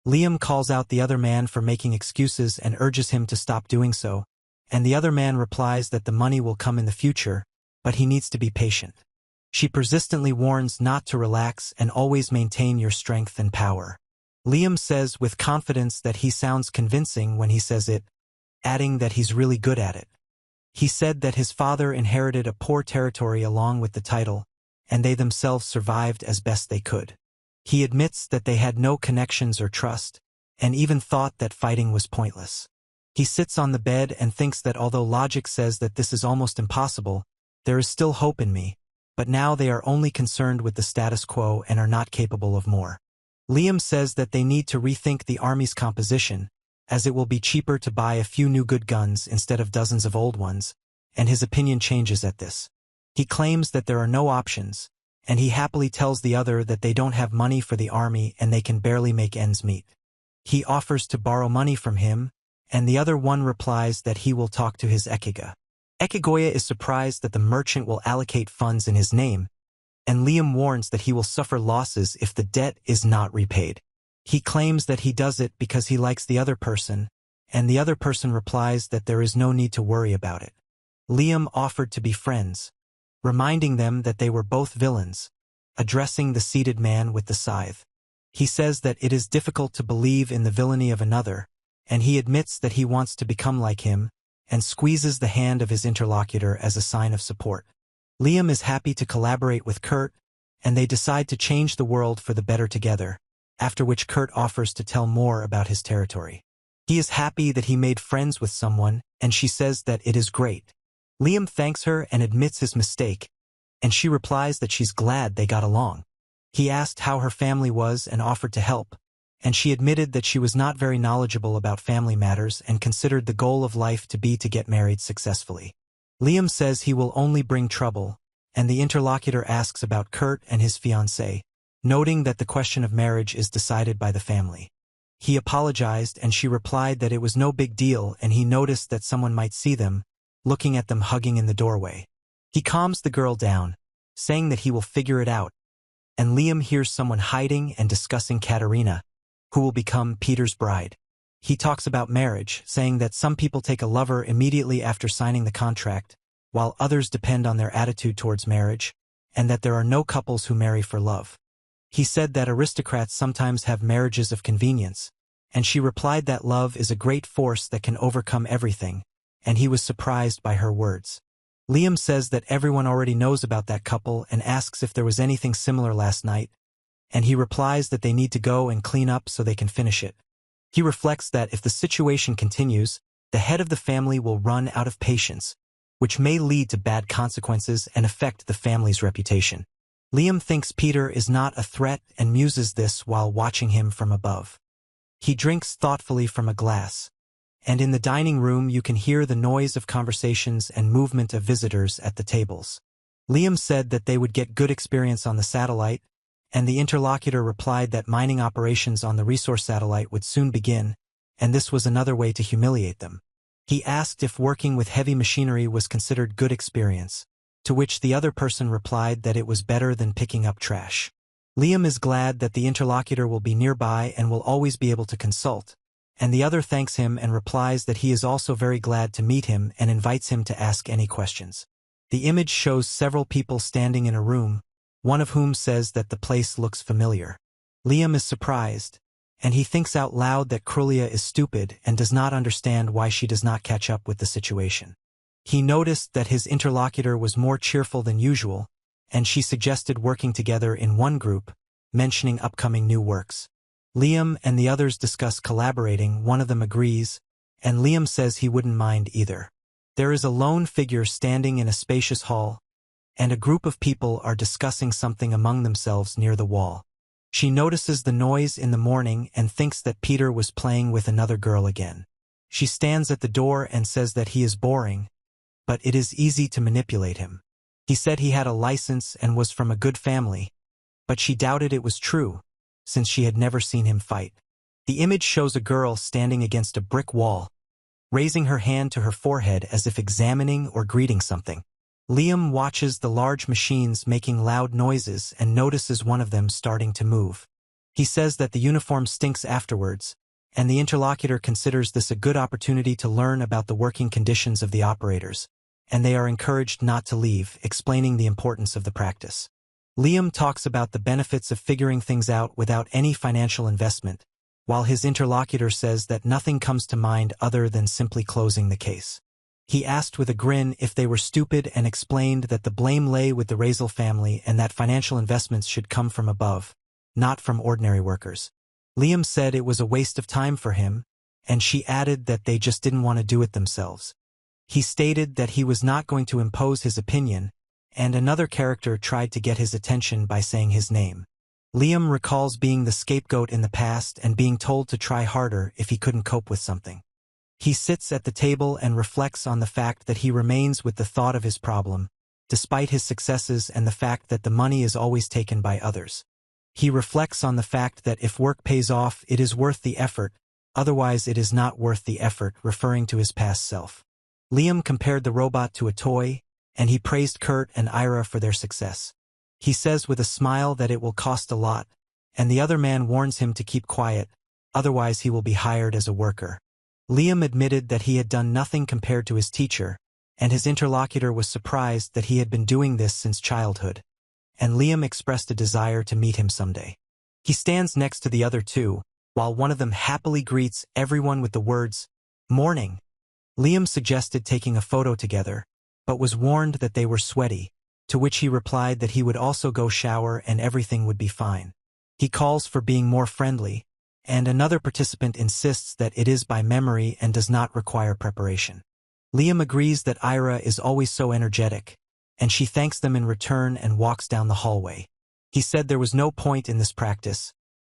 Liam calls out the other man for making excuses and urges him to stop doing so, and the other man replies that the money will come in the future, but he needs to be patient. She persistently warns not to relax and always maintain your strength and power. Liam says with confidence that he sounds convincing when he says it, adding that he's really good at it. He said that his father inherited a poor territory along with the title, and they themselves survived as best they could. He admits that they had no connections or trust, and even thought that fighting was pointless. He sits on the bed and thinks that although logic says that this is almost impossible, there is still hope in me, but now they are only concerned with the status quo and are not capable of more. Liam says that they need to rethink the army's composition, as it will be cheaper to buy a few new good guns instead of dozens of old ones, and his opinion changes at this. He claims that there are no options, and he happily tells the other that they don't have money for the army and they can barely make ends meet. He offers to borrow money from him, and the other one replies that he will talk to his Ekiga. Ekigoya is surprised that the merchant will allocate funds in his name, and Liam warns that he will suffer losses if the debt is not repaid. He claims that he does it because he likes the other person, and the other person replies that there is no need to worry about it. Liam offered to be friends, reminding them that they were both villains, addressing the seated man with the scythe. He says that it is difficult to believe in the villainy of another, and he admits that he wants to become like him, and squeezes the hand of his interlocutor as a sign of support. Liam is happy to collaborate with Kurt, and they decide to change the world for the better together, after which Kurt offers to tell more about his territory. He is happy that he made friends with someone, and she says that it is great. Liam thanks her and admits his mistake, and she replies that she's glad they got along. He asked how her family was and offered to help, and she admitted that she was not very knowledgeable about family matters and considered the goal of life to be to get married successfully. Liam says he will only bring trouble, and the interlocutor asks about Kurt and his fiancée, noting that the question of marriage is decided by the family. He apologized and she replied that it was no big deal and he noticed that someone might see them, looking at them hugging in the doorway. He calms the girl down, saying that he will figure it out, and Liam hears someone hiding and discussing Katerina, who will become Peter's bride. He talks about marriage, saying that some people take a lover immediately after signing the contract, while others depend on their attitude towards marriage, and that there are no couples who marry for love. He said that aristocrats sometimes have marriages of convenience, and she replied that love is a great force that can overcome everything, and he was surprised by her words. Liam says that everyone already knows about that couple and asks if there was anything similar last night, and he replies that they need to go and clean up so they can finish it. He reflects that if the situation continues, the head of the family will run out of patience, which may lead to bad consequences and affect the family's reputation. Liam thinks Peter is not a threat and muses this while watching him from above. He drinks thoughtfully from a glass, and in the dining room you can hear the noise of conversations and movement of visitors at the tables. Liam said that they would get good experience on the satellite, and the interlocutor replied that mining operations on the resource satellite would soon begin, and this was another way to humiliate them. He asked if working with heavy machinery was considered good experience, to which the other person replied that it was better than picking up trash. Liam is glad that the interlocutor will be nearby and will always be able to consult, and the other thanks him and replies that he is also very glad to meet him and invites him to ask any questions. The image shows several people standing in a room, one of whom says that the place looks familiar. Liam is surprised, and he thinks out loud that Krulia is stupid and does not understand why she does not catch up with the situation. He noticed that his interlocutor was more cheerful than usual, and she suggested working together in one group, mentioning upcoming new works. Liam and the others discuss collaborating. One of them agrees, and Liam says he wouldn't mind either. There is a lone figure standing in a spacious hall, and a group of people are discussing something among themselves near the wall. She notices the noise in the morning and thinks that Peter was playing with another girl again. She stands at the door and says that he is boring, but it is easy to manipulate him. He said he had a license and was from a good family, but she doubted it was true, since she had never seen him fight. The image shows a girl standing against a brick wall, raising her hand to her forehead as if examining or greeting something. Liam watches the large machines making loud noises and notices one of them starting to move. He says that the uniform stinks afterwards, and the interlocutor considers this a good opportunity to learn about the working conditions of the operators, and they are encouraged not to leave, explaining the importance of the practice. Liam talks about the benefits of figuring things out without any financial investment, while his interlocutor says that nothing comes to mind other than simply closing the case. He asked with a grin if they were stupid and explained that the blame lay with the Razel family and that financial investments should come from above, not from ordinary workers. Liam said it was a waste of time for him, and she added that they just didn't want to do it themselves. He stated that he was not going to impose his opinion, and another character tried to get his attention by saying his name. Liam recalls being the scapegoat in the past and being told to try harder if he couldn't cope with something. He sits at the table and reflects on the fact that he remains with the thought of his problem, despite his successes and the fact that the money is always taken by others. He reflects on the fact that if work pays off, it is worth the effort, otherwise it is not worth the effort, referring to his past self. Liam compared the robot to a toy, and he praised Kurt and Ira for their success. He says with a smile that it will cost a lot, and the other man warns him to keep quiet, otherwise he will be hired as a worker. Liam admitted that he had done nothing compared to his teacher, and his interlocutor was surprised that he had been doing this since childhood, and Liam expressed a desire to meet him someday. He stands next to the other two, while one of them happily greets everyone with the words, "Morning." Liam suggested taking a photo together, but was warned that they were sweaty, to which he replied that he would also go shower and everything would be fine. He calls for being more friendly, and another participant insists that it is by memory and does not require preparation. Liam agrees that Ira is always so energetic, and she thanks them in return and walks down the hallway. He said there was no point in this practice,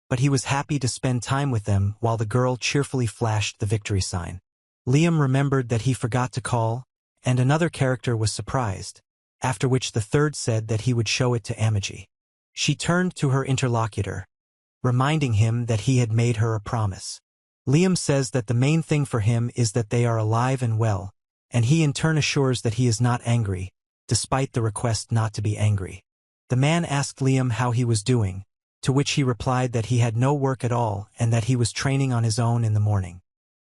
but he was happy to spend time with them while the girl cheerfully flashed the victory sign. Liam remembered that he forgot to call, and another character was surprised, after which the third said that he would show it to Amagi. She turned to her interlocutor, reminding him that he had made her a promise. Liam says that the main thing for him is that they are alive and well, and he in turn assures that he is not angry, despite the request not to be angry. The man asked Liam how he was doing, to which he replied that he had no work at all and that he was training on his own in the morning.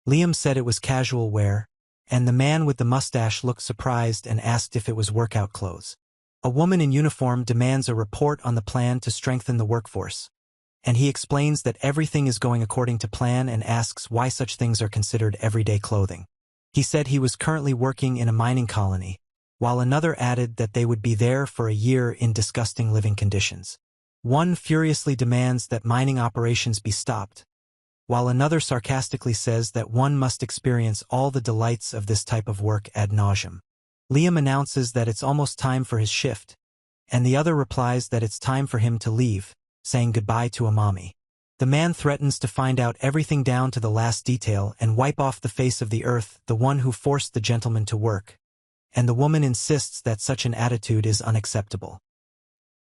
Liam said it was casual wear, and the man with the mustache looked surprised and asked if it was workout clothes. A woman in uniform demands a report on the plan to strengthen the workforce, and he explains that everything is going according to plan and asks why such things are considered everyday clothing. He said he was currently working in a mining colony, while another added that they would be there for a year in disgusting living conditions. One furiously demands that mining operations be stopped, while another sarcastically says that one must experience all the delights of this type of work ad nauseum. Liam announces that it's almost time for his shift, and the other replies that it's time for him to leave, saying goodbye to Amami. The man threatens to find out everything down to the last detail and wipe off the face of the earth the one who forced the gentleman to work, and the woman insists that such an attitude is unacceptable.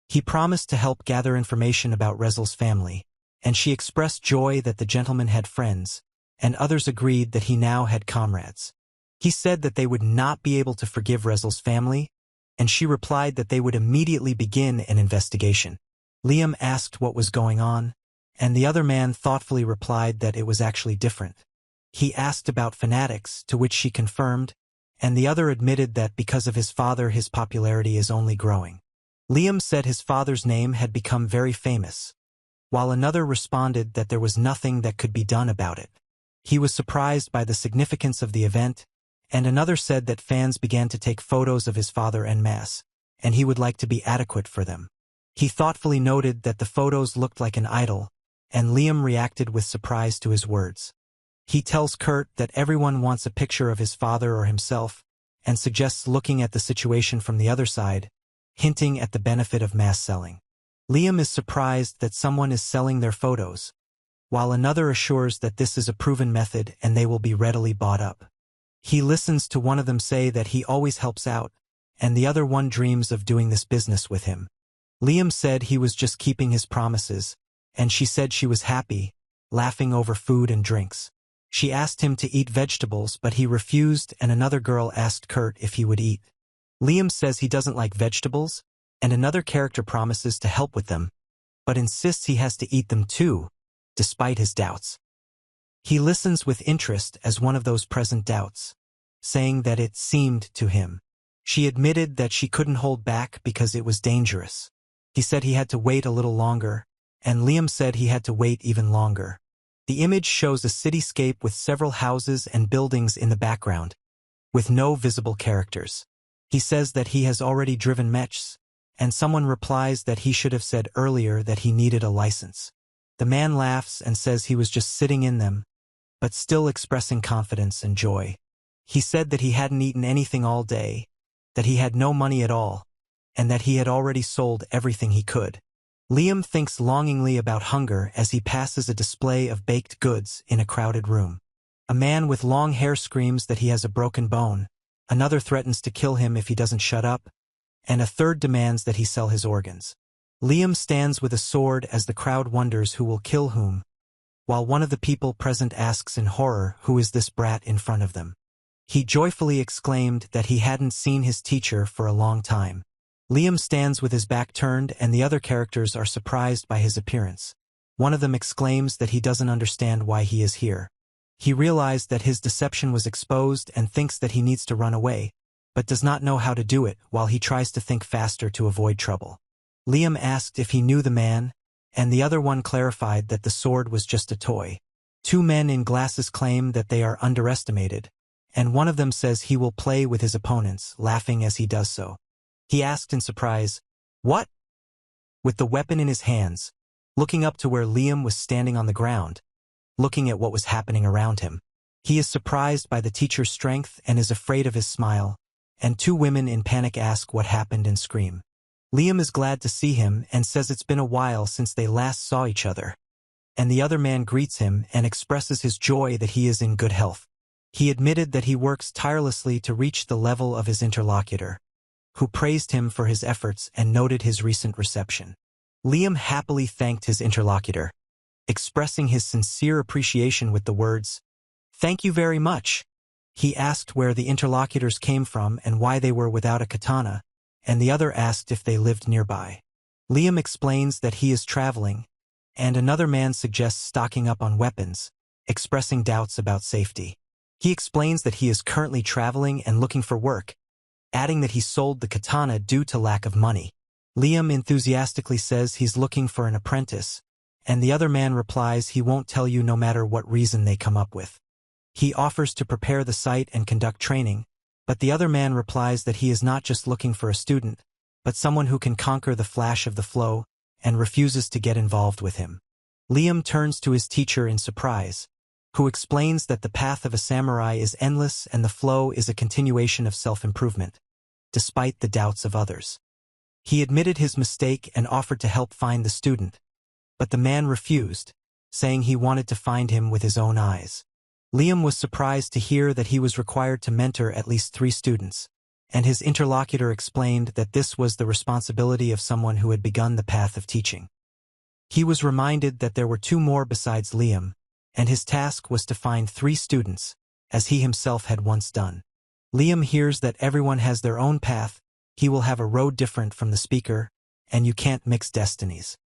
He promised to help gather information about Rezel's family, and she expressed joy that the gentleman had friends, and others agreed that he now had comrades. He said that they would not be able to forgive Rezel's family, and she replied that they would immediately begin an investigation. Liam asked what was going on, and the other man thoughtfully replied that it was actually different. He asked about fanatics, to which she confirmed, and the other admitted that because of his father his popularity is only growing. Liam said his father's name had become very famous, while another responded that there was nothing that could be done about it. He was surprised by the significance of the event, and another said that fans began to take photos of his father en masse, and he would like to be adequate for them. He thoughtfully noted that the photos looked like an idol, and Liam reacted with surprise to his words. He tells Kurt that everyone wants a picture of his father or himself, and suggests looking at the situation from the other side, hinting at the benefit of mass selling. Liam is surprised that someone is selling their photos, while another assures that this is a proven method and they will be readily bought up. He listens to one of them say that he always helps out, and the other one dreams of doing this business with him. Liam said he was just keeping his promises, and she said she was happy, laughing over food and drinks. She asked him to eat vegetables, but he refused, and another girl asked Kurt if he would eat. Liam says he doesn't like vegetables, and another character promises to help with them, but insists he has to eat them too, despite his doubts. He listens with interest as one of those present doubts, saying that it seemed to him. She admitted that she couldn't hold back because it was dangerous. He said he had to wait a little longer, and Liam said he had to wait even longer. The image shows a cityscape with several houses and buildings in the background, with no visible characters. He says that he has already driven mechs, and someone replies that he should have said earlier that he needed a license. The man laughs and says he was just sitting in them, but still expressing confidence and joy. He said that he hadn't eaten anything all day, that he had no money at all, and that he had already sold everything he could. Liam thinks longingly about hunger as he passes a display of baked goods in a crowded room. A man with long hair screams that he has a broken bone, another threatens to kill him if he doesn't shut up, and a third demands that he sell his organs. Liam stands with a sword as the crowd wonders who will kill whom, while one of the people present asks in horror who is this brat in front of them. He joyfully exclaimed that he hadn't seen his teacher for a long time. Liam stands with his back turned, and the other characters are surprised by his appearance. One of them exclaims that he doesn't understand why he is here. He realized that his deception was exposed and thinks that he needs to run away, but does not know how to do it while he tries to think faster to avoid trouble. Liam asked if he knew the man, and the other one clarified that the sword was just a toy. Two men in glasses claim that they are underestimated, and one of them says he will play with his opponents, laughing as he does so. He asked in surprise, "What?" with the weapon in his hands, looking up to where Liam was standing on the ground, looking at what was happening around him. He is surprised by the teacher's strength and is afraid of his smile, and two women in panic ask what happened and scream. Liam is glad to see him and says it's been a while since they last saw each other, and the other man greets him and expresses his joy that he is in good health. He admitted that he works tirelessly to reach the level of his interlocutor, who praised him for his efforts and noted his recent reception. Liam happily thanked his interlocutor, expressing his sincere appreciation with the words, "Thank you very much." He asked where the interlocutors came from and why they were without a katana, and the other asked if they lived nearby. Liam explains that he is traveling, and another man suggests stocking up on weapons, expressing doubts about safety. He explains that he is currently traveling and looking for work, adding that he sold the katana due to lack of money. Liam enthusiastically says he's looking for an apprentice, and the other man replies he won't tell you no matter what reason they come up with. He offers to prepare the site and conduct training, but the other man replies that he is not just looking for a student, but someone who can conquer the flash of the flow, and refuses to get involved with him. Liam turns to his teacher in surprise, who explains that the path of a samurai is endless and the flow is a continuation of self-improvement, despite the doubts of others. He admitted his mistake and offered to help find the student, but the man refused, saying he wanted to find him with his own eyes. Liam was surprised to hear that he was required to mentor at least 3 students, and his interlocutor explained that this was the responsibility of someone who had begun the path of teaching. He was reminded that there were 2 more besides Liam, and his task was to find 3 students, as he himself had once done. Liam hears that everyone has their own path, he will have a road different from the speaker, and you can't mix destinies.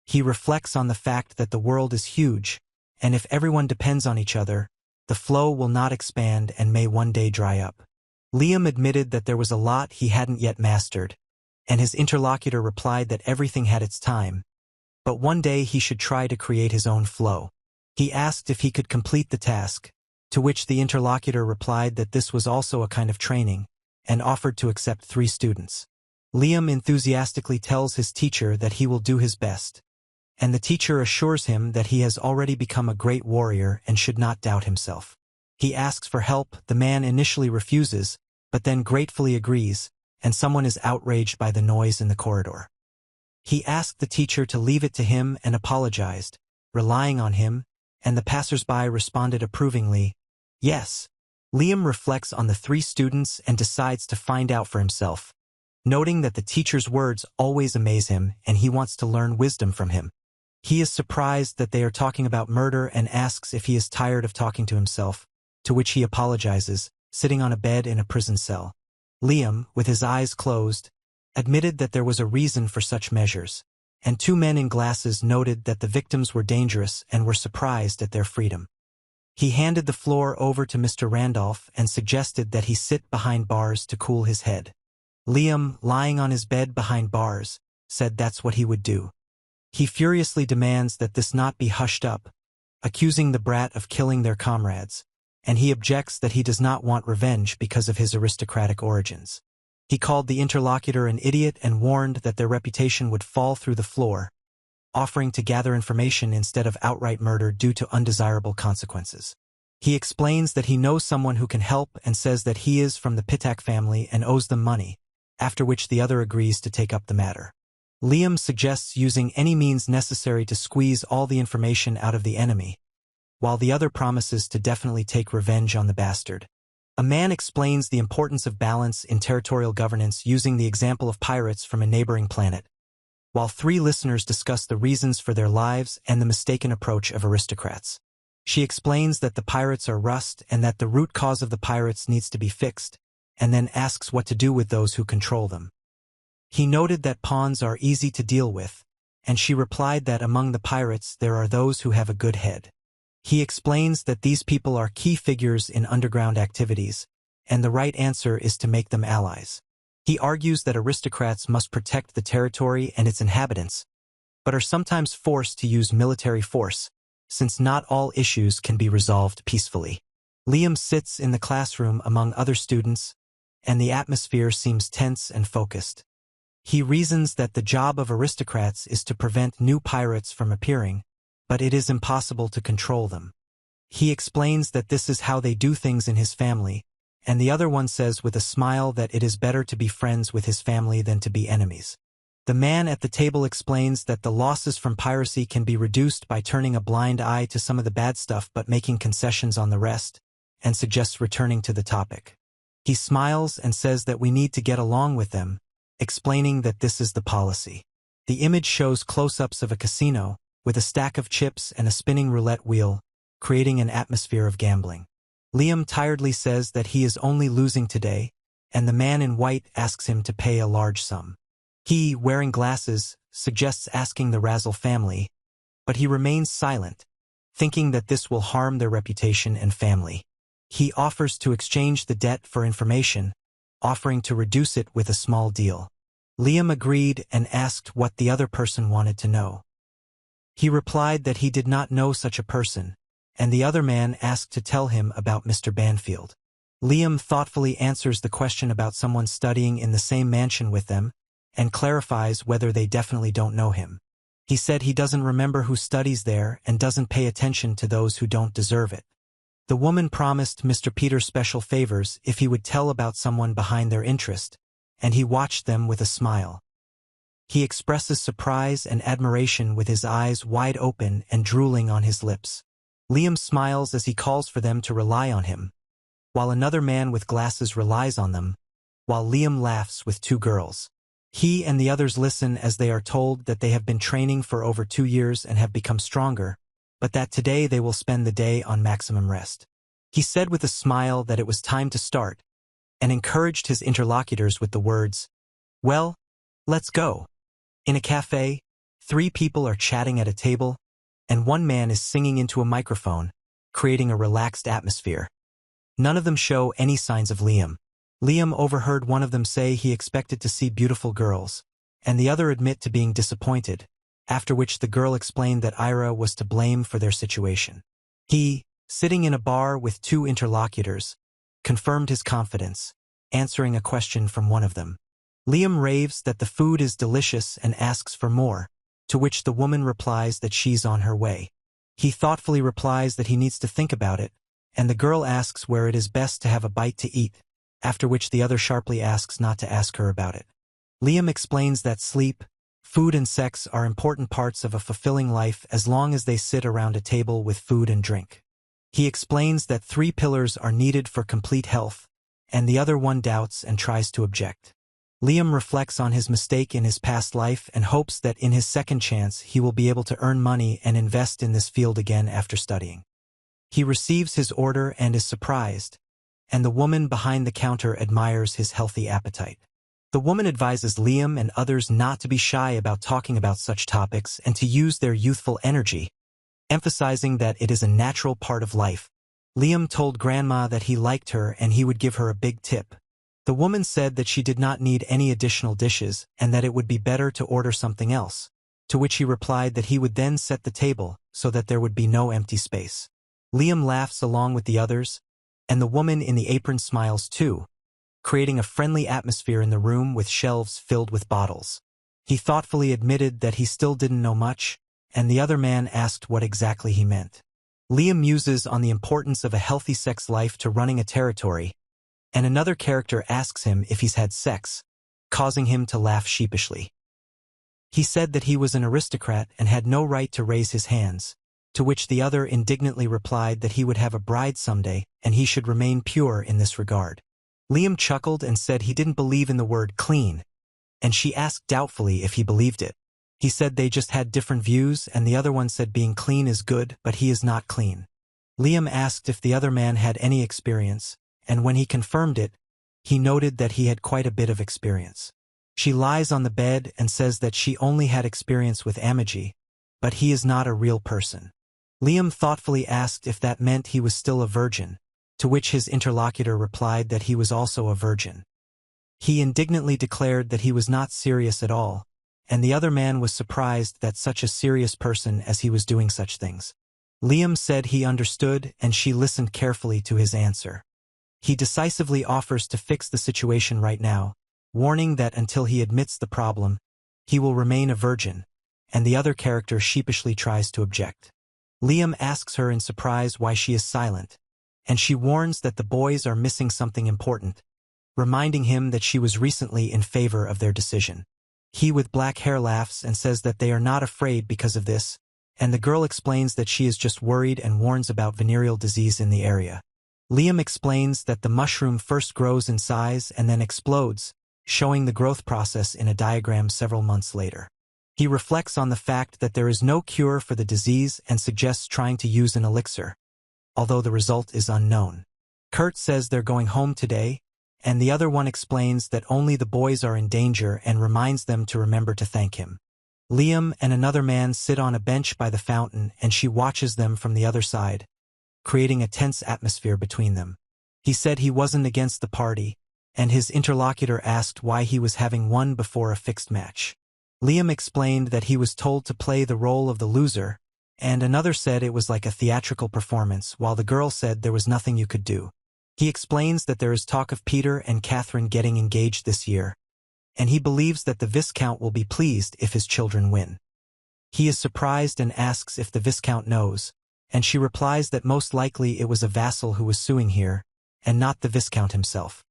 He reflects on the fact that the world is huge, and if everyone depends on each other, the flow will not expand and may one day dry up. Liam admitted that there was a lot he hadn't yet mastered, and his interlocutor replied that everything had its time, but one day he should try to create his own flow. He asked if he could complete the task, to which the interlocutor replied that this was also a kind of training, and offered to accept 3 students. Liam enthusiastically tells his teacher that he will do his best, and the teacher assures him that he has already become a great warrior and should not doubt himself. He asks for help. The man initially refuses, but then gratefully agrees, and someone is outraged by the noise in the corridor. He asked the teacher to leave it to him and apologized, relying on him, and the passersby responded approvingly, "Yes." Liam reflects on the three students and decides to find out for himself, noting that the teacher's words always amaze him and he wants to learn wisdom from him. He is surprised that they are talking about murder and asks if he is tired of talking to himself, to which he apologizes, sitting on a bed in a prison cell. Liam, with his eyes closed, admitted that there was a reason for such measures, and two men in glasses noted that the victims were dangerous and were surprised at their freedom. He handed the floor over to Mr. Randolph and suggested that he sit behind bars to cool his head. Liam, lying on his bed behind bars, said that's what he would do. He furiously demands that this not be hushed up, accusing the brat of killing their comrades, and he objects that he does not want revenge because of his aristocratic origins. He called the interlocutor an idiot and warned that their reputation would fall through the floor, offering to gather information instead of outright murder due to undesirable consequences. He explains that he knows someone who can help and says that he is from the Pitak family and owes them money, after which the other agrees to take up the matter. Liam suggests using any means necessary to squeeze all the information out of the enemy, while the other promises to definitely take revenge on the bastard. A man explains the importance of balance in territorial governance using the example of pirates from a neighboring planet, while three listeners discuss the reasons for their lives and the mistaken approach of aristocrats. She explains that the pirates are rust and that the root cause of the pirates needs to be fixed, and then asks what to do with those who control them. He noted that pawns are easy to deal with, and she replied that among the pirates there are those who have a good head. He explains that these people are key figures in underground activities, and the right answer is to make them allies. He argues that aristocrats must protect the territory and its inhabitants, but are sometimes forced to use military force, since not all issues can be resolved peacefully. Liam sits in the classroom among other students, and the atmosphere seems tense and focused. He reasons that the job of aristocrats is to prevent new pirates from appearing, but it is impossible to control them. He explains that this is how they do things in his family, and the other one says with a smile that it is better to be friends with his family than to be enemies. The man at the table explains that the losses from piracy can be reduced by turning a blind eye to some of the bad stuff but making concessions on the rest, and suggests returning to the topic. He smiles and says that we need to get along with them, explaining that this is the policy. The image shows close-ups of a casino, with a stack of chips and a spinning roulette wheel, creating an atmosphere of gambling. Liam tiredly says that he is only losing today, and the man in white asks him to pay a large sum. He, wearing glasses, suggests asking the Razzle family, but he remains silent, thinking that this will harm their reputation and family. He offers to exchange the debt for information, offering to reduce it with a small deal. Liam agreed and asked what the other person wanted to know. He replied that he did not know such a person, and the other man asked to tell him about Mr. Banfield. Liam thoughtfully answers the question about someone studying in the same mansion with them, and clarifies whether they definitely don't know him. He said he doesn't remember who studies there and doesn't pay attention to those who don't deserve it. The woman promised Mr. Peter special favors if he would tell about someone behind their interest, and he watched them with a smile. He expresses surprise and admiration with his eyes wide open and drooling on his lips. Liam smiles as he calls for them to rely on him, while another man with glasses relies on them, while Liam laughs with two girls. He and the others listen as they are told that they have been training for over 2 years and have become stronger, but that today they will spend the day on maximum rest. He said with a smile that it was time to start, and encouraged his interlocutors with the words, "Well, let's go." In a cafe, 3 people are chatting at a table, and one man is singing into a microphone, creating a relaxed atmosphere. None of them show any signs of Liam. Liam overheard one of them say he expected to see beautiful girls, and the other admit to being disappointed, after which the girl explained that Ira was to blame for their situation. He, sitting in a bar with 2 interlocutors, confirmed his confidence, answering a question from one of them. Liam raves that the food is delicious and asks for more, to which the woman replies that she's on her way. He thoughtfully replies that he needs to think about it, and the girl asks where it is best to have a bite to eat, after which the other sharply asks not to ask her about it. Liam explains that sleep, food and sex are important parts of a fulfilling life as long as they sit around a table with food and drink. He explains that 3 pillars are needed for complete health, and the other one doubts and tries to object. Liam reflects on his mistake in his past life and hopes that in his second chance he will be able to earn money and invest in this field again after studying. He receives his order and is surprised, and the woman behind the counter admires his healthy appetite. The woman advises Liam and others not to be shy about talking about such topics and to use their youthful energy, emphasizing that it is a natural part of life. Liam told Grandma that he liked her and he would give her a big tip. The woman said that she did not need any additional dishes and that it would be better to order something else, to which he replied that he would then set the table so that there would be no empty space. Liam laughs along with the others, and the woman in the apron smiles too, creating a friendly atmosphere in the room with shelves filled with bottles. He thoughtfully admitted that he still didn't know much, and the other man asked what exactly he meant. Liam muses on the importance of a healthy sex life to running a territory, and another character asks him if he's had sex, causing him to laugh sheepishly. He said that he was an aristocrat and had no right to raise his hands, to which the other indignantly replied that he would have a bride someday and he should remain pure in this regard. Liam chuckled and said he didn't believe in the word clean, and she asked doubtfully if he believed it. He said they just had different views, and the other one said being clean is good, but he is not clean. Liam asked if the other man had any experience, and when he confirmed it, he noted that he had quite a bit of experience. She lies on the bed and says that she only had experience with Amaji, but he is not a real person. Liam thoughtfully asked if that meant he was still a virgin, to which his interlocutor replied that he was also a virgin. He indignantly declared that he was not serious at all, and the other man was surprised that such a serious person as he was doing such things. Liam said he understood and she listened carefully to his answer. He decisively offers to fix the situation right now, warning that until he admits the problem, he will remain a virgin, and the other character sheepishly tries to object. Liam asks her in surprise why she is silent, and she warns that the boys are missing something important, reminding him that she was recently in favor of their decision. He with black hair laughs and says that they are not afraid because of this, and the girl explains that she is just worried and warns about venereal disease in the area. Liam explains that the mushroom first grows in size and then explodes, showing the growth process in a diagram several months later. He reflects on the fact that there is no cure for the disease and suggests trying to use an elixir, although the result is unknown. Kurt says they're going home today, and the other one explains that only the boys are in danger and reminds them to remember to thank him. Liam and another man sit on a bench by the fountain and she watches them from the other side, creating a tense atmosphere between them. He said he wasn't against the party, and his interlocutor asked why he was having one before a fixed match. Liam explained that he was told to play the role of the loser, and another said it was like a theatrical performance, while the girl said there was nothing you could do. He explains that there is talk of Peter and Catherine getting engaged this year, and he believes that the Viscount will be pleased if his children win. He is surprised and asks if the Viscount knows, and she replies that most likely it was a vassal who was suing here, and not the Viscount himself.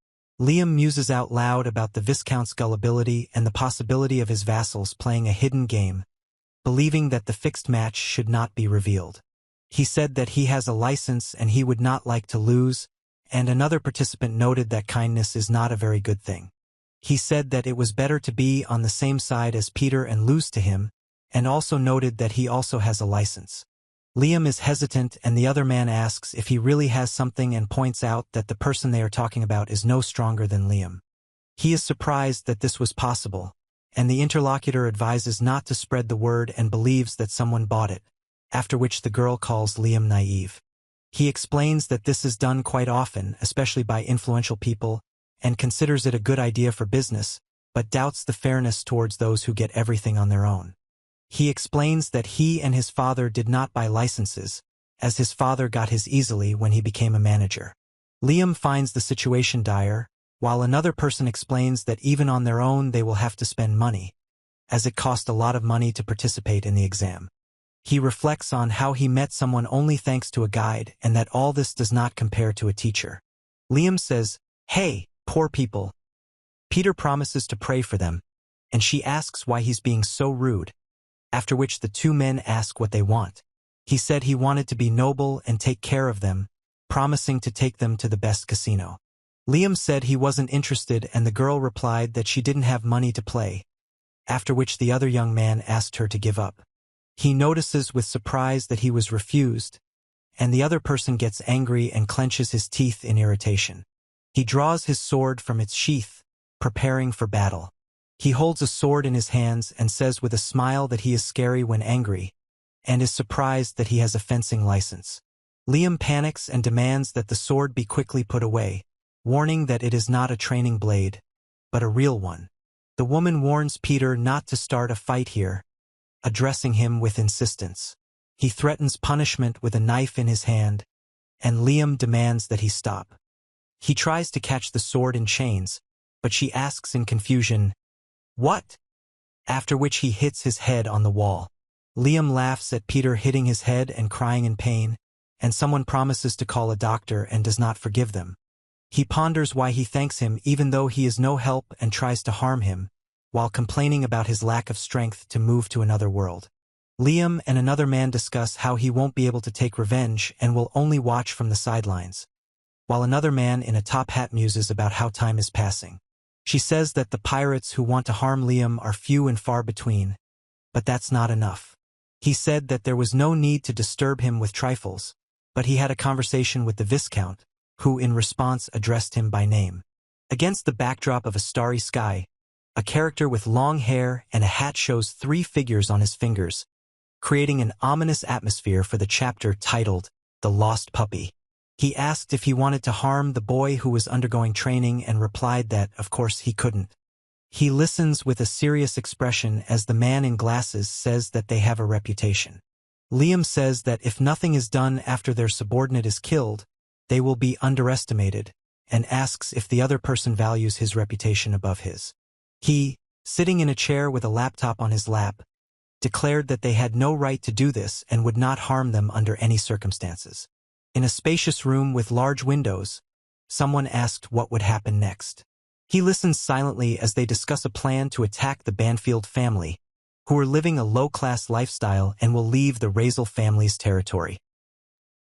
Liam muses out loud about the Viscount's gullibility and the possibility of his vassals playing a hidden game, believing that the fixed match should not be revealed. He said that he has a license and he would not like to lose, and another participant noted that kindness is not a very good thing. He said that it was better to be on the same side as Peter and lose to him, and also noted that he also has a license. Liam is hesitant and the other man asks if he really has something and points out that the person they are talking about is no stronger than Liam. He is surprised that this was possible, and the interlocutor advises not to spread the word and believes that someone bought it, after which the girl calls Liam naive. He explains that this is done quite often, especially by influential people, and considers it a good idea for business, but doubts the fairness towards those who get everything on their own. He explains that he and his father did not buy licenses, as his father got his easily when he became a manager. Liam finds the situation dire, while another person explains that even on their own they will have to spend money, as it cost a lot of money to participate in the exam. He reflects on how he met someone only thanks to a guide and that all this does not compare to a teacher. Liam says, "Hey, poor people." Peter promises to pray for them, and she asks why he's being so rude, after which the two men ask what they want. He said he wanted to be noble and take care of them, promising to take them to the best casino. Liam said he wasn't interested and the girl replied that she didn't have money to play, after which the other young man asked her to give up. He notices with surprise that he was refused, and the other person gets angry and clenches his teeth in irritation. He draws his sword from its sheath, preparing for battle. He holds a sword in his hands and says with a smile that he is scary when angry, and is surprised that he has a fencing license. Liam panics and demands that the sword be quickly put away, warning that it is not a training blade, but a real one. The woman warns Peter not to start a fight here, addressing him with insistence. He threatens punishment with a knife in his hand, and Liam demands that he stop. He tries to catch the sword in chains, but she asks in confusion, "What?" After which he hits his head on the wall. Liam laughs at Peter hitting his head and crying in pain, and someone promises to call a doctor and does not forgive them. He ponders why he thanks him even though he is no help and tries to harm him, while complaining about his lack of strength to move to another world. Liam and another man discuss how he won't be able to take revenge and will only watch from the sidelines, while another man in a top hat muses about how time is passing. She says that the pirates who want to harm Liam are few and far between, but that's not enough. He said that there was no need to disturb him with trifles, but he had a conversation with the Viscount, who in response addressed him by name. Against the backdrop of a starry sky, a character with long hair and a hat shows 3 figures on his fingers, creating an ominous atmosphere for the chapter titled The Lost Puppy. He asked if he wanted to harm the boy who was undergoing training and replied that, of course, he couldn't. He listens with a serious expression as the man in glasses says that they have a reputation. Liam says that if nothing is done after their subordinate is killed, they will be underestimated, and asks if the other person values his reputation above his. He, sitting in a chair with a laptop on his lap, declared that they had no right to do this and would not harm them under any circumstances. In a spacious room with large windows, someone asked what would happen next. He listens silently as they discuss a plan to attack the Banfield family, who are living a low-class lifestyle and will leave the Razel family's territory.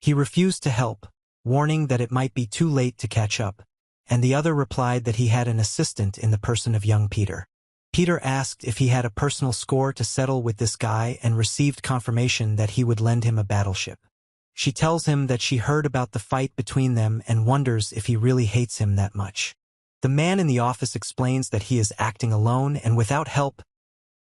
He refused to help, warning that it might be too late to catch up, and the other replied that he had an assistant in the person of young Peter. Peter asked if he had a personal score to settle with this guy and received confirmation that he would lend him a battleship. She tells him that she heard about the fight between them and wonders if he really hates him that much. The man in the office explains that he is acting alone and without help,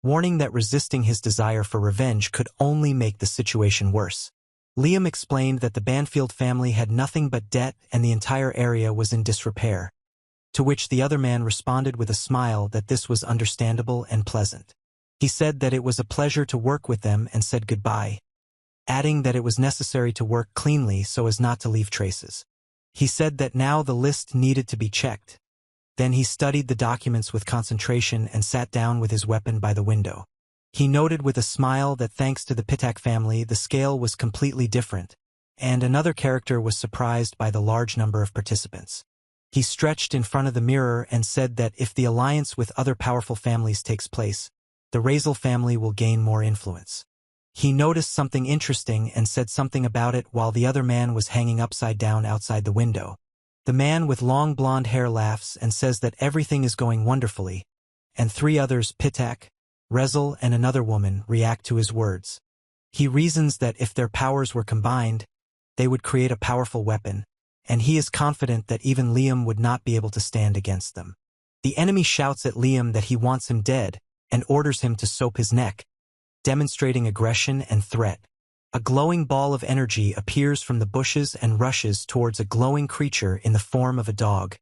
warning that resisting his desire for revenge could only make the situation worse. Liam explained that the Banfield family had nothing but debt and the entire area was in disrepair, to which the other man responded with a smile that this was understandable and pleasant. He said that it was a pleasure to work with them and said goodbye, adding that it was necessary to work cleanly so as not to leave traces. He said that now the list needed to be checked. Then he studied the documents with concentration and sat down with his weapon by the window. He noted with a smile that thanks to the Pitak family the scale was completely different, and another character was surprised by the large number of participants. He stretched in front of the mirror and said that if the alliance with other powerful families takes place, the Razel family will gain more influence. He noticed something interesting and said something about it while the other man was hanging upside down outside the window. The man with long blonde hair laughs and says that everything is going wonderfully, and 3 others, Pitak, Razel and another woman, react to his words. He reasons that if their powers were combined, they would create a powerful weapon, and he is confident that even Liam would not be able to stand against them. The enemy shouts at Liam that he wants him dead and orders him to soap his neck, demonstrating aggression and threat. A glowing ball of energy appears from the bushes and rushes towards a glowing creature in the form of a dog,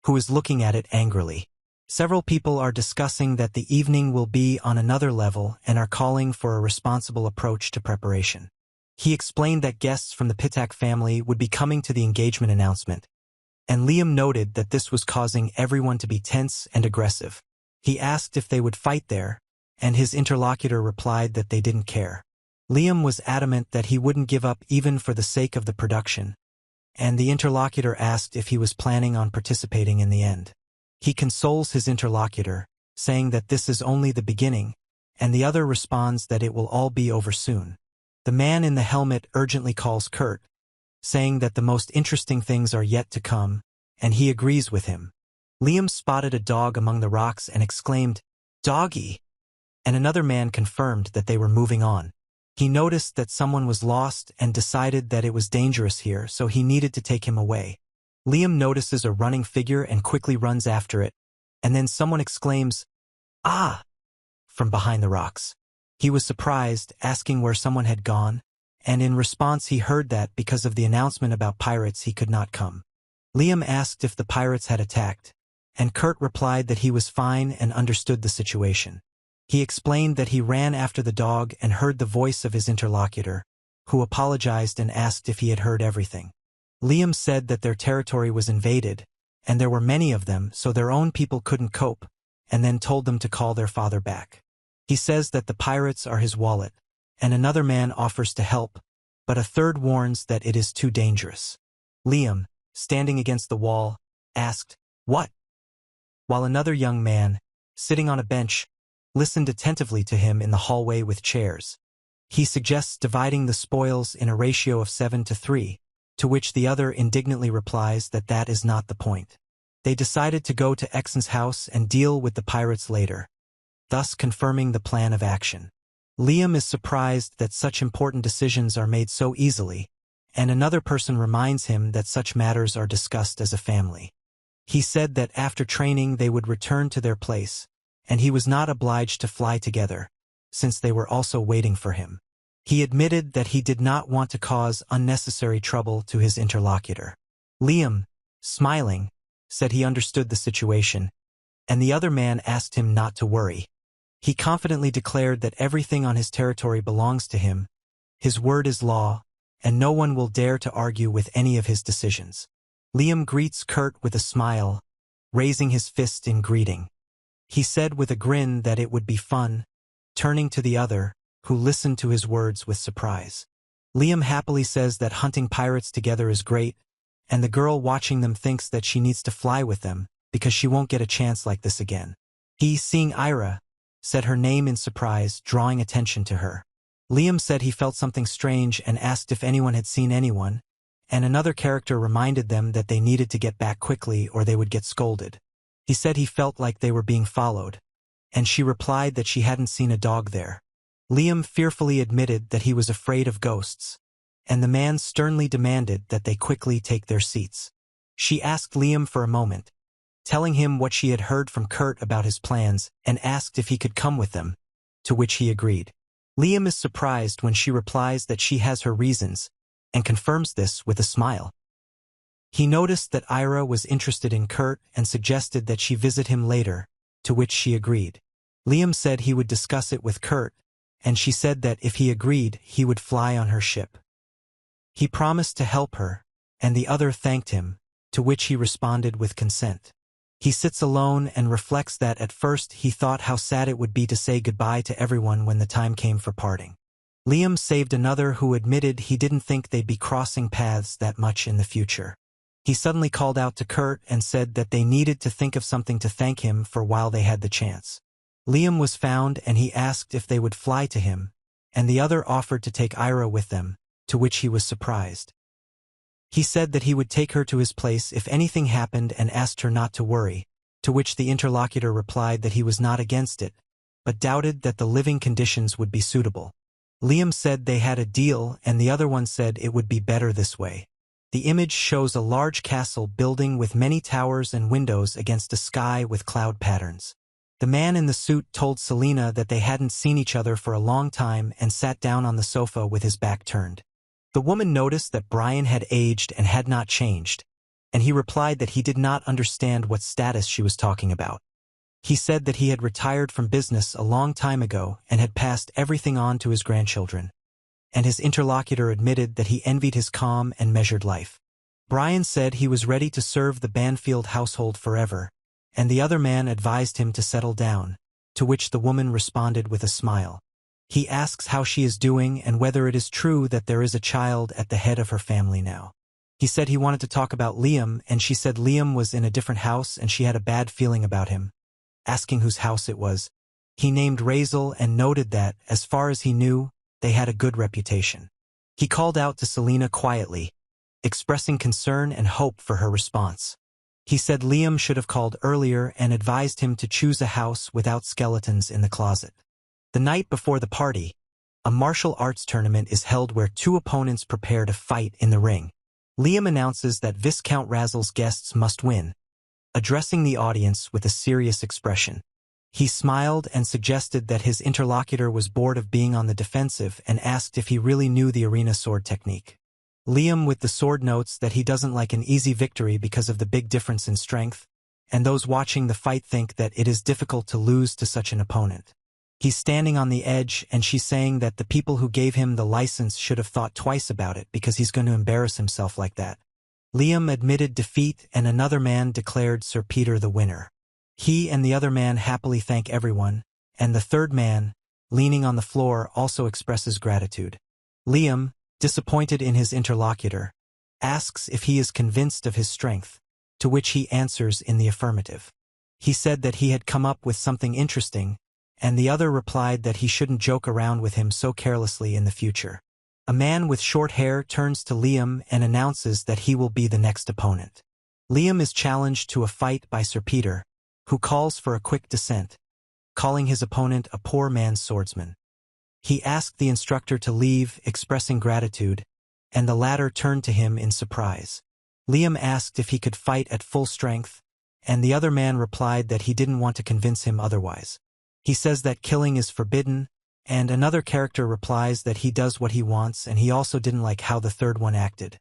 who is looking at it angrily. Several people are discussing that the evening will be on another level and are calling for a responsible approach to preparation. He explained that guests from the Pitak family would be coming to the engagement announcement, and Liam noted that this was causing everyone to be tense and aggressive. He asked if they would fight there, and his interlocutor replied that they didn't care. Liam was adamant that he wouldn't give up even for the sake of the production, and the interlocutor asked if he was planning on participating in the end. He consoles his interlocutor, saying that this is only the beginning, and the other responds that it will all be over soon. The man in the helmet urgently calls Kurt, saying that the most interesting things are yet to come, and he agrees with him. Liam spotted a dog among the rocks and exclaimed, "Doggy!" And another man confirmed that they were moving on. He noticed that someone was lost and decided that it was dangerous here, so he needed to take him away. Liam notices a running figure and quickly runs after it, and then someone exclaims, "Ah!" from behind the rocks. He was surprised, asking where someone had gone, and in response he heard that because of the announcement about pirates he could not come. Liam asked if the pirates had attacked, and Kurt replied that he was fine and understood the situation. He explained that he ran after the dog and heard the voice of his interlocutor, who apologized and asked if he had heard everything. Liam said that their territory was invaded, and there were many of them, so their own people couldn't cope, and then told them to call their father back. He says that the pirates are his wallet, and another man offers to help, but a third warns that it is too dangerous. Liam, standing against the wall, asked, "What?" while another young man, sitting on a bench, listened attentively to him in the hallway with chairs. He suggests dividing the spoils in a ratio of 7-3, to which the other indignantly replies that that is not the point. They decided to go to Exon's house and deal with the pirates later, thus confirming the plan of action. Liam is surprised that such important decisions are made so easily, and another person reminds him that such matters are discussed as a family. He said that after training they would return to their place, and he was not obliged to fly together, since they were also waiting for him. He admitted that he did not want to cause unnecessary trouble to his interlocutor. Liam, smiling, said he understood the situation, and the other man asked him not to worry. He confidently declared that everything on his territory belongs to him, his word is law, and no one will dare to argue with any of his decisions. Liam greets Kurt with a smile, raising his fist in greeting. He said with a grin that it would be fun, turning to the other, who listened to his words with surprise. Liam happily says that hunting pirates together is great, and the girl watching them thinks that she needs to fly with them, because she won't get a chance like this again. He, seeing Ira, said her name in surprise, drawing attention to her. Liam said he felt something strange and asked if anyone had seen anyone, and another character reminded them that they needed to get back quickly or they would get scolded. He said he felt like they were being followed, and she replied that she hadn't seen a dog there. Liam fearfully admitted that he was afraid of ghosts, and the man sternly demanded that they quickly take their seats. She asked Liam for a moment, telling him what she had heard from Kurt about his plans, and asked if he could come with them, to which he agreed. Liam is surprised when she replies that she has her reasons, and confirms this with a smile. He noticed that Ira was interested in Kurt and suggested that she visit him later, to which she agreed. Liam said he would discuss it with Kurt, and she said that if he agreed, he would fly on her ship. He promised to help her, and the other thanked him, to which he responded with consent. He sits alone and reflects that at first he thought how sad it would be to say goodbye to everyone when the time came for parting. Liam saved another who admitted he didn't think they'd be crossing paths that much in the future. He suddenly called out to Kurt and said that they needed to think of something to thank him for while they had the chance. Liam was found and he asked if they would fly to him, and the other offered to take Ira with them, to which he was surprised. He said that he would take her to his place if anything happened and asked her not to worry, to which the interlocutor replied that he was not against it, but doubted that the living conditions would be suitable. Liam said they had a deal and the other one said it would be better this way. The image shows a large castle building with many towers and windows against a sky with cloud patterns. The man in the suit told Selena that they hadn't seen each other for a long time and sat down on the sofa with his back turned. The woman noticed that Brian had aged and had not changed, and he replied that he did not understand what status she was talking about. He said that he had retired from business a long time ago and had passed everything on to his grandchildren, and his interlocutor admitted that he envied his calm and measured life. Brian said he was ready to serve the Banfield household forever, and the other man advised him to settle down, to which the woman responded with a smile. He asks how she is doing and whether it is true that there is a child at the head of her family now. He said he wanted to talk about Liam, and she said Liam was in a different house and she had a bad feeling about him. Asking whose house it was, he named Razel and noted that, as far as he knew, they had a good reputation. He called out to Selena quietly, expressing concern and hope for her response. He said Liam should have called earlier and advised him to choose a house without skeletons in the closet. The night before the party, a martial arts tournament is held where two opponents prepare to fight in the ring. Liam announces that Viscount Razel's guests must win, addressing the audience with a serious expression. He smiled and suggested that his interlocutor was bored of being on the defensive and asked if he really knew the arena sword technique. Liam with the sword notes that he doesn't like an easy victory because of the big difference in strength, and those watching the fight think that it is difficult to lose to such an opponent. He's standing on the edge and she's saying that the people who gave him the license should have thought twice about it because he's going to embarrass himself like that. Liam admitted defeat and another man declared Sir Peter the winner. He and the other man happily thank everyone, and the third man, leaning on the floor, also expresses gratitude. Liam, disappointed in his interlocutor, asks if he is convinced of his strength, to which he answers in the affirmative. He said that he had come up with something interesting, and the other replied that he shouldn't joke around with him so carelessly in the future. A man with short hair turns to Liam and announces that he will be the next opponent. Liam is challenged to a fight by Sir Peter, who calls for a quick descent, calling his opponent a poor man's swordsman. He asked the instructor to leave, expressing gratitude, and the latter turned to him in surprise. Liam asked if he could fight at full strength, and the other man replied that he didn't want to convince him otherwise. He says that killing is forbidden, and another character replies that he does what he wants, and he also didn't like how the third one acted.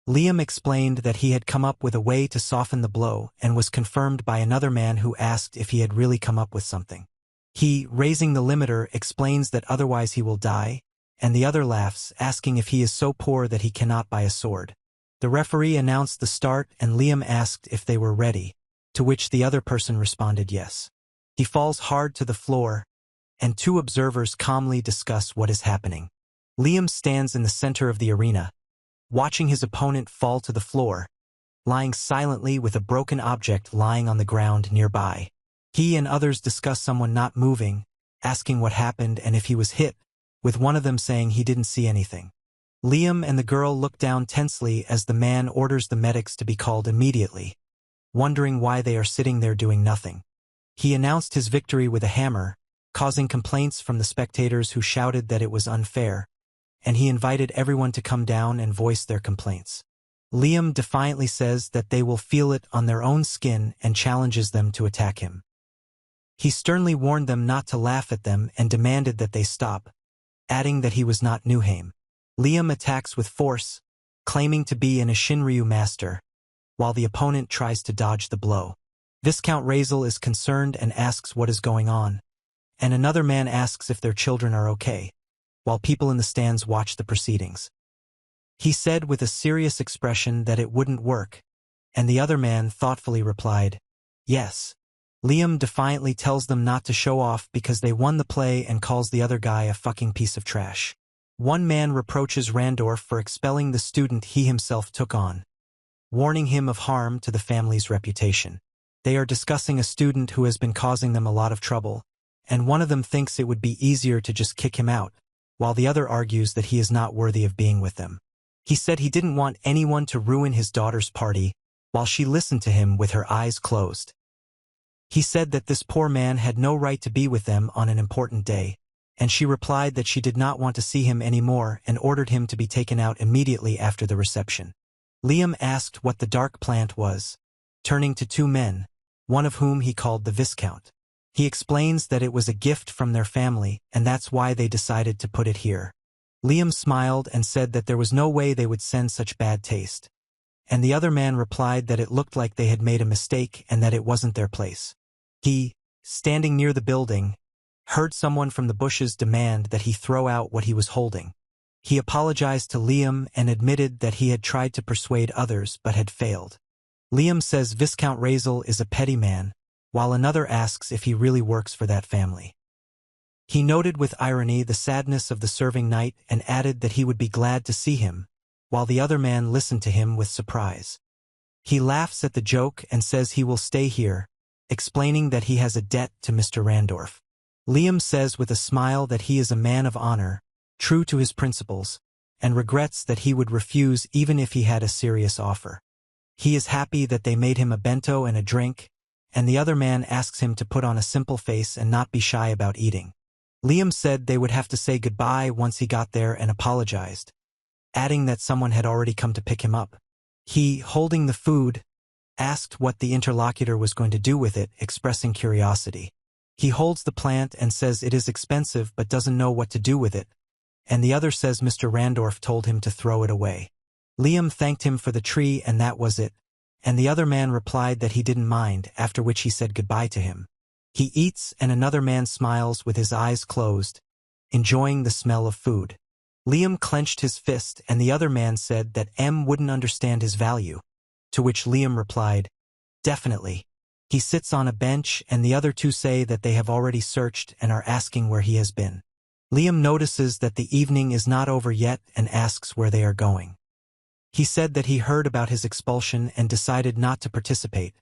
Liam explained that he had come up with a way to soften the blow and was confirmed by another man who asked if he had really come up with something. He, raising the limiter, explains that otherwise he will die, and the other laughs, asking if he is so poor that he cannot buy a sword. The referee announced the start and Liam asked if they were ready, to which the other person responded yes. He falls hard to the floor, and two observers calmly discuss what is happening. Liam stands in the center of the arena, watching his opponent fall to the floor, lying silently with a broken object lying on the ground nearby. He and others discuss someone not moving, asking what happened and if he was hit, with one of them saying he didn't see anything. Liam and the girl look down tensely as the man orders the medics to be called immediately, wondering why they are sitting there doing nothing. He announced his victory with a hammer, causing complaints from the spectators who shouted that it was unfair, and he invited everyone to come down and voice their complaints. Liam defiantly says that they will feel it on their own skin and challenges them to attack him. He sternly warned them not to laugh at them and demanded that they stop, adding that he was not Nuhaim. Liam attacks with force, claiming to be an Ishinryu master, while the opponent tries to dodge the blow. Viscount Razel is concerned and asks what is going on, and another man asks if their children are okay, while people in the stands watch the proceedings. He said with a serious expression that it wouldn't work, and the other man thoughtfully replied, yes. Liam defiantly tells them not to show off because they won the play and calls the other guy a fucking piece of trash. One man reproaches Randorf for expelling the student he himself took on, warning him of harm to the family's reputation. They are discussing a student who has been causing them a lot of trouble, and one of them thinks it would be easier to just kick him out, while the other argues that he is not worthy of being with them. He said he didn't want anyone to ruin his daughter's party, while she listened to him with her eyes closed. He said that this poor man had no right to be with them on an important day, and she replied that she did not want to see him anymore and ordered him to be taken out immediately after the reception. Liam asked what the dark plant was, turning to two men, one of whom he called the Viscount. He explains that it was a gift from their family, and that's why they decided to put it here. Liam smiled and said that there was no way they would send such bad taste, and the other man replied that it looked like they had made a mistake and that it wasn't their place. He, standing near the building, heard someone from the bushes demand that he throw out what he was holding. He apologized to Liam and admitted that he had tried to persuade others but had failed. Liam says Viscount Razel is a petty man, while another asks if he really works for that family. He noted with irony the sadness of the serving knight and added that he would be glad to see him, while the other man listened to him with surprise. He laughs at the joke and says he will stay here, explaining that he has a debt to Mr. Randorf. Liam says with a smile that he is a man of honor, true to his principles, and regrets that he would refuse even if he had a serious offer. He is happy that they made him a bento and a drink, and the other man asks him to put on a simple face and not be shy about eating. Liam said they would have to say goodbye once he got there and apologized, adding that someone had already come to pick him up. He, holding the food, asked what the interlocutor was going to do with it, expressing curiosity. He holds the plant and says it is expensive but doesn't know what to do with it, and the other says Mr. Randorf told him to throw it away. Liam thanked him for the tree and that was it, and the other man replied that he didn't mind, after which he said goodbye to him. He eats and another man smiles with his eyes closed, enjoying the smell of food. Liam clenched his fist and the other man said that M wouldn't understand his value, to which Liam replied, "Definitely." He sits on a bench and the other two say that they have already searched and are asking where he has been. Liam notices that the evening is not over yet and asks where they are going. He said that he heard about his expulsion and decided not to participate,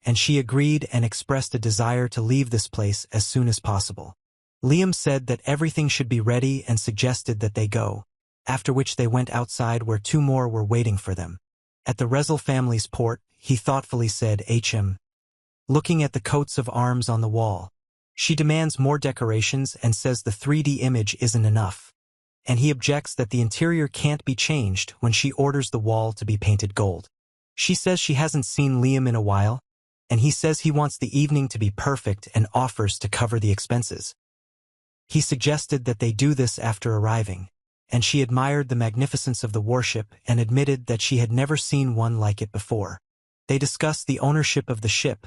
and she agreed and expressed a desire to leave this place as soon as possible. Liam said that everything should be ready and suggested that they go, after which they went outside where two more were waiting for them. At the Rezel family's port, he thoughtfully said HM, looking at the coats of arms on the wall. She demands more decorations and says the 3D image isn't enough, and he objects that the interior can't be changed when she orders the wall to be painted gold. She says she hasn't seen Liam in a while, and he says he wants the evening to be perfect and offers to cover the expenses. He suggested that they do this after arriving, and she admired the magnificence of the warship and admitted that she had never seen one like it before. They discussed the ownership of the ship,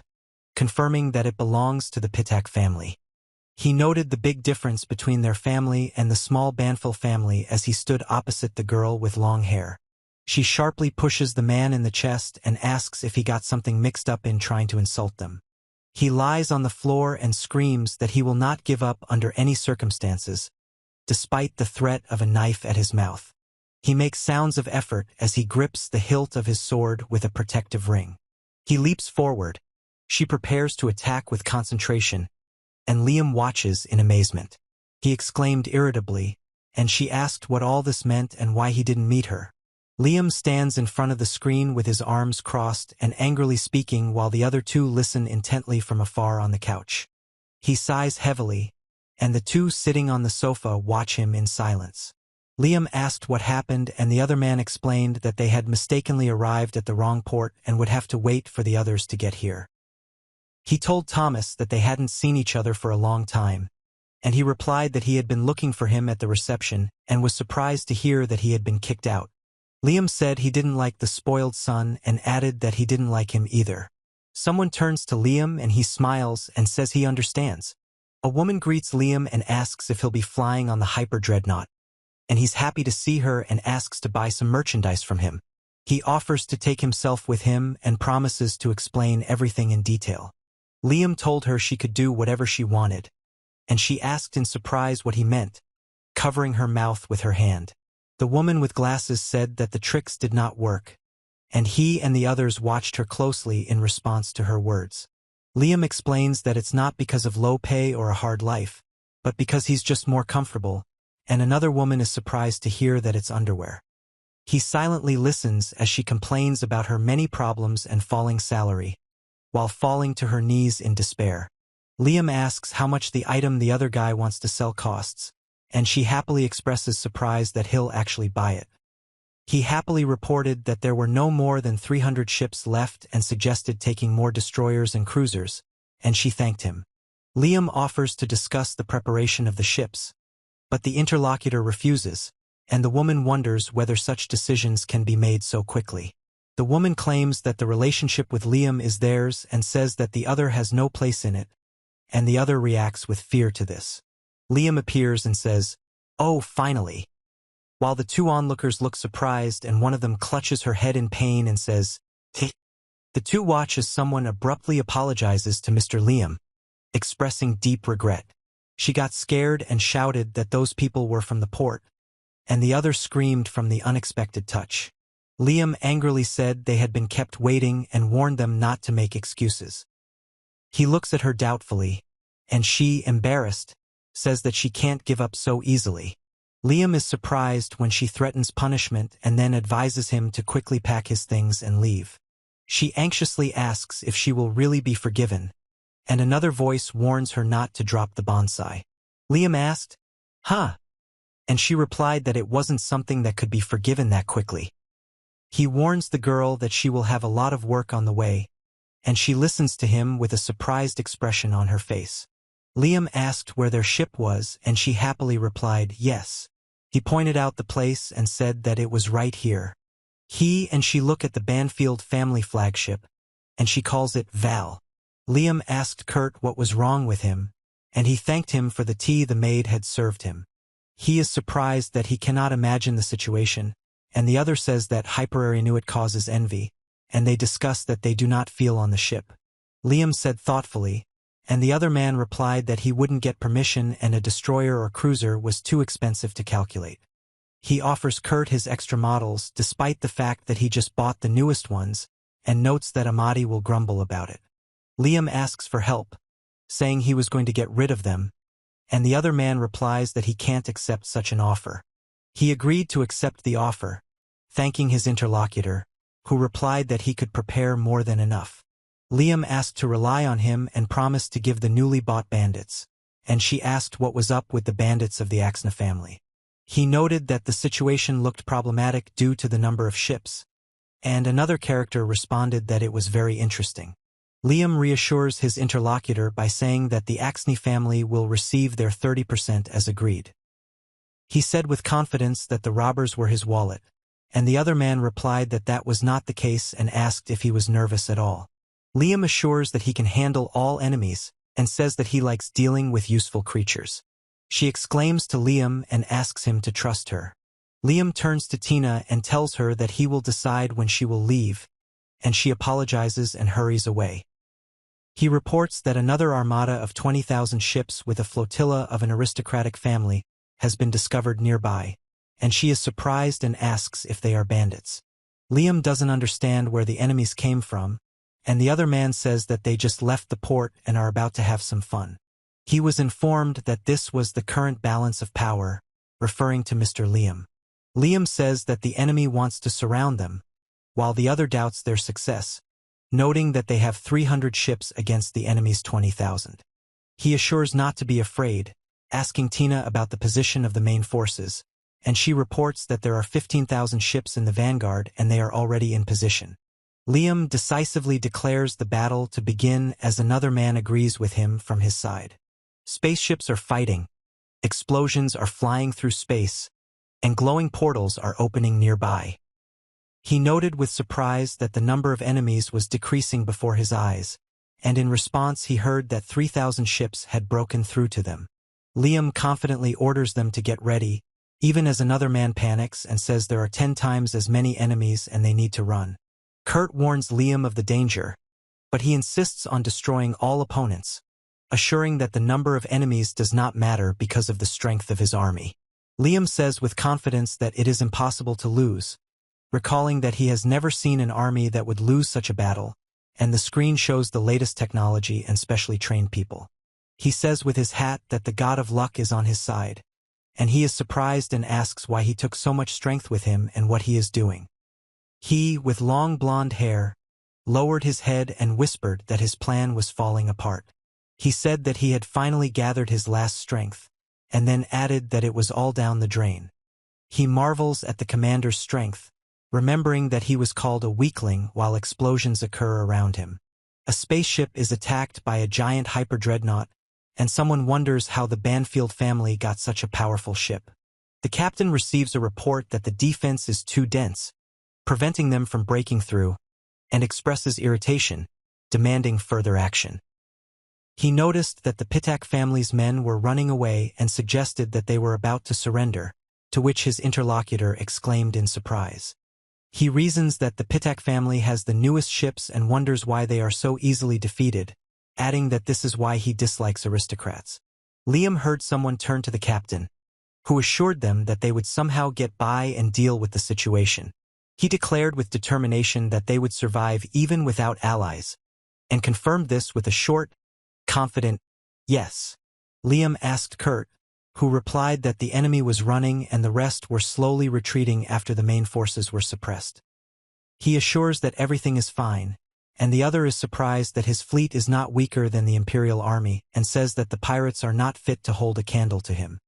confirming that it belongs to the Pitak family. He noted the big difference between their family and the small Banfil family as he stood opposite the girl with long hair. She sharply pushes the man in the chest and asks if he got something mixed up in trying to insult them. He lies on the floor and screams that he will not give up under any circumstances, despite the threat of a knife at his mouth. He makes sounds of effort as he grips the hilt of his sword with a protective ring. He leaps forward. She prepares to attack with concentration, and Liam watches in amazement. He exclaimed irritably, and she asked what all this meant and why he didn't meet her. Liam stands in front of the screen with his arms crossed and angrily speaking while the other two listen intently from afar on the couch. He sighs heavily, and the two sitting on the sofa watch him in silence. Liam asked what happened and the other man explained that they had mistakenly arrived at the wrong port and would have to wait for the others to get here. He told Thomas that they hadn't seen each other for a long time, and he replied that he had been looking for him at the reception and was surprised to hear that he had been kicked out. Liam said he didn't like the spoiled son and added that he didn't like him either. Someone turns to Liam and he smiles and says he understands. A woman greets Liam and asks if he'll be flying on the Hyper Dreadnought, and he's happy to see her and asks to buy some merchandise from him. He offers to take himself with him and promises to explain everything in detail. Liam told her she could do whatever she wanted, and she asked in surprise what he meant, covering her mouth with her hand. The woman with glasses said that the tricks did not work, and he and the others watched her closely in response to her words. Liam explains that it's not because of low pay or a hard life, but because he's just more comfortable, and another woman is surprised to hear that it's underwear. He silently listens as she complains about her many problems and falling salary, while falling to her knees in despair. Liam asks how much the item the other guy wants to sell costs, and she happily expresses surprise that he'll actually buy it. He happily reported that there were no more than 300 ships left and suggested taking more destroyers and cruisers, and she thanked him. Liam offers to discuss the preparation of the ships, but the interlocutor refuses, and the woman wonders whether such decisions can be made so quickly. The woman claims that the relationship with Liam is theirs and says that the other has no place in it, and the other reacts with fear to this. Liam appears and says, "Oh, finally," while the two onlookers look surprised and one of them clutches her head in pain and says, "Tch." The two watch as someone abruptly apologizes to Mr. Liam, expressing deep regret. She got scared and shouted that those people were from the port, and the other screamed from the unexpected touch. Liam angrily said they had been kept waiting and warned them not to make excuses. He looks at her doubtfully, and she, embarrassed, says that she can't give up so easily. Liam is surprised when she threatens punishment and then advises him to quickly pack his things and leave. She anxiously asks if she will really be forgiven, and another voice warns her not to drop the bonsai. Liam asked, "Huh?" And she replied that it wasn't something that could be forgiven that quickly. He warns the girl that she will have a lot of work on the way, and she listens to him with a surprised expression on her face. Liam asked where their ship was, and she happily replied, yes. He pointed out the place and said that it was right here. He and she look at the Banfield family flagship, and she calls it Val. Liam asked Kurt what was wrong with him, and he thanked him for the tea the maid had served him. He is surprised that he cannot imagine the situation, and the other says that hyperaeronuit causes envy, and they discuss that they do not feel on the ship. Liam said thoughtfully, and the other man replied that he wouldn't get permission and a destroyer or cruiser was too expensive to calculate. He offers Kurt his extra models despite the fact that he just bought the newest ones, and notes that Amadi will grumble about it. Liam asks for help, saying he was going to get rid of them, and the other man replies that he can't accept such an offer. He agreed to accept the offer, thanking his interlocutor, who replied that he could prepare more than enough. Liam asked to rely on him and promised to give the newly bought bandits, and she asked what was up with the bandits of the Axna family. He noted that the situation looked problematic due to the number of ships, and another character responded that it was very interesting. Liam reassures his interlocutor by saying that the Axne family will receive their 30% as agreed. He said with confidence that the robbers were his wallet, and the other man replied that that was not the case and asked if he was nervous at all. Liam assures that he can handle all enemies and says that he likes dealing with useful creatures. She exclaims to Liam and asks him to trust her. Liam turns to Tina and tells her that he will decide when she will leave, and she apologizes and hurries away. He reports that another armada of 20,000 ships with a flotilla of an aristocratic family has been discovered nearby, and she is surprised and asks if they are bandits. Liam doesn't understand where the enemies came from, and the other man says that they just left the port and are about to have some fun. He was informed that this was the current balance of power, referring to Mr. Liam. Liam says that the enemy wants to surround them, while the other doubts their success, noting that they have 300 ships against the enemy's 20,000. He assures not to be afraid, asking Tina about the position of the main forces, and she reports that there are 15,000 ships in the vanguard and they are already in position. Liam decisively declares the battle to begin as another man agrees with him from his side. Spaceships are fighting, explosions are flying through space, and glowing portals are opening nearby. He noted with surprise that the number of enemies was decreasing before his eyes, and in response he heard that 3,000 ships had broken through to them. Liam confidently orders them to get ready, even as another man panics and says there are 10 times as many enemies and they need to run. Kurt warns Liam of the danger, but he insists on destroying all opponents, assuring that the number of enemies does not matter because of the strength of his army. Liam says with confidence that it is impossible to lose, recalling that he has never seen an army that would lose such a battle, and the screen shows the latest technology and specially trained people. He says with his hat that the god of luck is on his side, and he is surprised and asks why he took so much strength with him and what he is doing. He, with long blonde hair, lowered his head and whispered that his plan was falling apart. He said that he had finally gathered his last strength, and then added that it was all down the drain. He marvels at the commander's strength, remembering that he was called a weakling while explosions occur around him. A spaceship is attacked by a giant hyperdreadnought, and someone wonders how the Banfield family got such a powerful ship. The captain receives a report that the defense is too dense, preventing them from breaking through, and expresses irritation, demanding further action. He noticed that the Pitak family's men were running away and suggested that they were about to surrender, to which his interlocutor exclaimed in surprise. He reasons that the Pitak family has the newest ships and wonders why they are so easily defeated, adding that this is why he dislikes aristocrats. Liam heard someone turn to the captain, who assured them that they would somehow get by and deal with the situation. He declared with determination that they would survive even without allies, and confirmed this with a short, confident, yes. Liam asked Kurt, who replied that the enemy was running and the rest were slowly retreating after the main forces were suppressed. He assures that everything is fine, and the other is surprised that his fleet is not weaker than the Imperial Army and says that the pirates are not fit to hold a candle to him.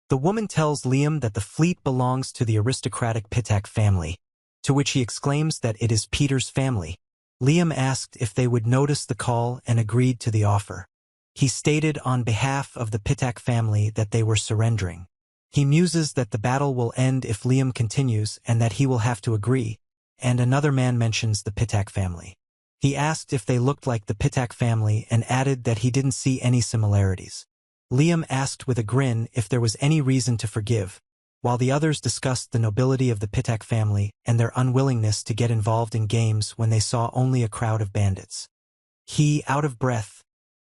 The woman tells Liam that the fleet belongs to the aristocratic Pitak family, to which he exclaims that it is Peter's family. Liam asked if they would notice the call and agreed to the offer. He stated on behalf of the Pitak family that they were surrendering. He muses that the battle will end if Liam continues and that he will have to agree, and another man mentions the Pitak family. He asked if they looked like the Pitak family and added that he didn't see any similarities. Liam asked with a grin if there was any reason to forgive, while the others discussed the nobility of the Pitak family and their unwillingness to get involved in games when they saw only a crowd of bandits. He, out of breath,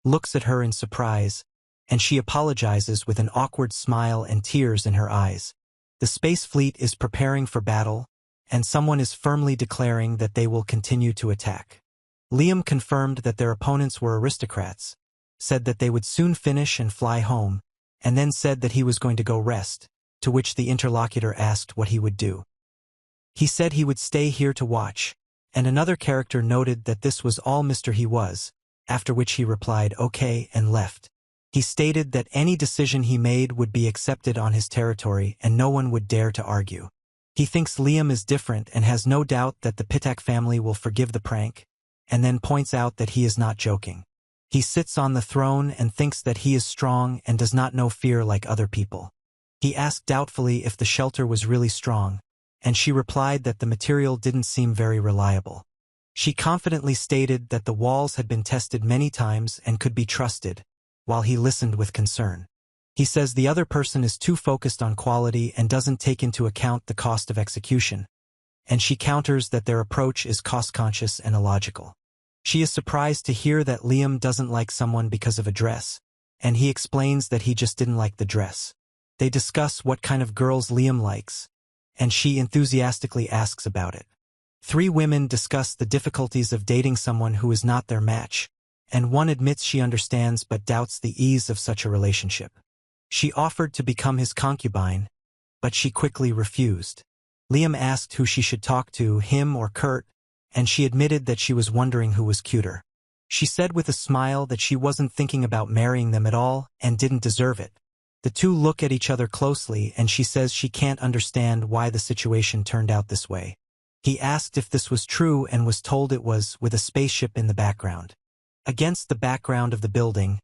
looks at her in surprise, and she apologizes with an awkward smile and tears in her eyes. The space fleet is preparing for battle, and someone is firmly declaring that they will continue to attack. Liam confirmed that their opponents were aristocrats, said that they would soon finish and fly home, and then said that he was going to go rest, to which the interlocutor asked what he would do. He said he would stay here to watch, and another character noted that this was all Mr. He was, after which he replied okay and left. He stated that any decision he made would be accepted on his territory and no one would dare to argue. He thinks Liam is different and has no doubt that the Pitak family will forgive the prank, and then points out that he is not joking. He sits on the throne and thinks that he is strong and does not know fear like other people. He asked doubtfully if the shelter was really strong, and she replied that the material didn't seem very reliable. She confidently stated that the walls had been tested many times and could be trusted, while he listened with concern. He says the other person is too focused on quality and doesn't take into account the cost of execution, and she counters that their approach is cost-conscious and illogical. She is surprised to hear that Liam doesn't like someone because of a dress, and he explains that he just didn't like the dress. They discuss what kind of girls Liam likes, and she enthusiastically asks about it. 3 women discuss the difficulties of dating someone who is not their match, and one admits she understands but doubts the ease of such a relationship. She offered to become his concubine, but she quickly refused. Liam asked who she should talk to, him or Kurt, and she admitted that she was wondering who was cuter. She said with a smile that she wasn't thinking about marrying them at all and didn't deserve it. The two look at each other closely and she says she can't understand why the situation turned out this way. He asked if this was true and was told it was, with a spaceship in the background. Against the background of the building,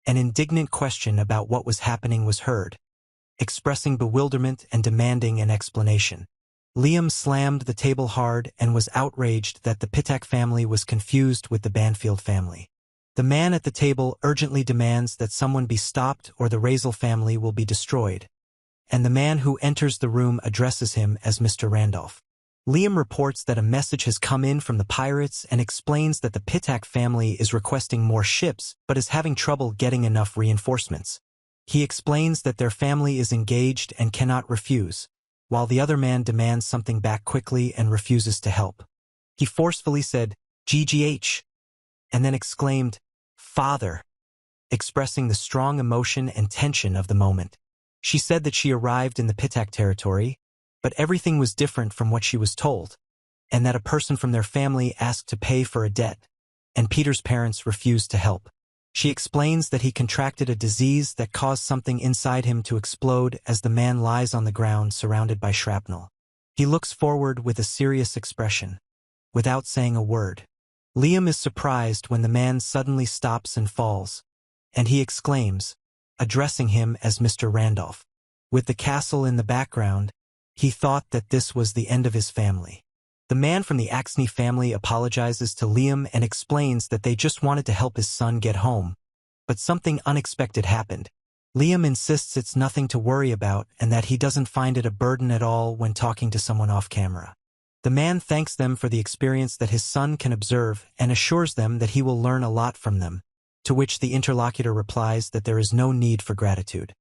an indignant question about what was happening was heard, expressing bewilderment and demanding an explanation. Liam slammed the table hard and was outraged that the Pitak family was confused with the Banfield family. The man at the table urgently demands that someone be stopped or the Razel family will be destroyed, and the man who enters the room addresses him as Mr. Randolph. Liam reports that a message has come in from the pirates and explains that the Pitak family is requesting more ships but is having trouble getting enough reinforcements. He explains that their family is engaged and cannot refuse, while the other man demands something back quickly and refuses to help. He forcefully said, "GGH," and then exclaimed, "Father," expressing the strong emotion and tension of the moment. She said that she arrived in the Pitak territory, but everything was different from what she was told, and that a person from their family asked to pay for a debt, and Peter's parents refused to help. She explains that he contracted a disease that caused something inside him to explode as the man lies on the ground surrounded by shrapnel. He looks forward with a serious expression, without saying a word. Liam is surprised when the man suddenly stops and falls, and he exclaims, addressing him as Mr. Randolph. With the castle in the background, he thought that this was the end of his family. The man from the Axney family apologizes to Liam and explains that they just wanted to help his son get home, but something unexpected happened. Liam insists it's nothing to worry about and that he doesn't find it a burden at all when talking to someone off camera. The man thanks them for the experience that his son can observe and assures them that he will learn a lot from them, to which the interlocutor replies that there is no need for gratitude.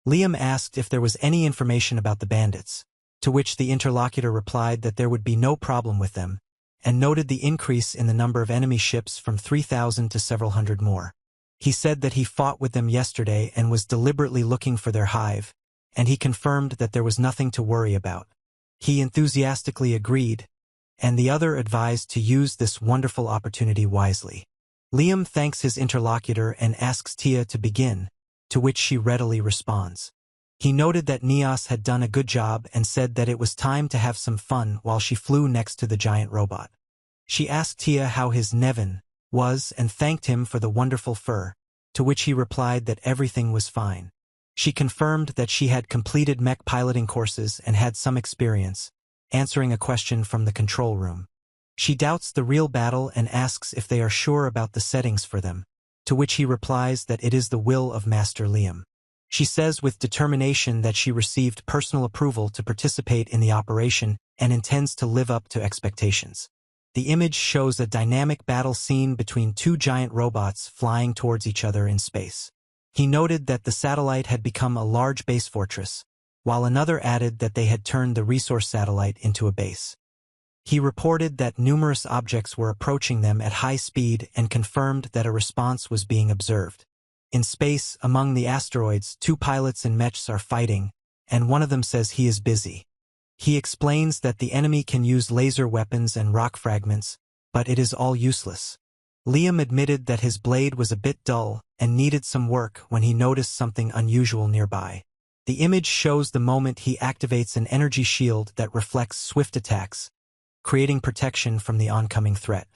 Liam asked if there was any information about the bandits, to which the interlocutor replied that there would be no problem with them, and noted the increase in the number of enemy ships from 3,000 to several hundred more. He said that he fought with them yesterday and was deliberately looking for their hive, and he confirmed that there was nothing to worry about. He enthusiastically agreed, and the other advised to use this wonderful opportunity wisely. Liam thanks his interlocutor and asks Tia to begin, to which she readily responds. He noted that Neos had done a good job and said that it was time to have some fun while she flew next to the giant robot. She asked Tia how his Nevin was and thanked him for the wonderful fur, to which he replied that everything was fine. She confirmed that she had completed mech piloting courses and had some experience, answering a question from the control room. She doubts the real battle and asks if they are sure about the settings for them, to which he replies that it is the will of Master Liam. She says with determination that she received personal approval to participate in the operation and intends to live up to expectations. The image shows a dynamic battle scene between two giant robots flying towards each other in space. He noted that the satellite had become a large base fortress, while another added that they had turned the resource satellite into a base. He reported that numerous objects were approaching them at high speed and confirmed that a response was being observed. In space, among the asteroids, two pilots in mechs are fighting, and one of them says he is busy. He explains that the enemy can use laser weapons and rock fragments, but it is all useless. Liam admitted that his blade was a bit dull and needed some work when he noticed something unusual nearby. The image shows the moment he activates an energy shield that reflects swift attacks, creating protection from the oncoming threat.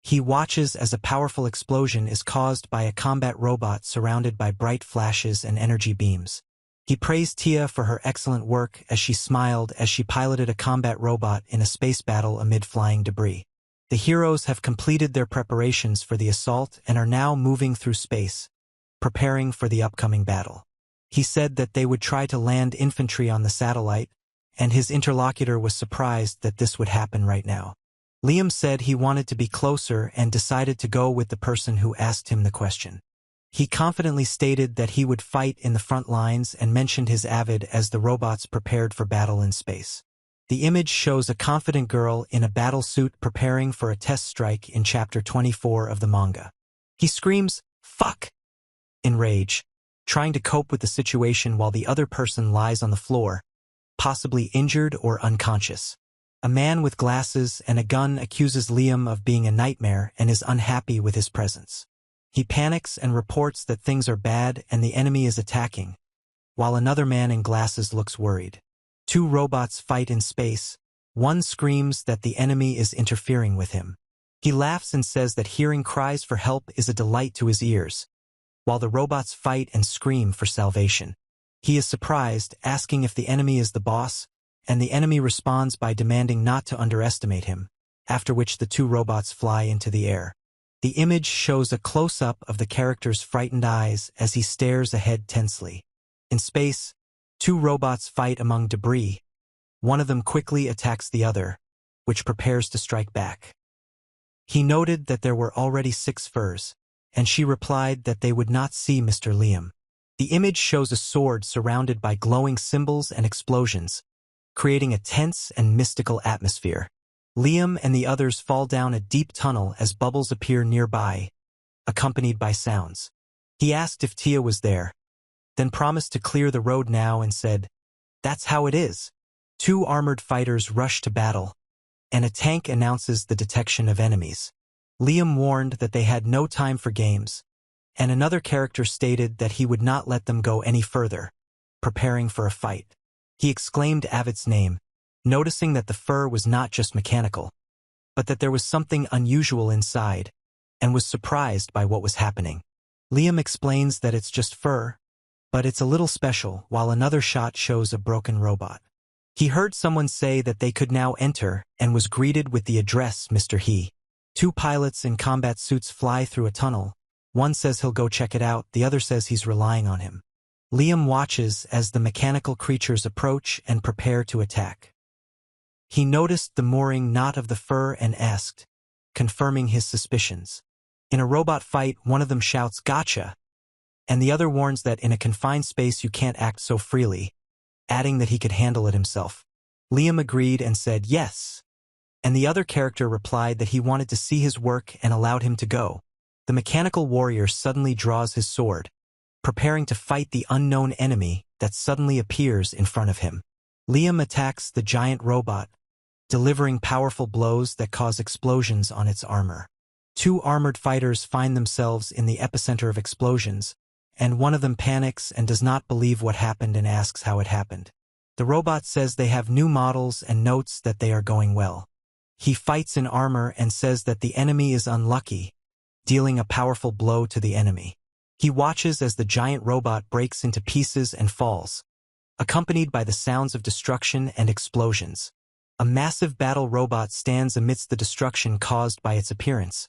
He watches as a powerful explosion is caused by a combat robot surrounded by bright flashes and energy beams. He praised Tia for her excellent work as she smiled as she piloted a combat robot in a space battle amid flying debris. The heroes have completed their preparations for the assault and are now moving through space, preparing for the upcoming battle. He said that they would try to land infantry on the satellite, and his interlocutor was surprised that this would happen right now. Liam said he wanted to be closer and decided to go with the person who asked him the question. He confidently stated that he would fight in the front lines and mentioned his avid as the robots prepared for battle in space. The image shows a confident girl in a battle suit preparing for a test strike in chapter 24 of the manga. He screams, "Fuck!" in rage, trying to cope with the situation while the other person lies on the floor, possibly injured or unconscious. A man with glasses and a gun accuses Liam of being a nightmare and is unhappy with his presence. He panics and reports that things are bad and the enemy is attacking, while another man in glasses looks worried. Two robots fight in space. One screams that the enemy is interfering with him. He laughs and says that hearing cries for help is a delight to his ears, while the robots fight and scream for salvation. He is surprised, asking if the enemy is the boss, and the enemy responds by demanding not to underestimate him, after which the two robots fly into the air. The image shows a close-up of the character's frightened eyes as he stares ahead tensely. In space, two robots fight among debris. One of them quickly attacks the other, which prepares to strike back. He noted that there were already 6 furs, and she replied that they would not see Mr. Liam. The image shows a sword surrounded by glowing symbols and explosions, creating a tense and mystical atmosphere. Liam and the others fall down a deep tunnel as bubbles appear nearby, accompanied by sounds. He asked if Tia was there, then promised to clear the road now and said, "That's how it is." 2 armored fighters rush to battle, and a tank announces the detection of enemies. Liam warned that they had no time for games, and another character stated that he would not let them go any further, preparing for a fight. He exclaimed Avid's name, noticing that the fur was not just mechanical, but that there was something unusual inside, and was surprised by what was happening. Liam explains that it's just fur, but it's a little special, while another shot shows a broken robot. He heard someone say that they could now enter and was greeted with the address Mr. He. 2 pilots in combat suits fly through a tunnel. One says he'll go check it out, the other says he's relying on him. Liam watches as the mechanical creatures approach and prepare to attack. He noticed the mooring knot of the fur and asked, confirming his suspicions. In a robot fight, one of them shouts, "Gotcha!" and the other warns that in a confined space you can't act so freely, adding that he could handle it himself. Liam agreed and said, "Yes." And the other character replied that he wanted to see his work and allowed him to go. The mechanical warrior suddenly draws his sword, preparing to fight the unknown enemy that suddenly appears in front of him. Liam attacks the giant robot, delivering powerful blows that cause explosions on its armor. Two armored fighters find themselves in the epicenter of explosions, and one of them panics and does not believe what happened and asks how it happened. The robot says they have new models and notes that they are going well. He fights in armor and says that the enemy is unlucky, dealing a powerful blow to the enemy. He watches as the giant robot breaks into pieces and falls, accompanied by the sounds of destruction and explosions. A massive battle robot stands amidst the destruction caused by its appearance,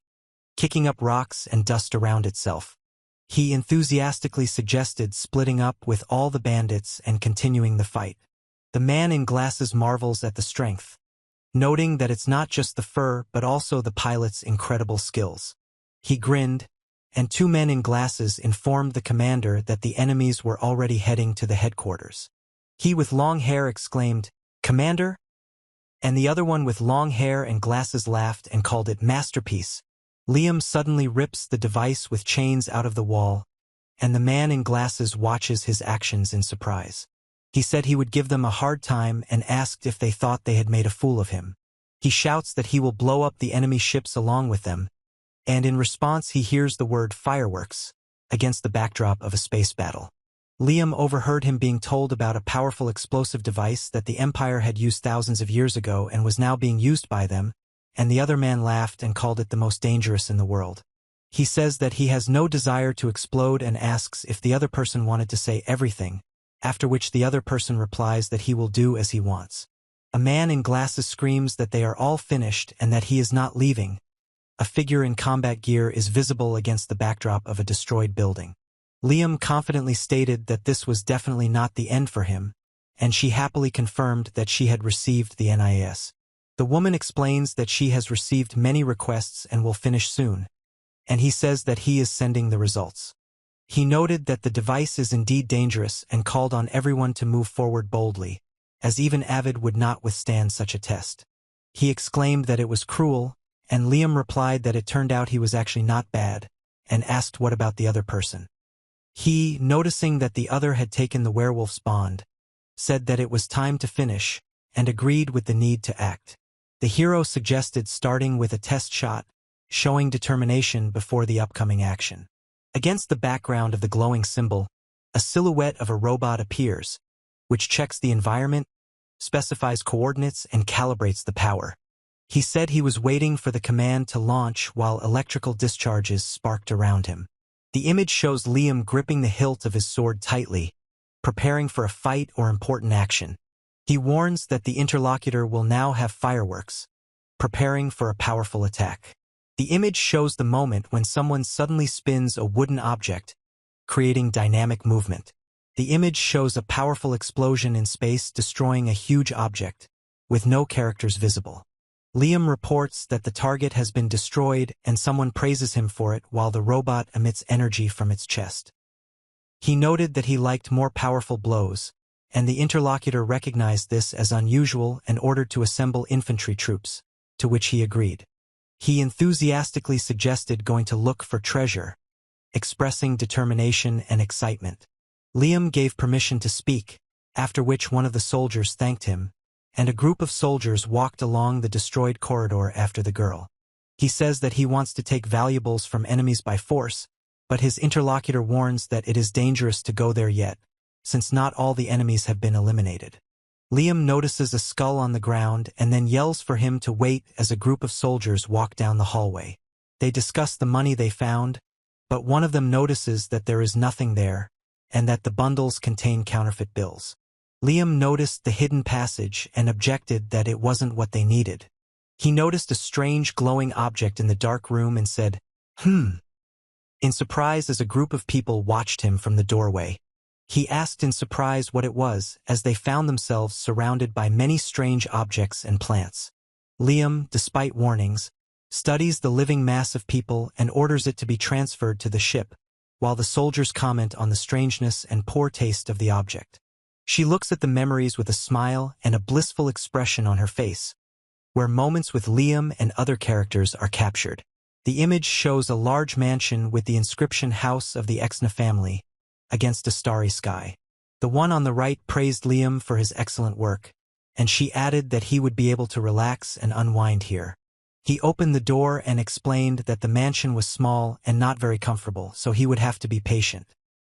kicking up rocks and dust around itself. He enthusiastically suggested splitting up with all the bandits and continuing the fight. The man in glasses marvels at the strength, noting that it's not just the fur but also the pilot's incredible skills. He grinned, and two men in glasses informed the commander that the enemies were already heading to the headquarters. He with long hair exclaimed, "Commander?" And the other one with long hair and glasses laughed and called it masterpiece. Liam suddenly rips the device with chains out of the wall, and the man in glasses watches his actions in surprise. He said he would give them a hard time and asked if they thought they had made a fool of him. He shouts that he will blow up the enemy ships along with them, and in response he hears the word fireworks against the backdrop of a space battle. Liam overheard him being told about a powerful explosive device that the Empire had used thousands of years ago and was now being used by them, and the other man laughed and called it the most dangerous in the world. He says that he has no desire to explode and asks if the other person wanted to say everything, after which the other person replies that he will do as he wants. A man in glasses screams that they are all finished and that he is not leaving. A figure in combat gear is visible against the backdrop of a destroyed building. Liam confidently stated that this was definitely not the end for him, and she happily confirmed that she had received the NIS. The woman explains that she has received many requests and will finish soon, and he says that he is sending the results. He noted that the device is indeed dangerous and called on everyone to move forward boldly, as even Avid would not withstand such a test. He exclaimed that it was cruel, and Liam replied that it turned out he was actually not bad, and asked what about the other person. He, noticing that the other had taken the werewolf's bond, said that it was time to finish, and agreed with the need to act. The hero suggested starting with a test shot, showing determination before the upcoming action. Against the background of the glowing symbol, a silhouette of a robot appears, which checks the environment, specifies coordinates, and calibrates the power. He said he was waiting for the command to launch while electrical discharges sparked around him. The image shows Liam gripping the hilt of his sword tightly, preparing for a fight or important action. He warns that the interlocutor will now have fireworks, preparing for a powerful attack. The image shows the moment when someone suddenly spins a wooden object, creating dynamic movement. The image shows a powerful explosion in space destroying a huge object, with no characters visible. Liam reports that the target has been destroyed and someone praises him for it while the robot emits energy from its chest. He noted that he liked more powerful blows, and the interlocutor recognized this as unusual and ordered to assemble infantry troops, to which he agreed. He enthusiastically suggested going to look for treasure, expressing determination and excitement. Liam gave permission to speak, after which one of the soldiers thanked him, and a group of soldiers walked along the destroyed corridor after the girl. He says that he wants to take valuables from enemies by force, but his interlocutor warns that it is dangerous to go there yet, since not all the enemies have been eliminated. Liam notices a skull on the ground and then yells for him to wait as a group of soldiers walk down the hallway. They discuss the money they found, but one of them notices that there is nothing there, and that the bundles contain counterfeit bills. Liam noticed the hidden passage and objected that it wasn't what they needed. He noticed a strange glowing object in the dark room and said, in surprise as a group of people watched him from the doorway. He asked in surprise what it was, as they found themselves surrounded by many strange objects and plants. Liam, despite warnings, studies the living mass of people and orders it to be transferred to the ship, while the soldiers comment on the strangeness and poor taste of the object. She looks at the memories with a smile and a blissful expression on her face, where moments with Liam and other characters are captured. The image shows a large mansion with the inscription House of the Exna family, against a starry sky. The one on the right praised Liam for his excellent work, and she added that he would be able to relax and unwind here. He opened the door and explained that the mansion was small and not very comfortable, so he would have to be patient.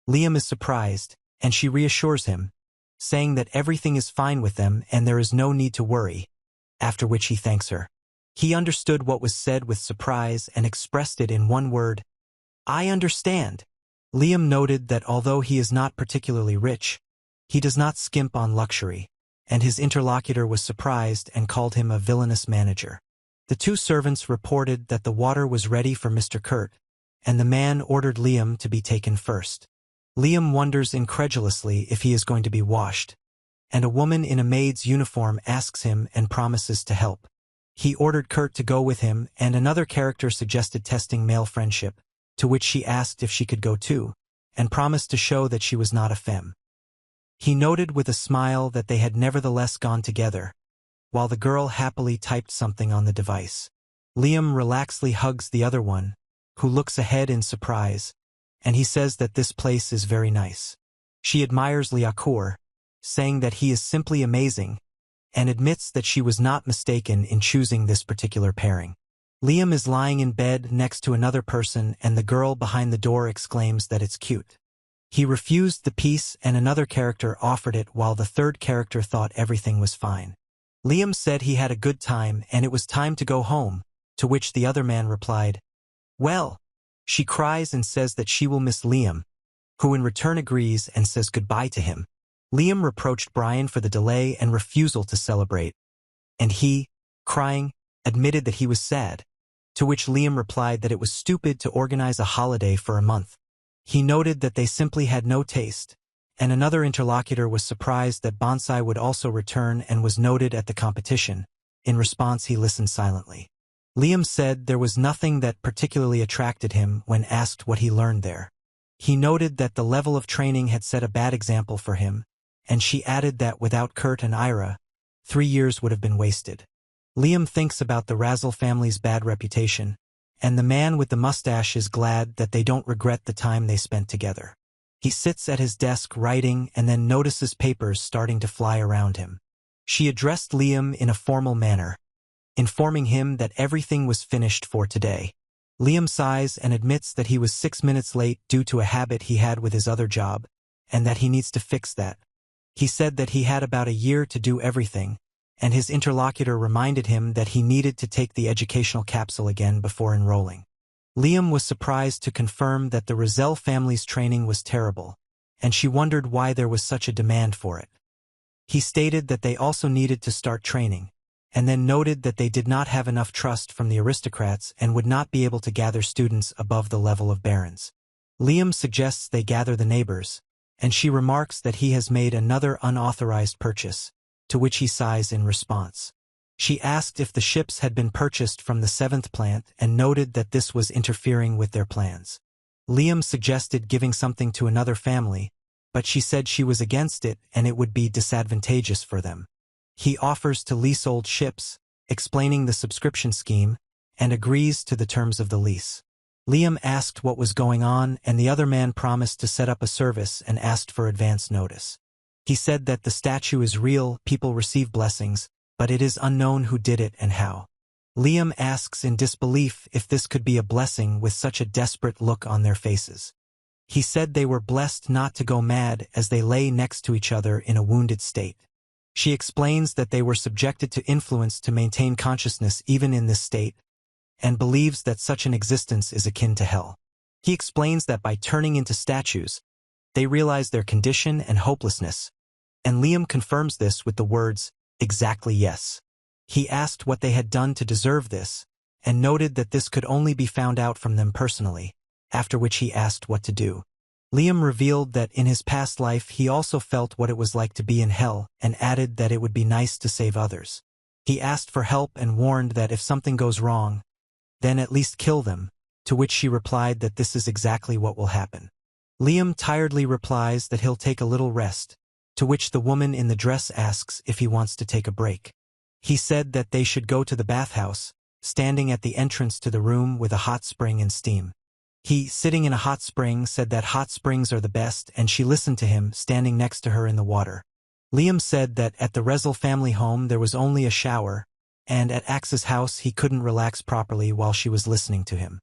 Liam is surprised, and she reassures him, saying that everything is fine with them and there is no need to worry, after which he thanks her. He understood what was said with surprise and expressed it in one word: "I understand." Liam noted that although he is not particularly rich, he does not skimp on luxury, and his interlocutor was surprised and called him a villainous manager. The two servants reported that the water was ready for Mr. Kurt, and the man ordered Liam to be taken first. Liam wonders incredulously if he is going to be washed, and a woman in a maid's uniform asks him and promises to help. He ordered Kurt to go with him, and another character suggested testing male friendship, to which she asked if she could go too, and promised to show that she was not a femme. He noted with a smile that they had nevertheless gone together, while the girl happily typed something on the device. Liam relaxedly hugs the other one, who looks ahead in surprise, and he says that this place is very nice. She admires Liakour, saying that he is simply amazing, and admits that she was not mistaken in choosing this particular pairing. Liam is lying in bed next to another person, and the girl behind the door exclaims that it's cute. He refused the piece, and another character offered it, while the third character thought everything was fine. Liam said he had a good time and it was time to go home, to which the other man replied, "Well." She cries and says that she will miss Liam, who in return agrees and says goodbye to him. Liam reproached Brian for the delay and refusal to celebrate, and he, crying, admitted that he was sad, to which Liam replied that it was stupid to organize a holiday for a month. He noted that they simply had no taste, and another interlocutor was surprised that Bonsai would also return and was noted at the competition. In response, he listened silently. Liam said there was nothing that particularly attracted him when asked what he learned there. He noted that the level of training had set a bad example for him, and she added that without Kurt and Ira, 3 years would have been wasted. Liam thinks about the Razzle family's bad reputation, and the man with the mustache is glad that they don't regret the time they spent together. He sits at his desk writing and then notices papers starting to fly around him. She addressed Liam in a formal manner, informing him that everything was finished for today. Liam sighs and admits that he was 6 minutes late due to a habit he had with his other job, and that he needs to fix that. He said that he had about a year to do everything, and his interlocutor reminded him that he needed to take the educational capsule again before enrolling. Liam was surprised to confirm that the Razzle family's training was terrible, and she wondered why there was such a demand for it. He stated that they also needed to start training, and then noted that they did not have enough trust from the aristocrats and would not be able to gather students above the level of barons. Liam suggests they gather the neighbors, and she remarks that he has made another unauthorized purchase, to which he sighs in response. She asked if the ships had been purchased from the 7th plant and noted that this was interfering with their plans. Liam suggested giving something to another family, but she said she was against it and it would be disadvantageous for them. He offers to lease old ships, explaining the subscription scheme, and agrees to the terms of the lease. Liam asked what was going on, and the other man promised to set up a service and asked for advance notice. He said that the statue is real, people receive blessings, but it is unknown who did it and how. Liam asks in disbelief if this could be a blessing with such a desperate look on their faces. He said they were blessed not to go mad as they lay next to each other in a wounded state. She explains that they were subjected to influence to maintain consciousness even in this state, and believes that such an existence is akin to hell. He explains that by turning into statues, they realize their condition and hopelessness, and Liam confirms this with the words, "Exactly yes." He asked what they had done to deserve this, and noted that this could only be found out from them personally, after which he asked what to do. Liam revealed that in his past life he also felt what it was like to be in hell and added that it would be nice to save others. He asked for help and warned that if something goes wrong, then at least kill them, to which she replied that this is exactly what will happen. Liam tiredly replies that he'll take a little rest, to which the woman in the dress asks if he wants to take a break. He said that they should go to the bathhouse, standing at the entrance to the room with a hot spring and steam. He, sitting in a hot spring, said that hot springs are the best, and she listened to him, standing next to her in the water. Liam said that at the Rezel family home there was only a shower, and at Axe's house he couldn't relax properly while she was listening to him.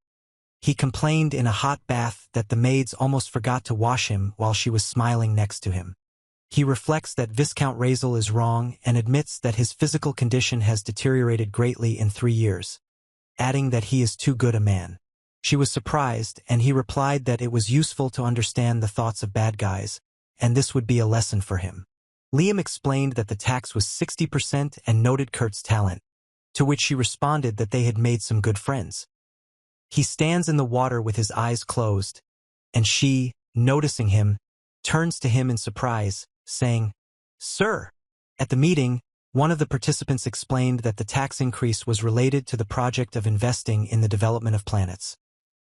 He complained in a hot bath that the maids almost forgot to wash him while she was smiling next to him. He reflects that Viscount Rezel is wrong and admits that his physical condition has deteriorated greatly in 3 years, adding that he is too good a man. She was surprised, and he replied that it was useful to understand the thoughts of bad guys, and this would be a lesson for him. Liam explained that the tax was 60% and noted Kurt's talent, to which she responded that they had made some good friends. He stands in the water with his eyes closed, and she, noticing him, turns to him in surprise, saying, "Sir." At the meeting, one of the participants explained that the tax increase was related to the project of investing in the development of planets,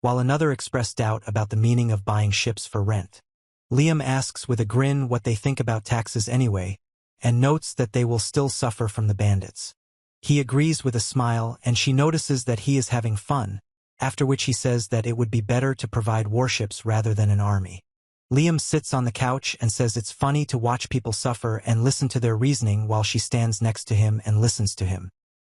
while another expressed doubt about the meaning of buying ships for rent. Liam asks with a grin what they think about taxes anyway, and notes that they will still suffer from the bandits. He agrees with a smile, and she notices that he is having fun, after which he says that it would be better to provide warships rather than an army. Liam sits on the couch and says it's funny to watch people suffer and listen to their reasoning while she stands next to him and listens to him.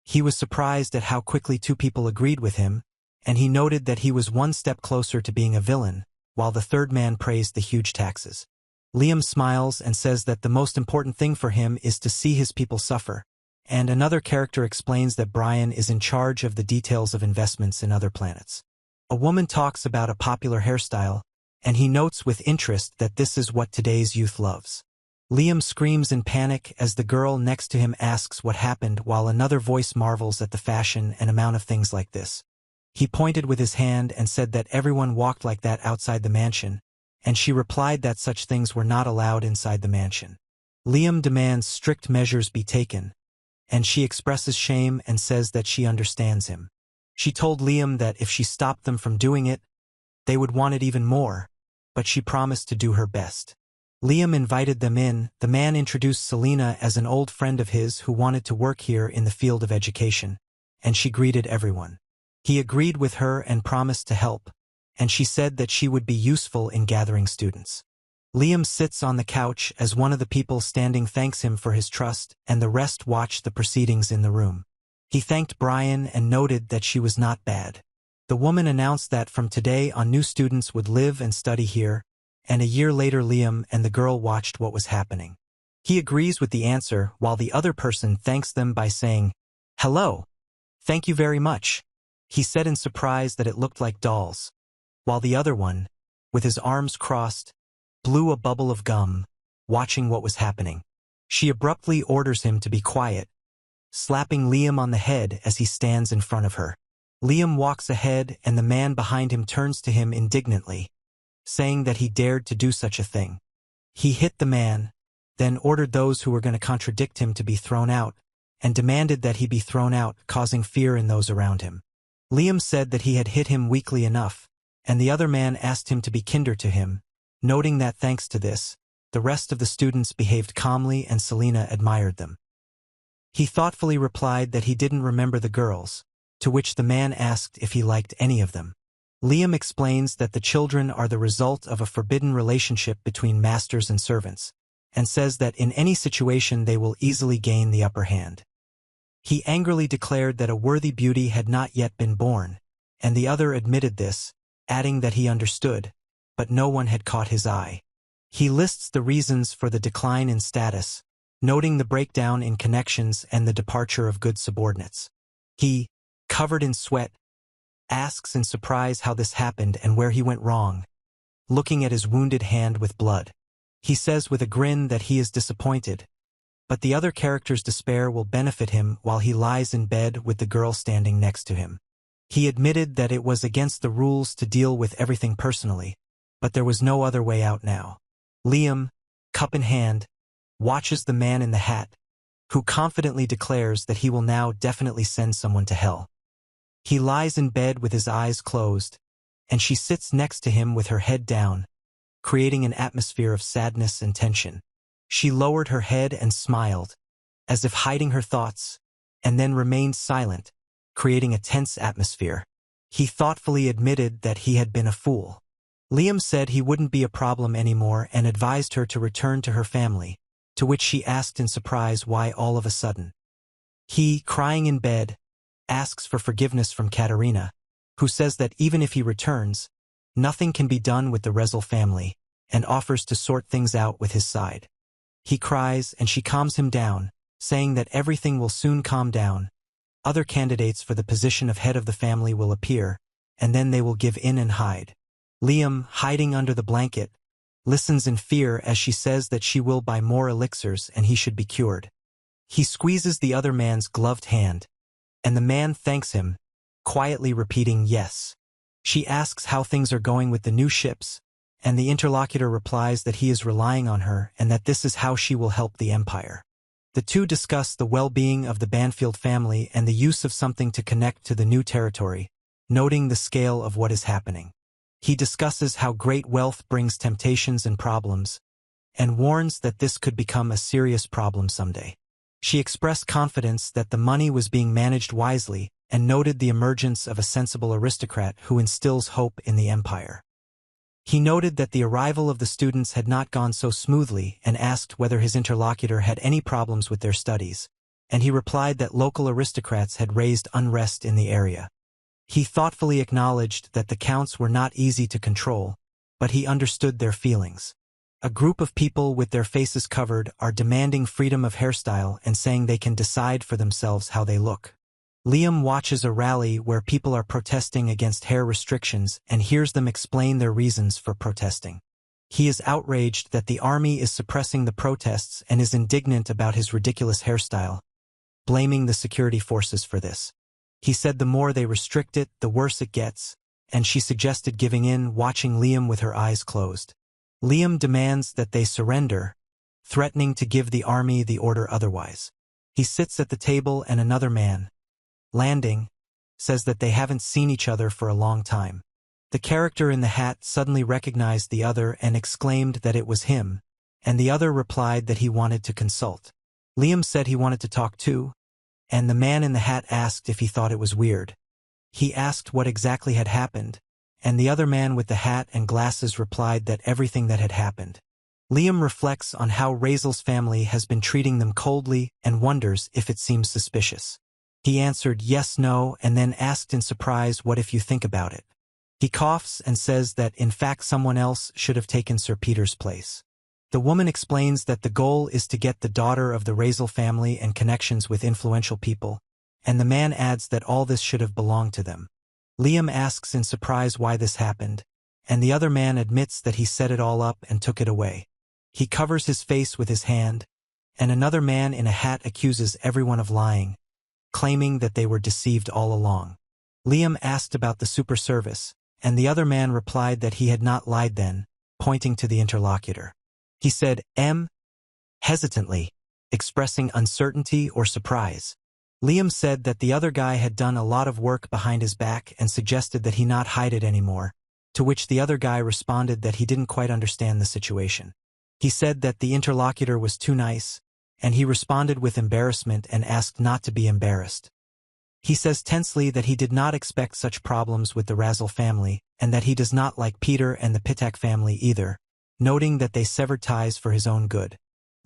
He was surprised at how quickly 2 people agreed with him, and he noted that he was 1 step closer to being a villain, while the 3rd man praised the huge taxes. Liam smiles and says that the most important thing for him is to see his people suffer, and another character explains that Brian is in charge of the details of investments in other planets. A woman talks about a popular hairstyle, and he notes with interest that this is what today's youth loves. Liam screams in panic as the girl next to him asks what happened, while another voice marvels at the fashion and amount of things like this. He pointed with his hand and said that everyone walked like that outside the mansion, and she replied that such things were not allowed inside the mansion. Liam demands strict measures be taken, and she expresses shame and says that she understands him. She told Liam that if she stopped them from doing it, they would want it even more, but she promised to do her best. Liam invited them in. The man introduced Selena as an old friend of his who wanted to work here in the field of education, and she greeted everyone. He agreed with her and promised to help, and she said that she would be useful in gathering students. Liam sits on the couch as one of the people standing thanks him for his trust, and the rest watch the proceedings in the room. He thanked Brian and noted that she was not bad. The woman announced that from today on new students would live and study here, and a year later Liam and the girl watched what was happening. He agrees with the answer, while the other person thanks them by saying, "Hello. Thank you very much." He said in surprise that it looked like dolls, while the other one, with his arms crossed, blew a bubble of gum, watching what was happening. She abruptly orders him to be quiet, slapping Liam on the head as he stands in front of her. Liam walks ahead and the man behind him turns to him indignantly, saying that he dared to do such a thing. He hit the man, then ordered those who were going to contradict him to be thrown out, and demanded that he be thrown out, causing fear in those around him. Liam said that he had hit him weakly enough, and the other man asked him to be kinder to him, noting that thanks to this, the rest of the students behaved calmly and Selena admired them. He thoughtfully replied that he didn't remember the girls, to which the man asked if he liked any of them. Liam explains that the children are the result of a forbidden relationship between masters and servants, and says that in any situation they will easily gain the upper hand. He angrily declared that a worthy beauty had not yet been born, and the other admitted this, adding that he understood, but no one had caught his eye. He lists the reasons for the decline in status, noting the breakdown in connections and the departure of good subordinates. He, covered in sweat, asks in surprise how this happened and where he went wrong, looking at his wounded hand with blood. He says with a grin that he is disappointed, but the other character's despair will benefit him while he lies in bed with the girl standing next to him. He admitted that it was against the rules to deal with everything personally, but there was no other way out now. Liam, cup in hand, watches the man in the hat, who confidently declares that he will now definitely send someone to hell. He lies in bed with his eyes closed, and she sits next to him with her head down, creating an atmosphere of sadness and tension. She lowered her head and smiled, as if hiding her thoughts, and then remained silent, creating a tense atmosphere. He thoughtfully admitted that he had been a fool. Liam said he wouldn't be a problem anymore and advised her to return to her family, to which she asked in surprise why all of a sudden. He, crying in bed, asks for forgiveness from Katerina, who says that even if he returns, nothing can be done with the Rezel family, and offers to sort things out with his side. He cries and she calms him down, saying that everything will soon calm down. Other candidates for the position of head of the family will appear, and then they will give in and hide. Liam, hiding under the blanket, listens in fear as she says that she will buy more elixirs and he should be cured. He squeezes the other man's gloved hand, and the man thanks him, quietly repeating yes. She asks how things are going with the new ships, and the interlocutor replies that he is relying on her and that this is how she will help the empire. The two discuss the well-being of the Banfield family and the use of something to connect to the new territory, noting the scale of what is happening. He discusses how great wealth brings temptations and problems, and warns that this could become a serious problem someday. She expressed confidence that the money was being managed wisely and noted the emergence of a sensible aristocrat who instills hope in the empire. He noted that the arrival of the students had not gone so smoothly and asked whether his interlocutor had any problems with their studies, and he replied that local aristocrats had raised unrest in the area. He thoughtfully acknowledged that the counts were not easy to control, but he understood their feelings. A group of people with their faces covered are demanding freedom of hairstyle and saying they can decide for themselves how they look. Liam watches a rally where people are protesting against hair restrictions and hears them explain their reasons for protesting. He is outraged that the army is suppressing the protests and is indignant about his ridiculous hairstyle, blaming the security forces for this. He said the more they restrict it, the worse it gets, and she suggested giving in, watching Liam with her eyes closed. Liam demands that they surrender, threatening to give the army the order otherwise. He sits at the table and another man, Landing, says that they haven't seen each other for a long time. The character in the hat suddenly recognized the other and exclaimed that it was him, and the other replied that he wanted to consult. Liam said he wanted to talk too, and the man in the hat asked if he thought it was weird. He asked what exactly had happened, and the other man with the hat and glasses replied that everything that had happened. Liam reflects on how Razel's family has been treating them coldly and wonders if it seems suspicious. He answered yes, no, and then asked in surprise, what if you think about it? He coughs and says that in fact someone else should have taken Sir Peter's place. The woman explains that the goal is to get the daughter of the Razel family and connections with influential people, and the man adds that all this should have belonged to them. Liam asks in surprise why this happened, and the other man admits that he set it all up and took it away. He covers his face with his hand, and another man in a hat accuses everyone of lying, claiming that they were deceived all along. Liam asked about the super service, and the other man replied that he had not lied then, pointing to the interlocutor. He said, hesitantly, expressing uncertainty or surprise. Liam said that the other guy had done a lot of work behind his back and suggested that he not hide it anymore, to which the other guy responded that he didn't quite understand the situation. He said that the interlocutor was too nice, and he responded with embarrassment and asked not to be embarrassed. He says tensely that he did not expect such problems with the Razel family, and that he does not like Peter and the Pitak family either, noting that they severed ties for his own good.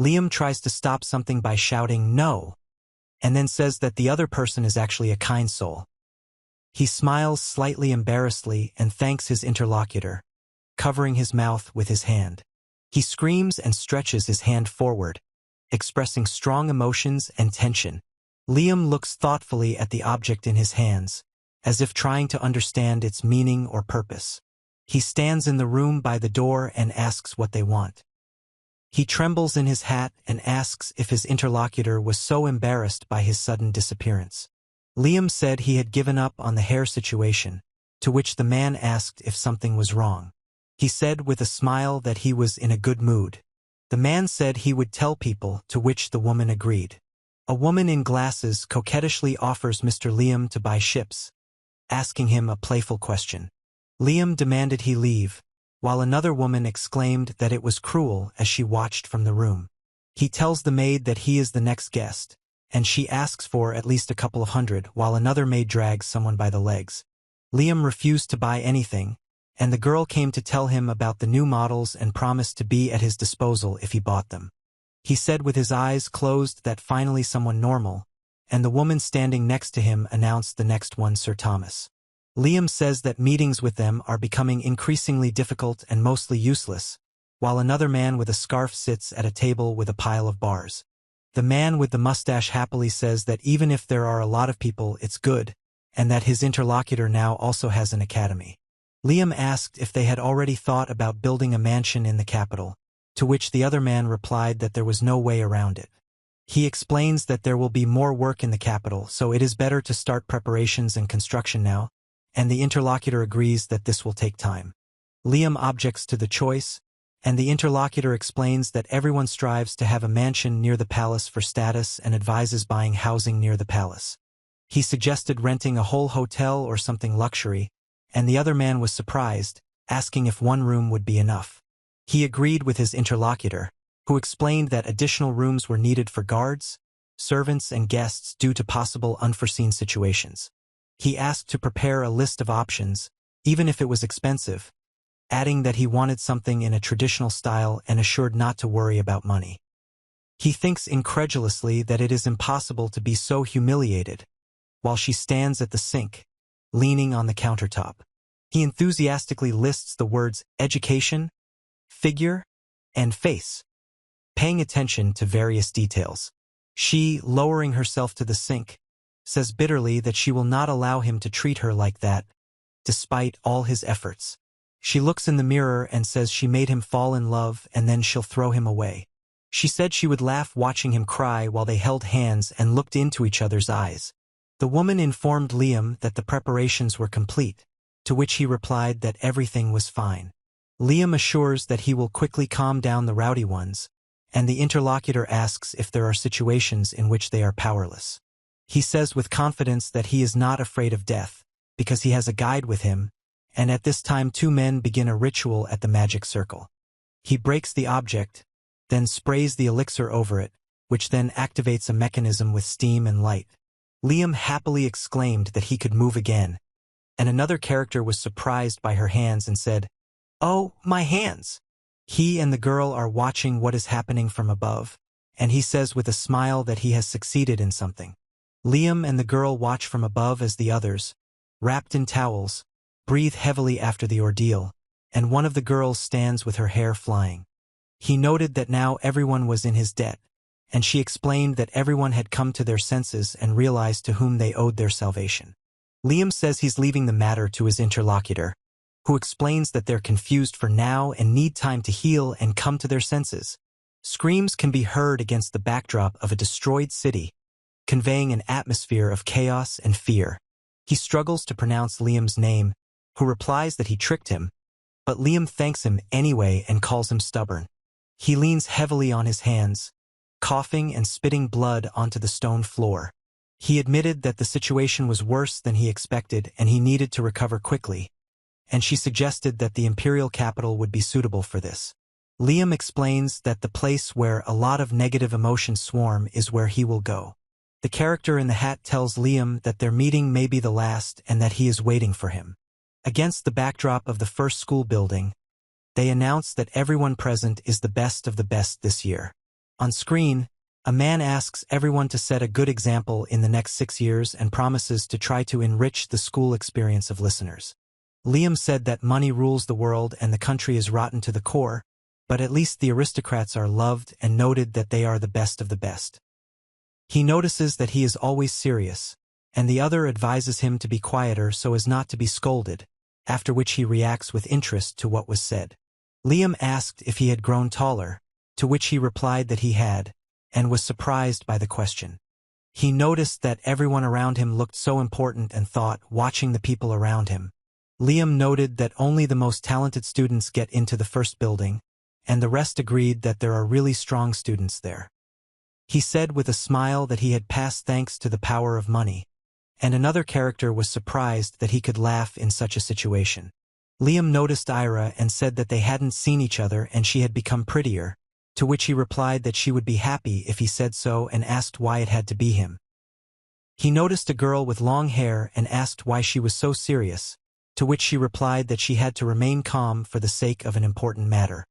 Liam tries to stop something by shouting, "No!" and then says that the other person is actually a kind soul. He smiles slightly embarrassedly and thanks his interlocutor, covering his mouth with his hand. He screams and stretches his hand forward, expressing strong emotions and tension. Liam looks thoughtfully at the object in his hands, as if trying to understand its meaning or purpose. He stands in the room by the door and asks what they want. He trembles in his hat and asks if his interlocutor was so embarrassed by his sudden disappearance. Liam said he had given up on the hair situation, to which the man asked if something was wrong. He said with a smile that he was in a good mood. The man said he would tell people, to which the woman agreed. A woman in glasses coquettishly offers Mr. Liam to buy ships, asking him a playful question. Liam demanded he leave, while another woman exclaimed that it was cruel as she watched from the room. He tells the maid that he is the next guest, and she asks for at least a couple of hundred, while another maid drags someone by the legs. Liam refused to buy anything, and the girl came to tell him about the new models and promised to be at his disposal if he bought them. He said with his eyes closed that finally someone normal, and the woman standing next to him announced the next one, Sir Thomas. Liam says that meetings with them are becoming increasingly difficult and mostly useless, while another man with a scarf sits at a table with a pile of bars. The man with the mustache happily says that even if there are a lot of people, it's good, and that his interlocutor now also has an academy. Liam asked if they had already thought about building a mansion in the capital, to which the other man replied that there was no way around it. He explains that there will be more work in the capital, so it is better to start preparations and construction now, and the interlocutor agrees that this will take time. Liam objects to the choice, and the interlocutor explains that everyone strives to have a mansion near the palace for status and advises buying housing near the palace. He suggested renting a whole hotel or something luxury, and the other man was surprised, asking if one room would be enough. He agreed with his interlocutor, who explained that additional rooms were needed for guards, servants, and guests due to possible unforeseen situations. He asked to prepare a list of options, even if it was expensive, adding that he wanted something in a traditional style and assured not to worry about money. He thinks incredulously that it is impossible to be so humiliated, while she stands at the sink, leaning on the countertop. He enthusiastically lists the words education, figure, and face, paying attention to various details. She, lowering herself to the sink, says bitterly that she will not allow him to treat her like that, despite all his efforts. She looks in the mirror and says she made him fall in love and then she'll throw him away. She said she would laugh watching him cry while they held hands and looked into each other's eyes. The woman informed Liam that the preparations were complete, to which he replied that everything was fine. Liam assures that he will quickly calm down the rowdy ones, and the interlocutor asks if there are situations in which they are powerless. He says with confidence that he is not afraid of death, because he has a guide with him, and at this time two men begin a ritual at the magic circle. He breaks the object, then sprays the elixir over it, which then activates a mechanism with steam and light. Liam happily exclaimed that he could move again, and another character was surprised by her hands and said, "Oh, my hands!" He and the girl are watching what is happening from above, and he says with a smile that he has succeeded in something. Liam and the girl watch from above as the others, wrapped in towels, breathe heavily after the ordeal, and one of the girls stands with her hair flying. He noted that now everyone was in his debt, and she explained that everyone had come to their senses and realized to whom they owed their salvation. Liam says he's leaving the matter to his interlocutor, who explains that they're confused for now and need time to heal and come to their senses. Screams can be heard against the backdrop of a destroyed city, conveying an atmosphere of chaos and fear. He struggles to pronounce Liam's name, who replies that he tricked him, but Liam thanks him anyway and calls him stubborn. He leans heavily on his hands, coughing and spitting blood onto the stone floor. He admitted that the situation was worse than he expected and he needed to recover quickly, and she suggested that the imperial capital would be suitable for this. Liam explains that the place where a lot of negative emotions swarm is where he will go. The character in the hat tells Liam that their meeting may be the last and that he is waiting for him. Against the backdrop of the first school building, they announce that everyone present is the best of the best this year. On screen, a man asks everyone to set a good example in the next 6 years and promises to try to enrich the school experience of listeners. Liam said that money rules the world and the country is rotten to the core, but at least the aristocrats are loved and noted that they are the best of the best. He notices that he is always serious, and the other advises him to be quieter so as not to be scolded, after which he reacts with interest to what was said. Liam asked if he had grown taller, to which he replied that he had, and was surprised by the question. He noticed that everyone around him looked so important and thought, watching the people around him, Liam noted that only the most talented students get into the first building, and the rest agreed that there are really strong students there. He said with a smile that he had passed thanks to the power of money, and another character was surprised that he could laugh in such a situation. Liam noticed Ira and said that they hadn't seen each other and she had become prettier, to which he replied that she would be happy if he said so and asked why it had to be him. He noticed a girl with long hair and asked why she was so serious, to which she replied that she had to remain calm for the sake of an important matter.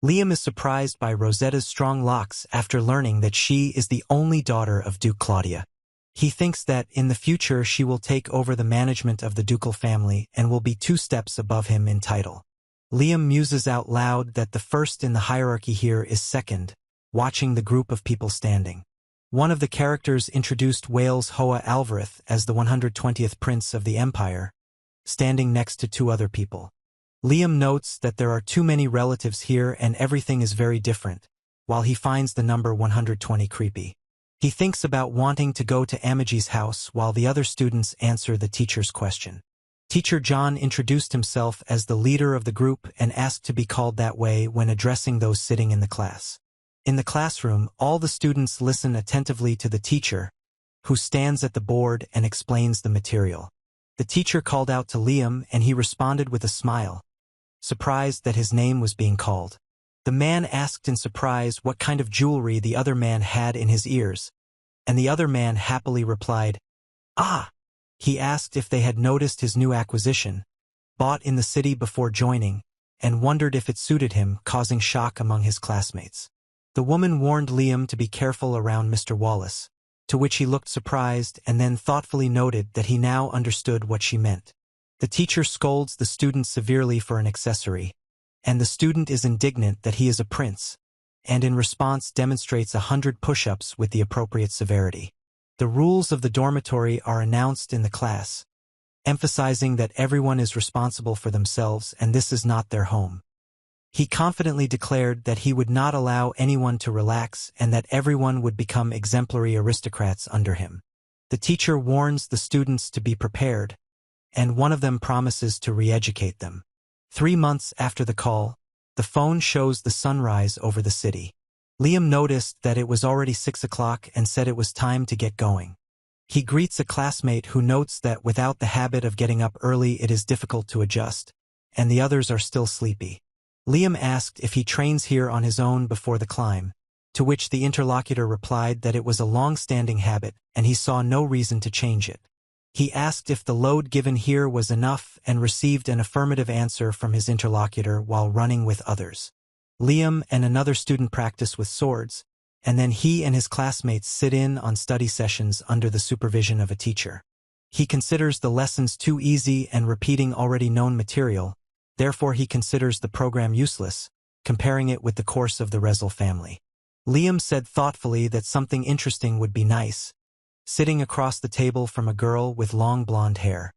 Liam is surprised by Rosetta's strong locks after learning that she is the only daughter of Duke Claudia. He thinks that, in the future, she will take over the management of the ducal family and will be 2 steps above him in title. Liam muses out loud that the first in the hierarchy here is second, watching the group of people standing. One of the characters introduced Wales Hoa Alvarez as the 120th Prince of the Empire, standing next to 2 other people. Liam notes that there are too many relatives here and everything is very different, while he finds the number 120 creepy. He thinks about wanting to go to Amaji's house while the other students answer the teacher's question. Teacher John introduced himself as the leader of the group and asked to be called that way when addressing those sitting in the class. In the classroom, all the students listen attentively to the teacher, who stands at the board and explains the material. The teacher called out to Liam and he responded with a smile, surprised that his name was being called. The man asked in surprise what kind of jewelry the other man had in his ears, and the other man happily replied, "Ah!" He asked if they had noticed his new acquisition, bought in the city before joining, and wondered if it suited him, causing shock among his classmates. The woman warned Liam to be careful around Mr. Wallace, to which he looked surprised and then thoughtfully noted that he now understood what she meant. The teacher scolds the student severely for an accessory, and the student is indignant that he is a prince, and in response demonstrates 100 push-ups with the appropriate severity. The rules of the dormitory are announced in the class, emphasizing that everyone is responsible for themselves and this is not their home. He confidently declared that he would not allow anyone to relax and that everyone would become exemplary aristocrats under him. The teacher warns the students to be prepared, and one of them promises to re-educate them. 3 months after the call, the phone shows the sunrise over the city. Liam noticed that it was already 6 o'clock and said it was time to get going. He greets a classmate who notes that without the habit of getting up early it is difficult to adjust, and the others are still sleepy. Liam asked if he trains here on his own before the climb, to which the interlocutor replied that it was a long-standing habit and he saw no reason to change it. He asked if the load given here was enough and received an affirmative answer from his interlocutor while running with others. Liam and another student practice with swords, and then he and his classmates sit in on study sessions under the supervision of a teacher. He considers the lessons too easy and repeating already known material, therefore he considers the program useless, comparing it with the course of the Rezel family. Liam said thoughtfully that something interesting would be nice, sitting across the table from a girl with long blonde hair.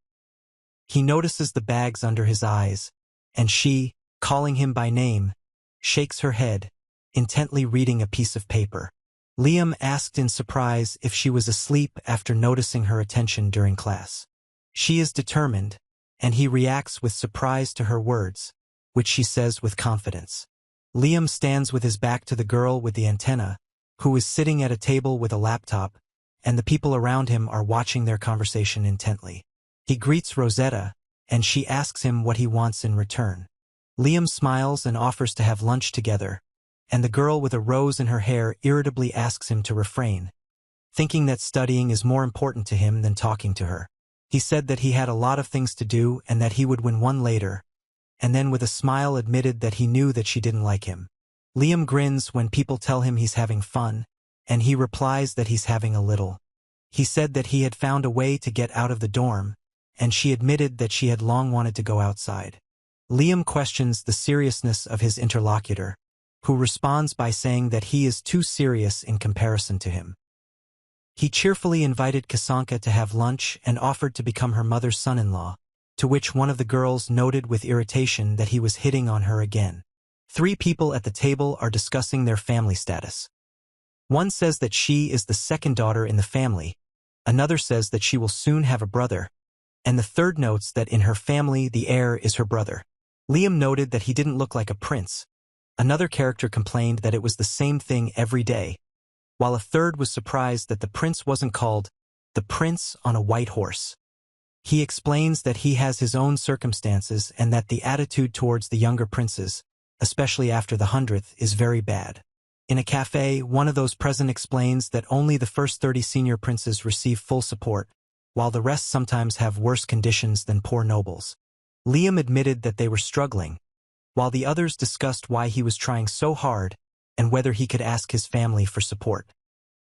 He notices the bags under his eyes, and she, calling him by name, shakes her head, intently reading a piece of paper. Liam asked in surprise if she was asleep after noticing her attention during class. She is determined, and he reacts with surprise to her words, which she says with confidence. Liam stands with his back to the girl with the antenna, who is sitting at a table with a laptop, and the people around him are watching their conversation intently. He greets Rosetta, and she asks him what he wants in return. Liam smiles and offers to have lunch together, and the girl with a rose in her hair irritably asks him to refrain, thinking that studying is more important to him than talking to her. He said that he had a lot of things to do and that he would win one later, and then with a smile admitted that he knew that she didn't like him. Liam grins when people tell him he's having fun, and he replies that he's having a little. He said that he had found a way to get out of the dorm, and she admitted that she had long wanted to go outside. Liam questions the seriousness of his interlocutor, who responds by saying that he is too serious in comparison to him. He cheerfully invited Kasanka to have lunch and offered to become her mother's son-in-law, to which one of the girls noted with irritation that he was hitting on her again. 3 people at the table are discussing their family status. One says that she is the second daughter in the family, another says that she will soon have a brother, And the third notes that in her family the heir is her brother. Liam noted that he didn't look like a prince. Another character complained that it was the same thing every day, while a third was surprised that the prince wasn't called the prince on a white horse. He explains that he has his own circumstances and that the attitude towards the younger princes, especially after the 100th, is very bad. In a cafe, one of those present explains that only the first 30 senior princes receive full support, while the rest sometimes have worse conditions than poor nobles. Liam admitted that they were struggling, while the others discussed why he was trying so hard and whether he could ask his family for support.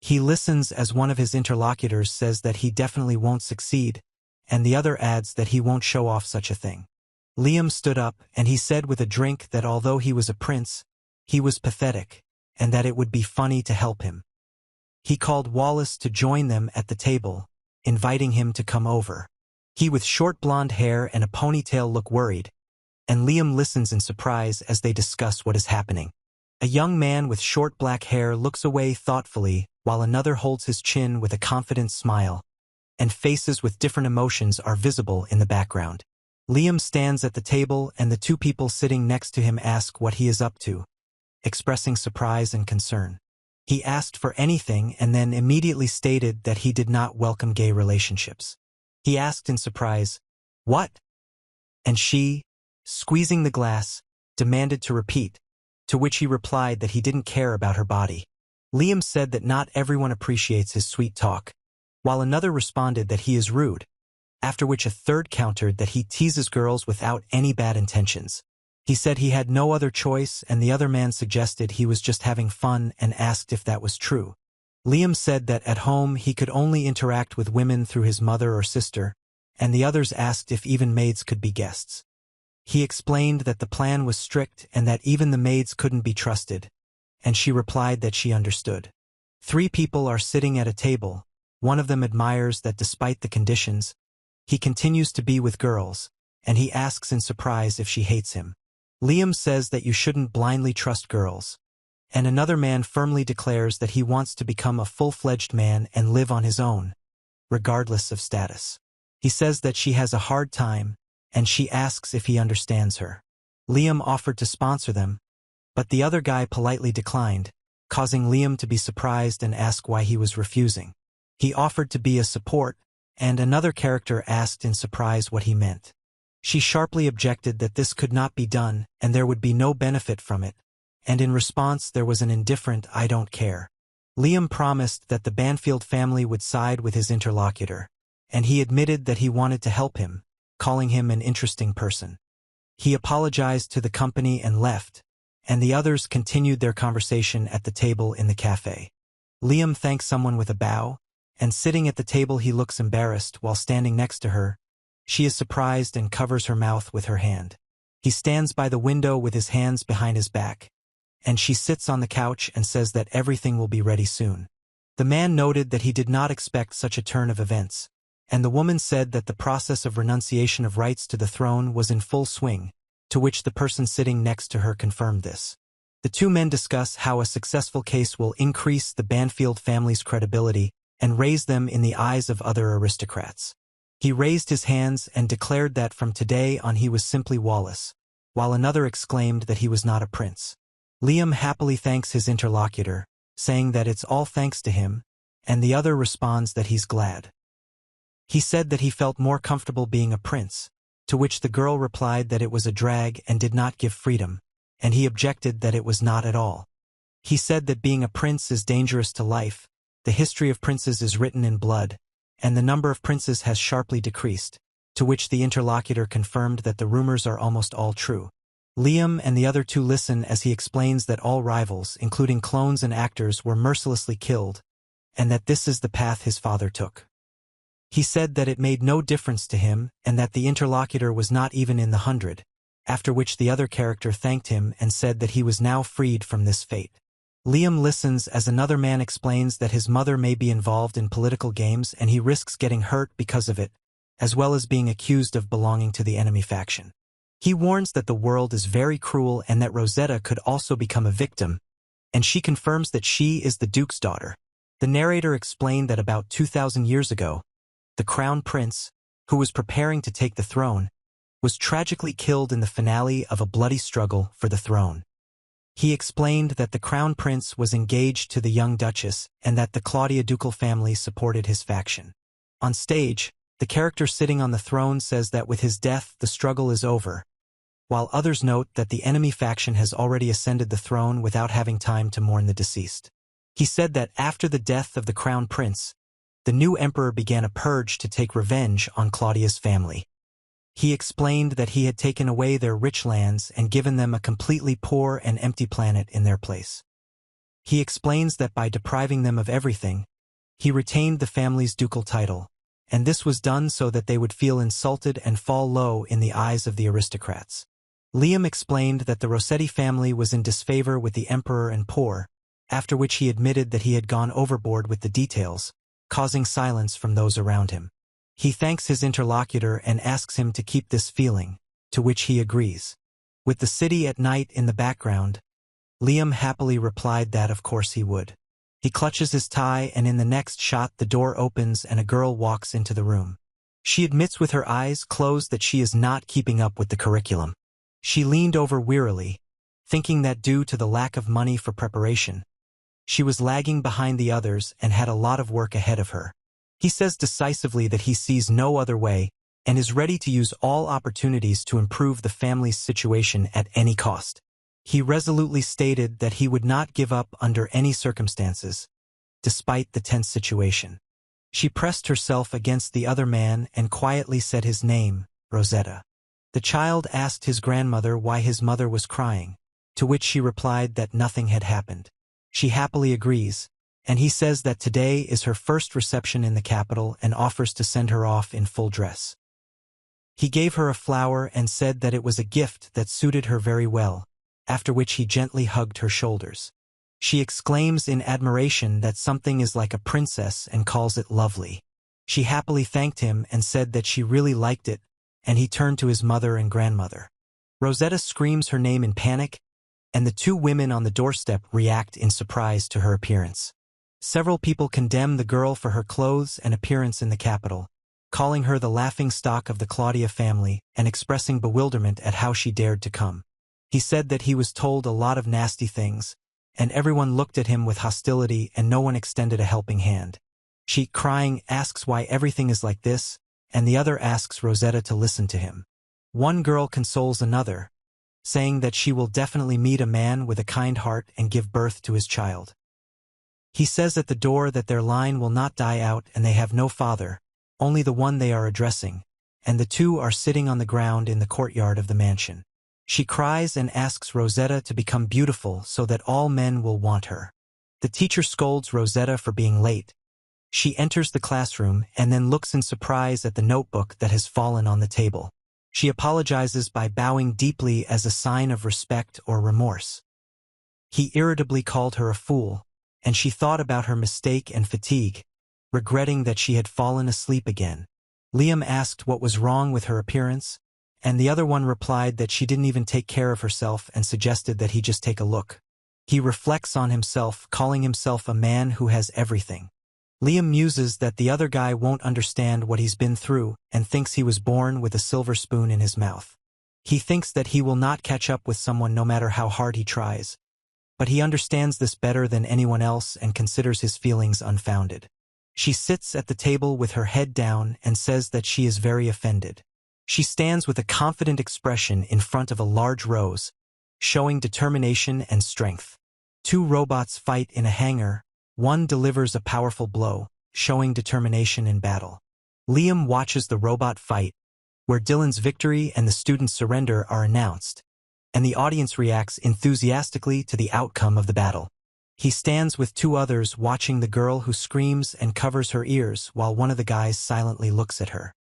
He listens as one of his interlocutors says that he definitely won't succeed, and the other adds that he won't show off such a thing. Liam stood up and he said with a drink that although he was a prince, he was pathetic, and that it would be funny to help him. He called Wallace to join them at the table, inviting him to come over. He with short blonde hair and a ponytail look worried, and Liam listens in surprise as they discuss what is happening. A young man with short black hair looks away thoughtfully while another holds his chin with a confident smile, and faces with different emotions are visible in the background. Liam stands at the table and the two people sitting next to him ask what he is up to, expressing surprise and concern. He asked for anything and then immediately stated that he did not welcome gay relationships. He asked in surprise, "What?" And she, squeezing the glass, demanded to repeat, to which he replied that he didn't care about her body. Liam said that not everyone appreciates his sweet talk, while another responded that he is rude, after which a third countered that he teases girls without any bad intentions. He said he had no other choice, and the other man suggested he was just having fun and asked if that was true. Liam said that at home he could only interact with women through his mother or sister, and the others asked if even maids could be guests. He explained that the plan was strict and that even the maids couldn't be trusted, and she replied that she understood. 3 people are sitting at a table. One of them admires that despite the conditions, he continues to be with girls, and he asks in surprise if she hates him. Liam says that you shouldn't blindly trust girls, and another man firmly declares that he wants to become a full-fledged man and live on his own, regardless of status. He says that she has a hard time, and she asks if he understands her. Liam offered to sponsor them, but the other guy politely declined, causing Liam to be surprised and ask why he was refusing. He offered to be a support, and another character asked in surprise what he meant. She sharply objected that this could not be done and there would be no benefit from it, and in response there was an indifferent "I don't care." Liam promised that the Banfield family would side with his interlocutor, and he admitted that he wanted to help him, calling him an interesting person. He apologized to the company and left, and the others continued their conversation at the table in the cafe. Liam thanks someone with a bow, and sitting at the table he looks embarrassed while standing next to her. She is surprised and covers her mouth with her hand. He stands by the window with his hands behind his back, and she sits on the couch and says that everything will be ready soon. The man noted that he did not expect such a turn of events, and the woman said that the process of renunciation of rights to the throne was in full swing, to which the person sitting next to her confirmed this. The two men discuss how a successful case will increase the Banfield family's credibility and raise them in the eyes of other aristocrats. He raised his hands and declared that from today on he was simply Wallace, while another exclaimed that he was not a prince. Liam happily thanks his interlocutor, saying that it's all thanks to him, and the other responds that he's glad. He said that he felt more comfortable being a prince, to which the girl replied that it was a drag and did not give freedom, and he objected that it was not at all. He said that being a prince is dangerous to life, the history of princes is written in blood, and the number of princes has sharply decreased, to which the interlocutor confirmed that the rumors are almost all true. Liam and the other two listen as he explains that all rivals, including clones and actors, were mercilessly killed, and that this is the path his father took. He said that it made no difference to him and that the interlocutor was not even in the 100, after which the other character thanked him and said that he was now freed from this fate. Liam listens as another man explains that his mother may be involved in political games and he risks getting hurt because of it, as well as being accused of belonging to the enemy faction. He warns that the world is very cruel and that Rosetta could also become a victim, and she confirms that she is the Duke's daughter. The narrator explained that about 2,000 years ago, the Crown Prince, who was preparing to take the throne, was tragically killed in the finale of a bloody struggle for the throne. He explained that the crown prince was engaged to the young duchess and that the Claudia ducal family supported his faction. On stage, the character sitting on the throne says that with his death the struggle is over, while others note that the enemy faction has already ascended the throne without having time to mourn the deceased. He said that after the death of the crown prince, the new emperor began a purge to take revenge on Claudia's family. He explained that he had taken away their rich lands and given them a completely poor and empty planet in their place. He explains that by depriving them of everything, he retained the family's ducal title, and this was done so that they would feel insulted and fall low in the eyes of the aristocrats. Liam explained that the Rossetti family was in disfavor with the emperor and poor, after which he admitted that he had gone overboard with the details, causing silence from those around him. He thanks his interlocutor and asks him to keep this feeling, to which he agrees. With the city at night in the background, Liam happily replied that of course he would. He clutches his tie and in the next shot the door opens and a girl walks into the room. She admits with her eyes closed that she is not keeping up with the curriculum. She leaned over wearily, thinking that due to the lack of money for preparation, she was lagging behind the others and had a lot of work ahead of her. He says decisively that he sees no other way and is ready to use all opportunities to improve the family's situation at any cost. He resolutely stated that he would not give up under any circumstances, despite the tense situation. She pressed herself against the other man and quietly said his name, Rosetta. The child asked his grandmother why his mother was crying, to which she replied that nothing had happened. She happily agrees, and he says that today is her first reception in the capital and offers to send her off in full dress. He gave her a flower and said that it was a gift that suited her very well, after which he gently hugged her shoulders. She exclaims in admiration that something is like a princess and calls it lovely. She happily thanked him and said that she really liked it, and he turned to his mother and grandmother. Rosetta screams her name in panic, and the two women on the doorstep react in surprise to her appearance. Several people condemn the girl for her clothes and appearance in the capital, calling her the laughingstock of the Claudia family and expressing bewilderment at how she dared to come. He said that he was told a lot of nasty things, and everyone looked at him with hostility and no one extended a helping hand. She, crying, asks why everything is like this, and the other asks Rosetta to listen to him. One girl consoles another, saying that she will definitely meet a man with a kind heart and give birth to his child. He says at the door that their line will not die out and they have no father, only the one they are addressing, and the two are sitting on the ground in the courtyard of the mansion. She cries and asks Rosetta to become beautiful so that all men will want her. The teacher scolds Rosetta for being late. She enters the classroom and then looks in surprise at the notebook that has fallen on the table. She apologizes by bowing deeply as a sign of respect or remorse. He irritably called her a fool, and she thought about her mistake and fatigue, regretting that she had fallen asleep again. Liam asked what was wrong with her appearance, and the other one replied that she didn't even take care of herself and suggested that he just take a look. He reflects on himself, calling himself a man who has everything. Liam muses that the other guy won't understand what he's been through and thinks he was born with a silver spoon in his mouth. He thinks that he will not catch up with someone no matter how hard he tries, but he understands this better than anyone else and considers his feelings unfounded. She sits at the table with her head down and says that she is very offended. She stands with a confident expression in front of a large rose, showing determination and strength. Two robots fight in a hangar. One delivers a powerful blow, showing determination in battle. Liam watches the robot fight, where Dylan's victory and the student's surrender are announced, and the audience reacts enthusiastically to the outcome of the battle. He stands with two others watching the girl who screams and covers her ears while one of the guys silently looks at her.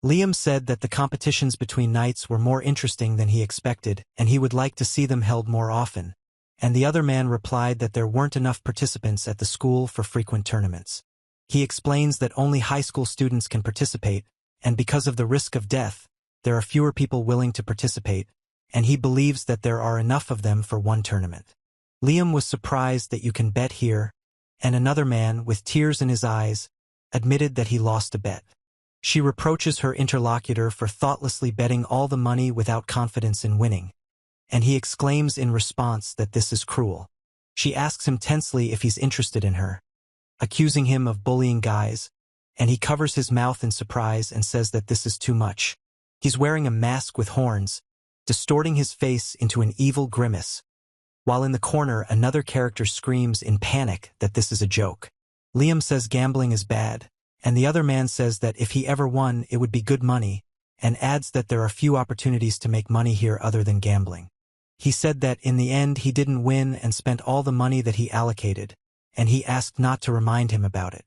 Liam said that the competitions between knights were more interesting than he expected and he would like to see them held more often, and the other man replied that there weren't enough participants at the school for frequent tournaments. He explains that only high school students can participate, and because of the risk of death, there are fewer people willing to participate, and he believes that there are enough of them for one tournament. Liam was surprised that you can bet here, and another man, with tears in his eyes, admitted that he lost a bet. She reproaches her interlocutor for thoughtlessly betting all the money without confidence in winning, and he exclaims in response that this is cruel. She asks him tensely if he's interested in her, accusing him of bullying guys, and he covers his mouth in surprise and says that this is too much. He's wearing a mask with horns, distorting his face into an evil grimace, while in the corner another character screams in panic that this is a joke. Liam says gambling is bad, and the other man says that if he ever won it would be good money, and adds that there are few opportunities to make money here other than gambling. He said that in the end he didn't win and spent all the money that he allocated, and he asked not to remind him about it.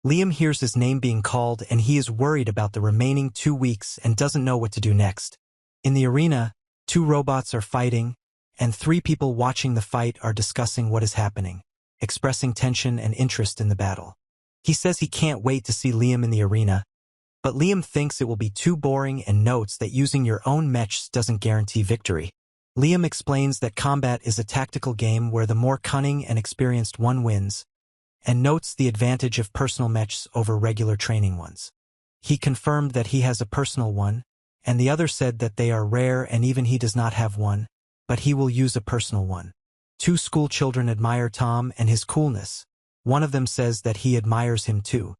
Liam hears his name being called and he is worried about the remaining 2 weeks and doesn't know what to do next. In the arena, 2 robots are fighting, and 3 people watching the fight are discussing what is happening, expressing tension and interest in the battle. He says he can't wait to see Liam in the arena, but Liam thinks it will be too boring and notes that using your own mechs doesn't guarantee victory. Liam explains that combat is a tactical game where the more cunning and experienced one wins, and notes the advantage of personal mechs over regular training ones. He confirmed that he has a personal one, and the other said that they are rare and even he does not have one, but he will use a personal one. 2 school children admire Tom and his coolness. One of them says that he admires him too.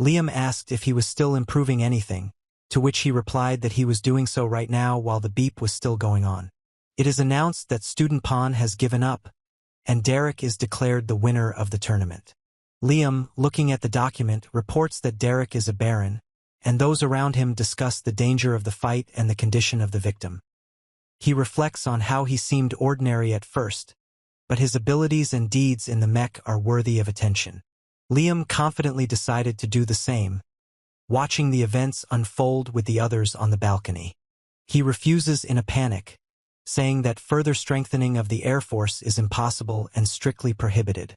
Liam asked if he was still improving anything, to which he replied that he was doing so right now while the beep was still going on. It is announced that Student Pawn has given up, and Derek is declared the winner of the tournament. Liam, looking at the document, reports that Derek is a baron, and those around him discuss the danger of the fight and the condition of the victim. He reflects on how he seemed ordinary at first, but his abilities and deeds in the mech are worthy of attention. Liam confidently decided to do the same, watching the events unfold with the others on the balcony. He refuses in a panic, saying that further strengthening of the Air Force is impossible and strictly prohibited.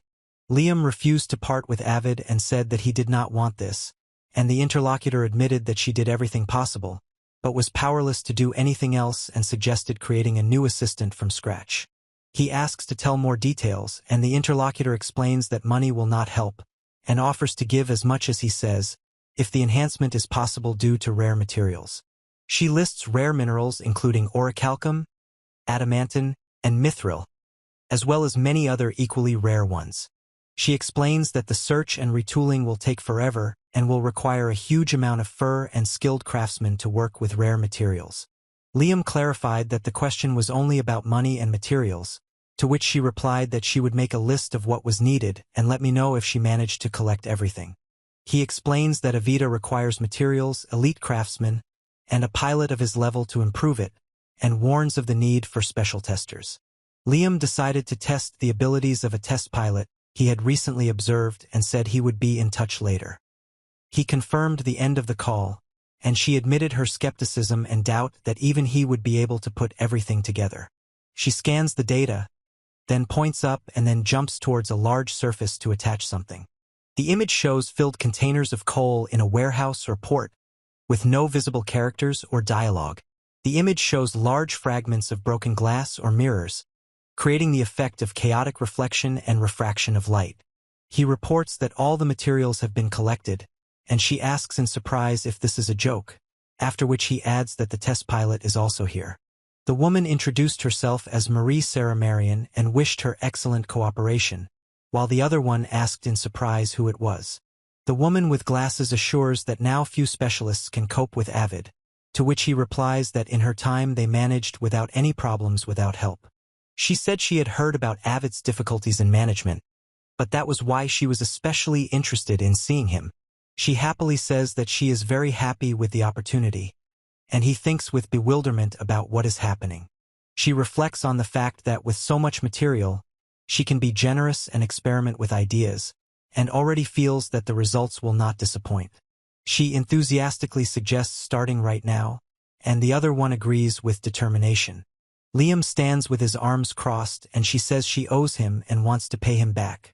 Liam refused to part with Avid and said that he did not want this, and the interlocutor admitted that she did everything possible, but was powerless to do anything else and suggested creating a new assistant from scratch. He asks to tell more details, and the interlocutor explains that money will not help, and offers to give as much as he says, if the enhancement is possible due to rare materials. She lists rare minerals including orichalcum, adamantine, and mithril, as well as many other equally rare ones. She explains that the search and retooling will take forever and will require a huge amount of fur and skilled craftsmen to work with rare materials. Liam clarified that the question was only about money and materials, to which she replied that she would make a list of what was needed and let me know if she managed to collect everything. He explains that Avita requires materials, elite craftsmen, and a pilot of his level to improve it, and warns of the need for special testers. Liam decided to test the abilities of a test pilot he had recently observed and said he would be in touch later. He confirmed the end of the call, and she admitted her skepticism and doubt that even he would be able to put everything together. She scans the data, then points up and then jumps towards a large surface to attach something. The image shows filled containers of coal in a warehouse or port, with no visible characters or dialogue. The image shows large fragments of broken glass or mirrors, creating the effect of chaotic reflection and refraction of light. He reports that all the materials have been collected, and she asks in surprise if this is a joke, after which he adds that the test pilot is also here. The woman introduced herself as Marie Sarah Marion and wished her excellent cooperation, while the other one asked in surprise who it was. The woman with glasses assures that now few specialists can cope with Avid, to which he replies that in her time they managed without any problems without help. She said she had heard about Avid's difficulties in management, but that was why she was especially interested in seeing him. She happily says that she is very happy with the opportunity, and he thinks with bewilderment about what is happening. She reflects on the fact that with so much material, she can be generous and experiment with ideas, and already feels that the results will not disappoint. She enthusiastically suggests starting right now, and the other one agrees with determination. Liam stands with his arms crossed and she says she owes him and wants to pay him back.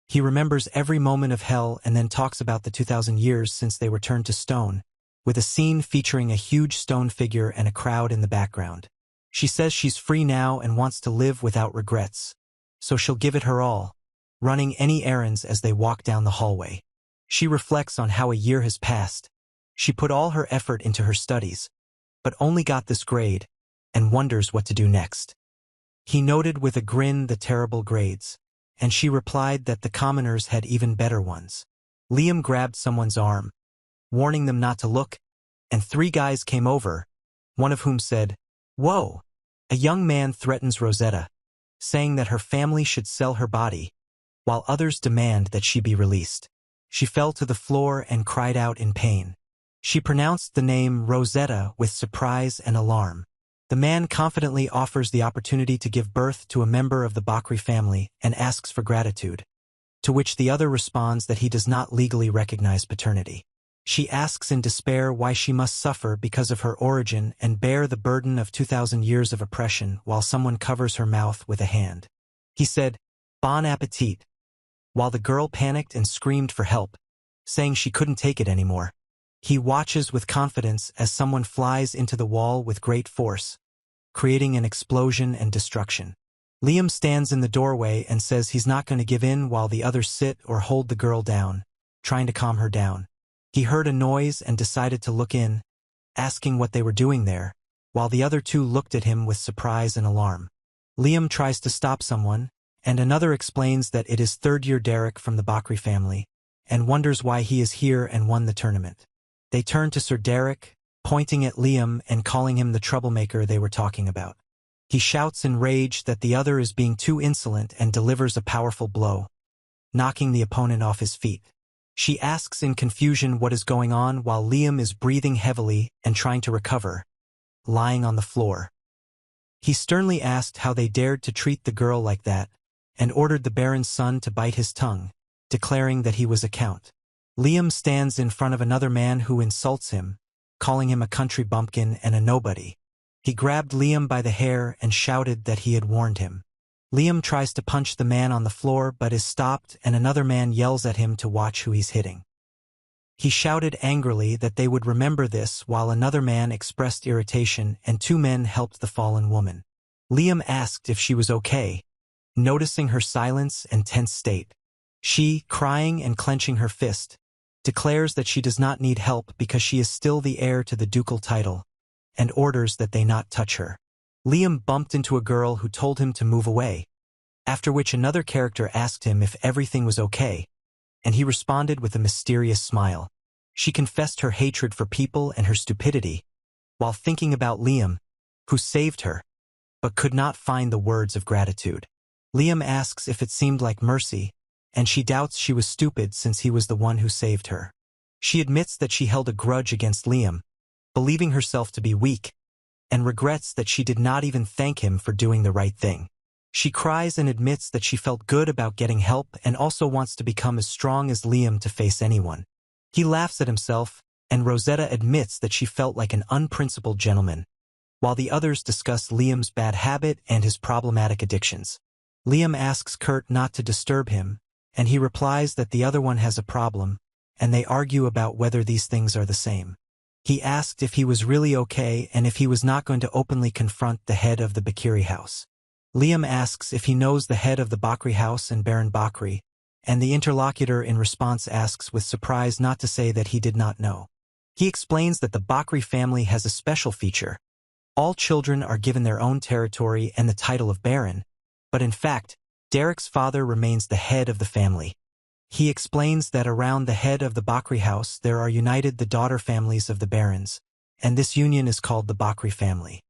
He remembers every moment of hell and then talks about the 2,000 years since they were turned to stone, with a scene featuring a huge stone figure and a crowd in the background. She says she's free now and wants to live without regrets, so she'll give it her all, running any errands as they walk down the hallway. She reflects on how a year has passed. She put all her effort into her studies, but only got this grade, and wonders what to do next. He noted with a grin the terrible grades, and she replied that the commoners had even better ones. Liam grabbed someone's arm, warning them not to look, and 3 guys came over, one of whom said, "Whoa!" A young man threatens Rosetta, saying that her family should sell her body, while others demand that she be released. She fell to the floor and cried out in pain. She pronounced the name Rosetta with surprise and alarm. The man confidently offers the opportunity to give birth to a member of the Bakri family and asks for gratitude, to which the other responds that he does not legally recognize paternity. She asks in despair why she must suffer because of her origin and bear the burden of 2,000 years of oppression while someone covers her mouth with a hand. He said, "Bon appetit," while the girl panicked and screamed for help, saying she couldn't take it anymore. He watches with confidence as someone flies into the wall with great force, creating an explosion and destruction. Liam stands in the doorway and says he's not going to give in while the others sit or hold the girl down, trying to calm her down. He heard a noise and decided to look in, asking what they were doing there, while the other 2 looked at him with surprise and alarm. Liam tries to stop someone, and another explains that it is 3rd-year Derek from the Bakri family, and wonders why he is here and won the tournament. They turn to Sir Derek, pointing at Liam and calling him the troublemaker they were talking about. He shouts in rage that the other is being too insolent and delivers a powerful blow, knocking the opponent off his feet. She asks in confusion what is going on while Liam is breathing heavily and trying to recover, lying on the floor. He sternly asked how they dared to treat the girl like that, and ordered the Baron's son to bite his tongue, declaring that he was a count. Liam stands in front of another man who insults him, calling him a country bumpkin and a nobody. He grabbed Liam by the hair and shouted that he had warned him. Liam tries to punch the man on the floor but is stopped, and another man yells at him to watch who he's hitting. He shouted angrily that they would remember this while another man expressed irritation and 2 men helped the fallen woman. Liam asked if she was okay, noticing her silence and tense state. She, crying and clenching her fist, declares that she does not need help because she is still the heir to the ducal title, and orders that they not touch her. Liam bumped into a girl who told him to move away, after which another character asked him if everything was okay, and he responded with a mysterious smile. She confessed her hatred for people and her stupidity, while thinking about Liam, who saved her, but could not find the words of gratitude. Liam asks if it seemed like mercy, and she doubts she was stupid since he was the one who saved her. She admits that she held a grudge against Liam, believing herself to be weak, and regrets that she did not even thank him for doing the right thing. She cries and admits that she felt good about getting help and also wants to become as strong as Liam to face anyone. He laughs at himself, and Rosetta admits that she felt like an unprincipled gentleman, while the others discuss Liam's bad habit and his problematic addictions. Liam asks Kurt not to disturb him, and he replies that the other one has a problem, and they argue about whether these things are the same. He asked if he was really okay and if he was not going to openly confront the head of the Bakri house. Liam asks if he knows the head of the Bakri house and Baron Bakri, and the interlocutor in response asks with surprise not to say that he did not know. He explains that the Bakri family has a special feature. All children are given their own territory and the title of Baron, but in fact, Derek's father remains the head of the family. He explains that around the head of the Bakri house there are united the daughter families of the barons, and this union is called the Bakri family.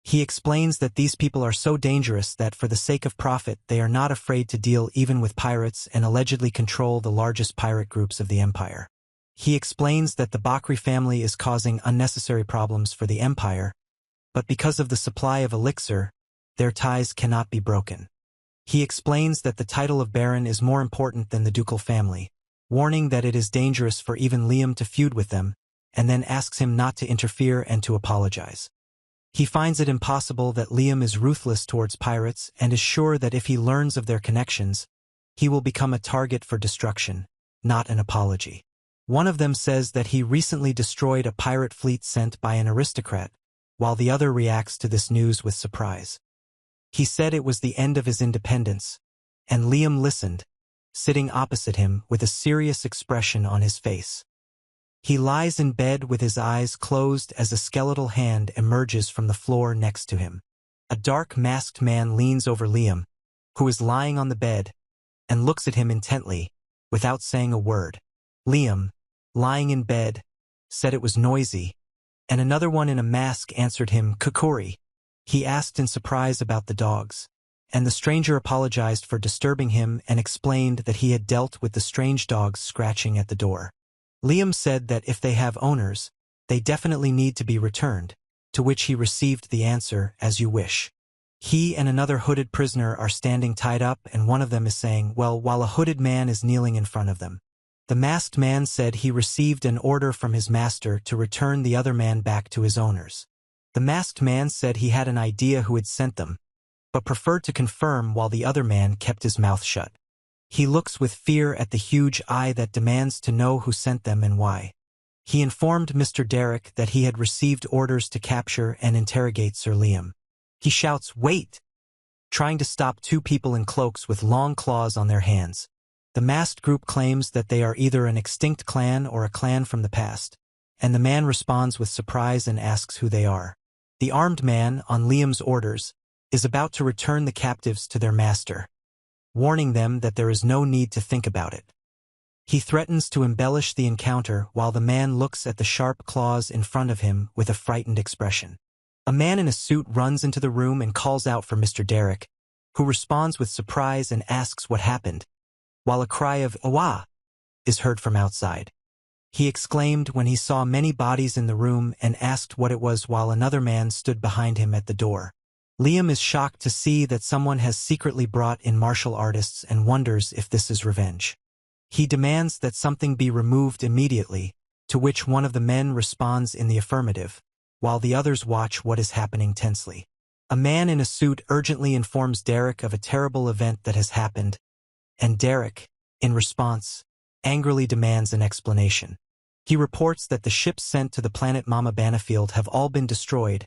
He explains that these people are so dangerous that for the sake of profit they are not afraid to deal even with pirates and allegedly control the largest pirate groups of the empire. He explains that the Bakri family is causing unnecessary problems for the empire, but because of the supply of elixir, their ties cannot be broken. He explains that the title of Baron is more important than the ducal family, warning that it is dangerous for even Liam to feud with them, and then asks him not to interfere and to apologize. He finds it impossible that Liam is ruthless towards pirates and is sure that if he learns of their connections, he will become a target for destruction, not an apology. One of them says that he recently destroyed a pirate fleet sent by an aristocrat, while the other reacts to this news with surprise. He said it was the end of his independence, and Liam listened, sitting opposite him with a serious expression on his face. He lies in bed with his eyes closed as a skeletal hand emerges from the floor next to him. A dark masked man leans over Liam, who is lying on the bed, and looks at him intently, without saying a word. Liam, lying in bed, said it was noisy, and another one in a mask answered him, Kukuri. He asked in surprise about the dogs, and the stranger apologized for disturbing him and explained that he had dealt with the strange dogs scratching at the door. Liam said that if they have owners, they definitely need to be returned, to which he received the answer, as you wish. He and another hooded prisoner are standing tied up, and one of them is saying, well, while a hooded man is kneeling in front of them. The masked man said he received an order from his master to return the other man back to his owners. The masked man said he had an idea who had sent them, but preferred to confirm while the other man kept his mouth shut. He looks with fear at the huge eye that demands to know who sent them and why. He informed Mr. Derrick that he had received orders to capture and interrogate Sir Liam. He shouts, "Wait!" trying to stop two people in cloaks with long claws on their hands. The masked group claims that they are either an extinct clan or a clan from the past, and the man responds with surprise and asks who they are. The armed man, on Liam's orders, is about to return the captives to their master, warning them that there is no need to think about it. He threatens to embellish the encounter while the man looks at the sharp claws in front of him with a frightened expression. A man in a suit runs into the room and calls out for Mr. Derrick, who responds with surprise and asks what happened, while a cry of "Awa!" is heard from outside. He exclaimed when he saw many bodies in the room and asked what it was while another man stood behind him at the door. Liam is shocked to see that someone has secretly brought in martial artists and wonders if this is revenge. He demands that something be removed immediately, to which one of the men responds in the affirmative, while the others watch what is happening tensely. A man in a suit urgently informs Derrick of a terrible event that has happened, and Derrick, in response, angrily demands an explanation. He reports that the ships sent to the planet Mama Bannifield have all been destroyed,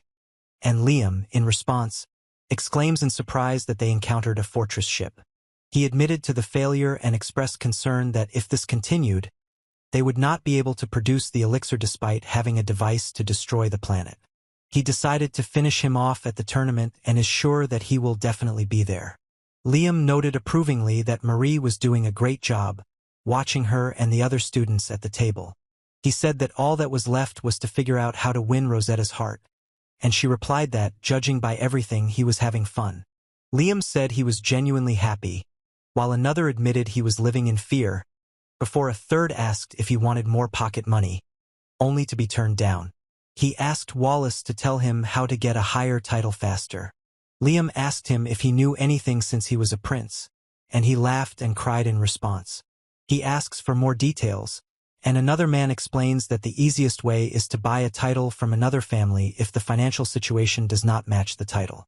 and Liam, in response, exclaims in surprise that they encountered a fortress ship. He admitted to the failure and expressed concern that if this continued, they would not be able to produce the elixir despite having a device to destroy the planet. He decided to finish him off at the tournament and is sure that he will definitely be there. Liam noted approvingly that Marie was doing a great job, watching her and the other students at the table. He said that all that was left was to figure out how to win Rosetta's heart, and she replied that, judging by everything, he was having fun. Liam said he was genuinely happy, while another admitted he was living in fear, before a third asked if he wanted more pocket money, only to be turned down. He asked Wallace to tell him how to get a higher title faster. Liam asked him if he knew anything since he was a prince, and he laughed and cried in response. He asks for more details, and another man explains that the easiest way is to buy a title from another family if the financial situation does not match the title.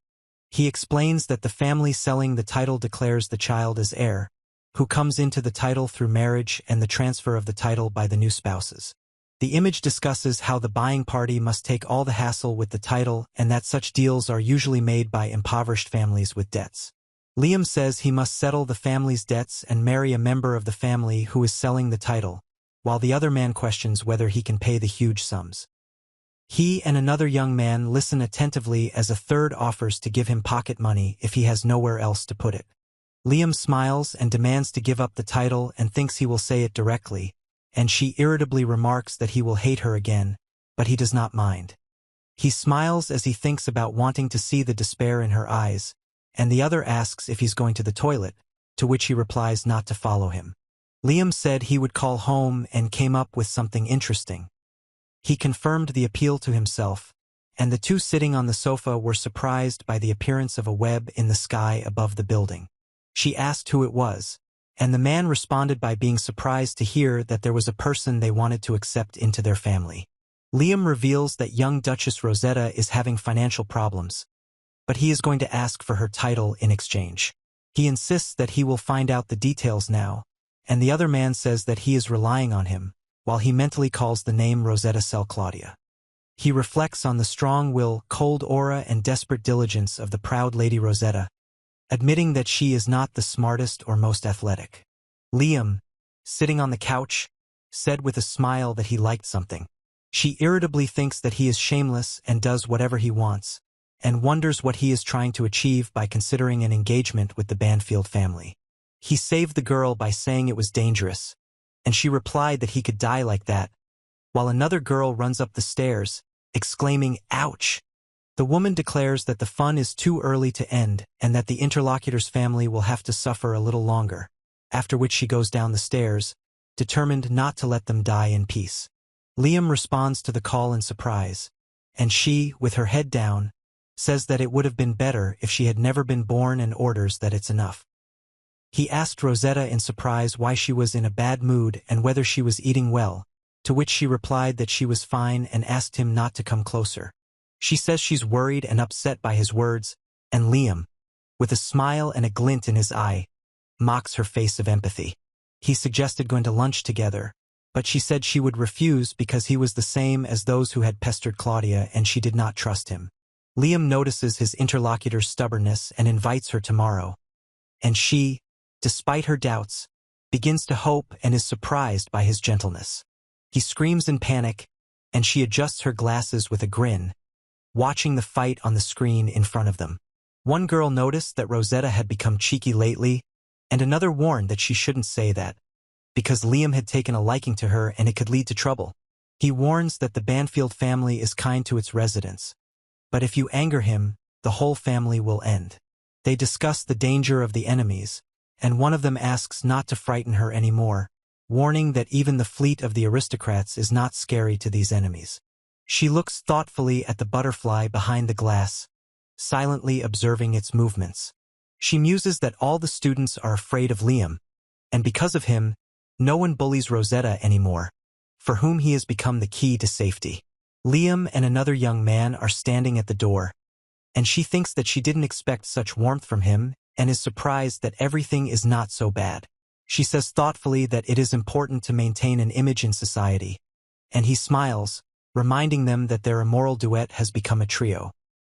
He explains that the family selling the title declares the child as heir, who comes into the title through marriage and the transfer of the title by the new spouses. The image discusses how the buying party must take all the hassle with the title and that such deals are usually made by impoverished families with debts. Liam says he must settle the family's debts and marry a member of the family who is selling the title, while the other man questions whether he can pay the huge sums. He and another young man listen attentively as a third offers to give him pocket money if he has nowhere else to put it. Liam smiles and demands to give up the title and thinks he will say it directly, and she irritably remarks that he will hate her again, but he does not mind. He smiles as he thinks about wanting to see the despair in her eyes, and the other asks if he's going to the toilet, to which he replies not to follow him. Liam said he would call home and came up with something interesting. He confirmed the appeal to himself, and the two sitting on the sofa were surprised by the appearance of a web in the sky above the building. She asked who it was, and the man responded by being surprised to hear that there was a person they wanted to accept into their family. Liam reveals that young Duchess Rosetta is having financial problems, but he is going to ask for her title in exchange. He insists that he will find out the details now, and the other man says that he is relying on him, while he mentally calls the name Rosetta Cell Claudia. He reflects on the strong will, cold aura, and desperate diligence of the proud Lady Rosetta, admitting that she is not the smartest or most athletic. Liam, sitting on the couch, said with a smile that he liked something. She irritably thinks that he is shameless and does whatever he wants, and wonders what he is trying to achieve by considering an engagement with the Banfield family. He saved the girl by saying it was dangerous, and she replied that he could die like that, while another girl runs up the stairs, exclaiming, "Ouch!" The woman declares that the fun is too early to end and that the interlocutor's family will have to suffer a little longer, after which she goes down the stairs, determined not to let them die in peace. Liam responds to the call in surprise, and she, with her head down, says that it would have been better if she had never been born and orders that it's enough. He asked Rosetta in surprise why she was in a bad mood and whether she was eating well, to which she replied that she was fine and asked him not to come closer. She says she's worried and upset by his words, and Liam, with a smile and a glint in his eye, mocks her face of empathy. He suggested going to lunch together, but she said she would refuse because he was the same as those who had pestered Claudia and she did not trust him. Liam notices his interlocutor's stubbornness and invites her tomorrow, and she, despite her doubts, begins to hope and is surprised by his gentleness. He screams in panic, and she adjusts her glasses with a grin, watching the fight on the screen in front of them. One girl noticed that Rosetta had become cheeky lately, and another warned that she shouldn't say that, because Liam had taken a liking to her and it could lead to trouble. He warns that the Banfield family is kind to its residents, but if you anger him, the whole family will end. They discuss the danger of the enemies, and one of them asks not to frighten her anymore, warning that even the fleet of the aristocrats is not scary to these enemies. She looks thoughtfully at the butterfly behind the glass, silently observing its movements. She muses that all the students are afraid of Liam, and because of him, no one bullies Rosetta anymore, for whom he has become the key to safety. Liam and another young man are standing at the door, and she thinks that she didn't expect such warmth from him and is surprised that everything is not so bad. She says thoughtfully that it is important to maintain an image in society, and he smiles, reminding them that their immoral duet has become a trio.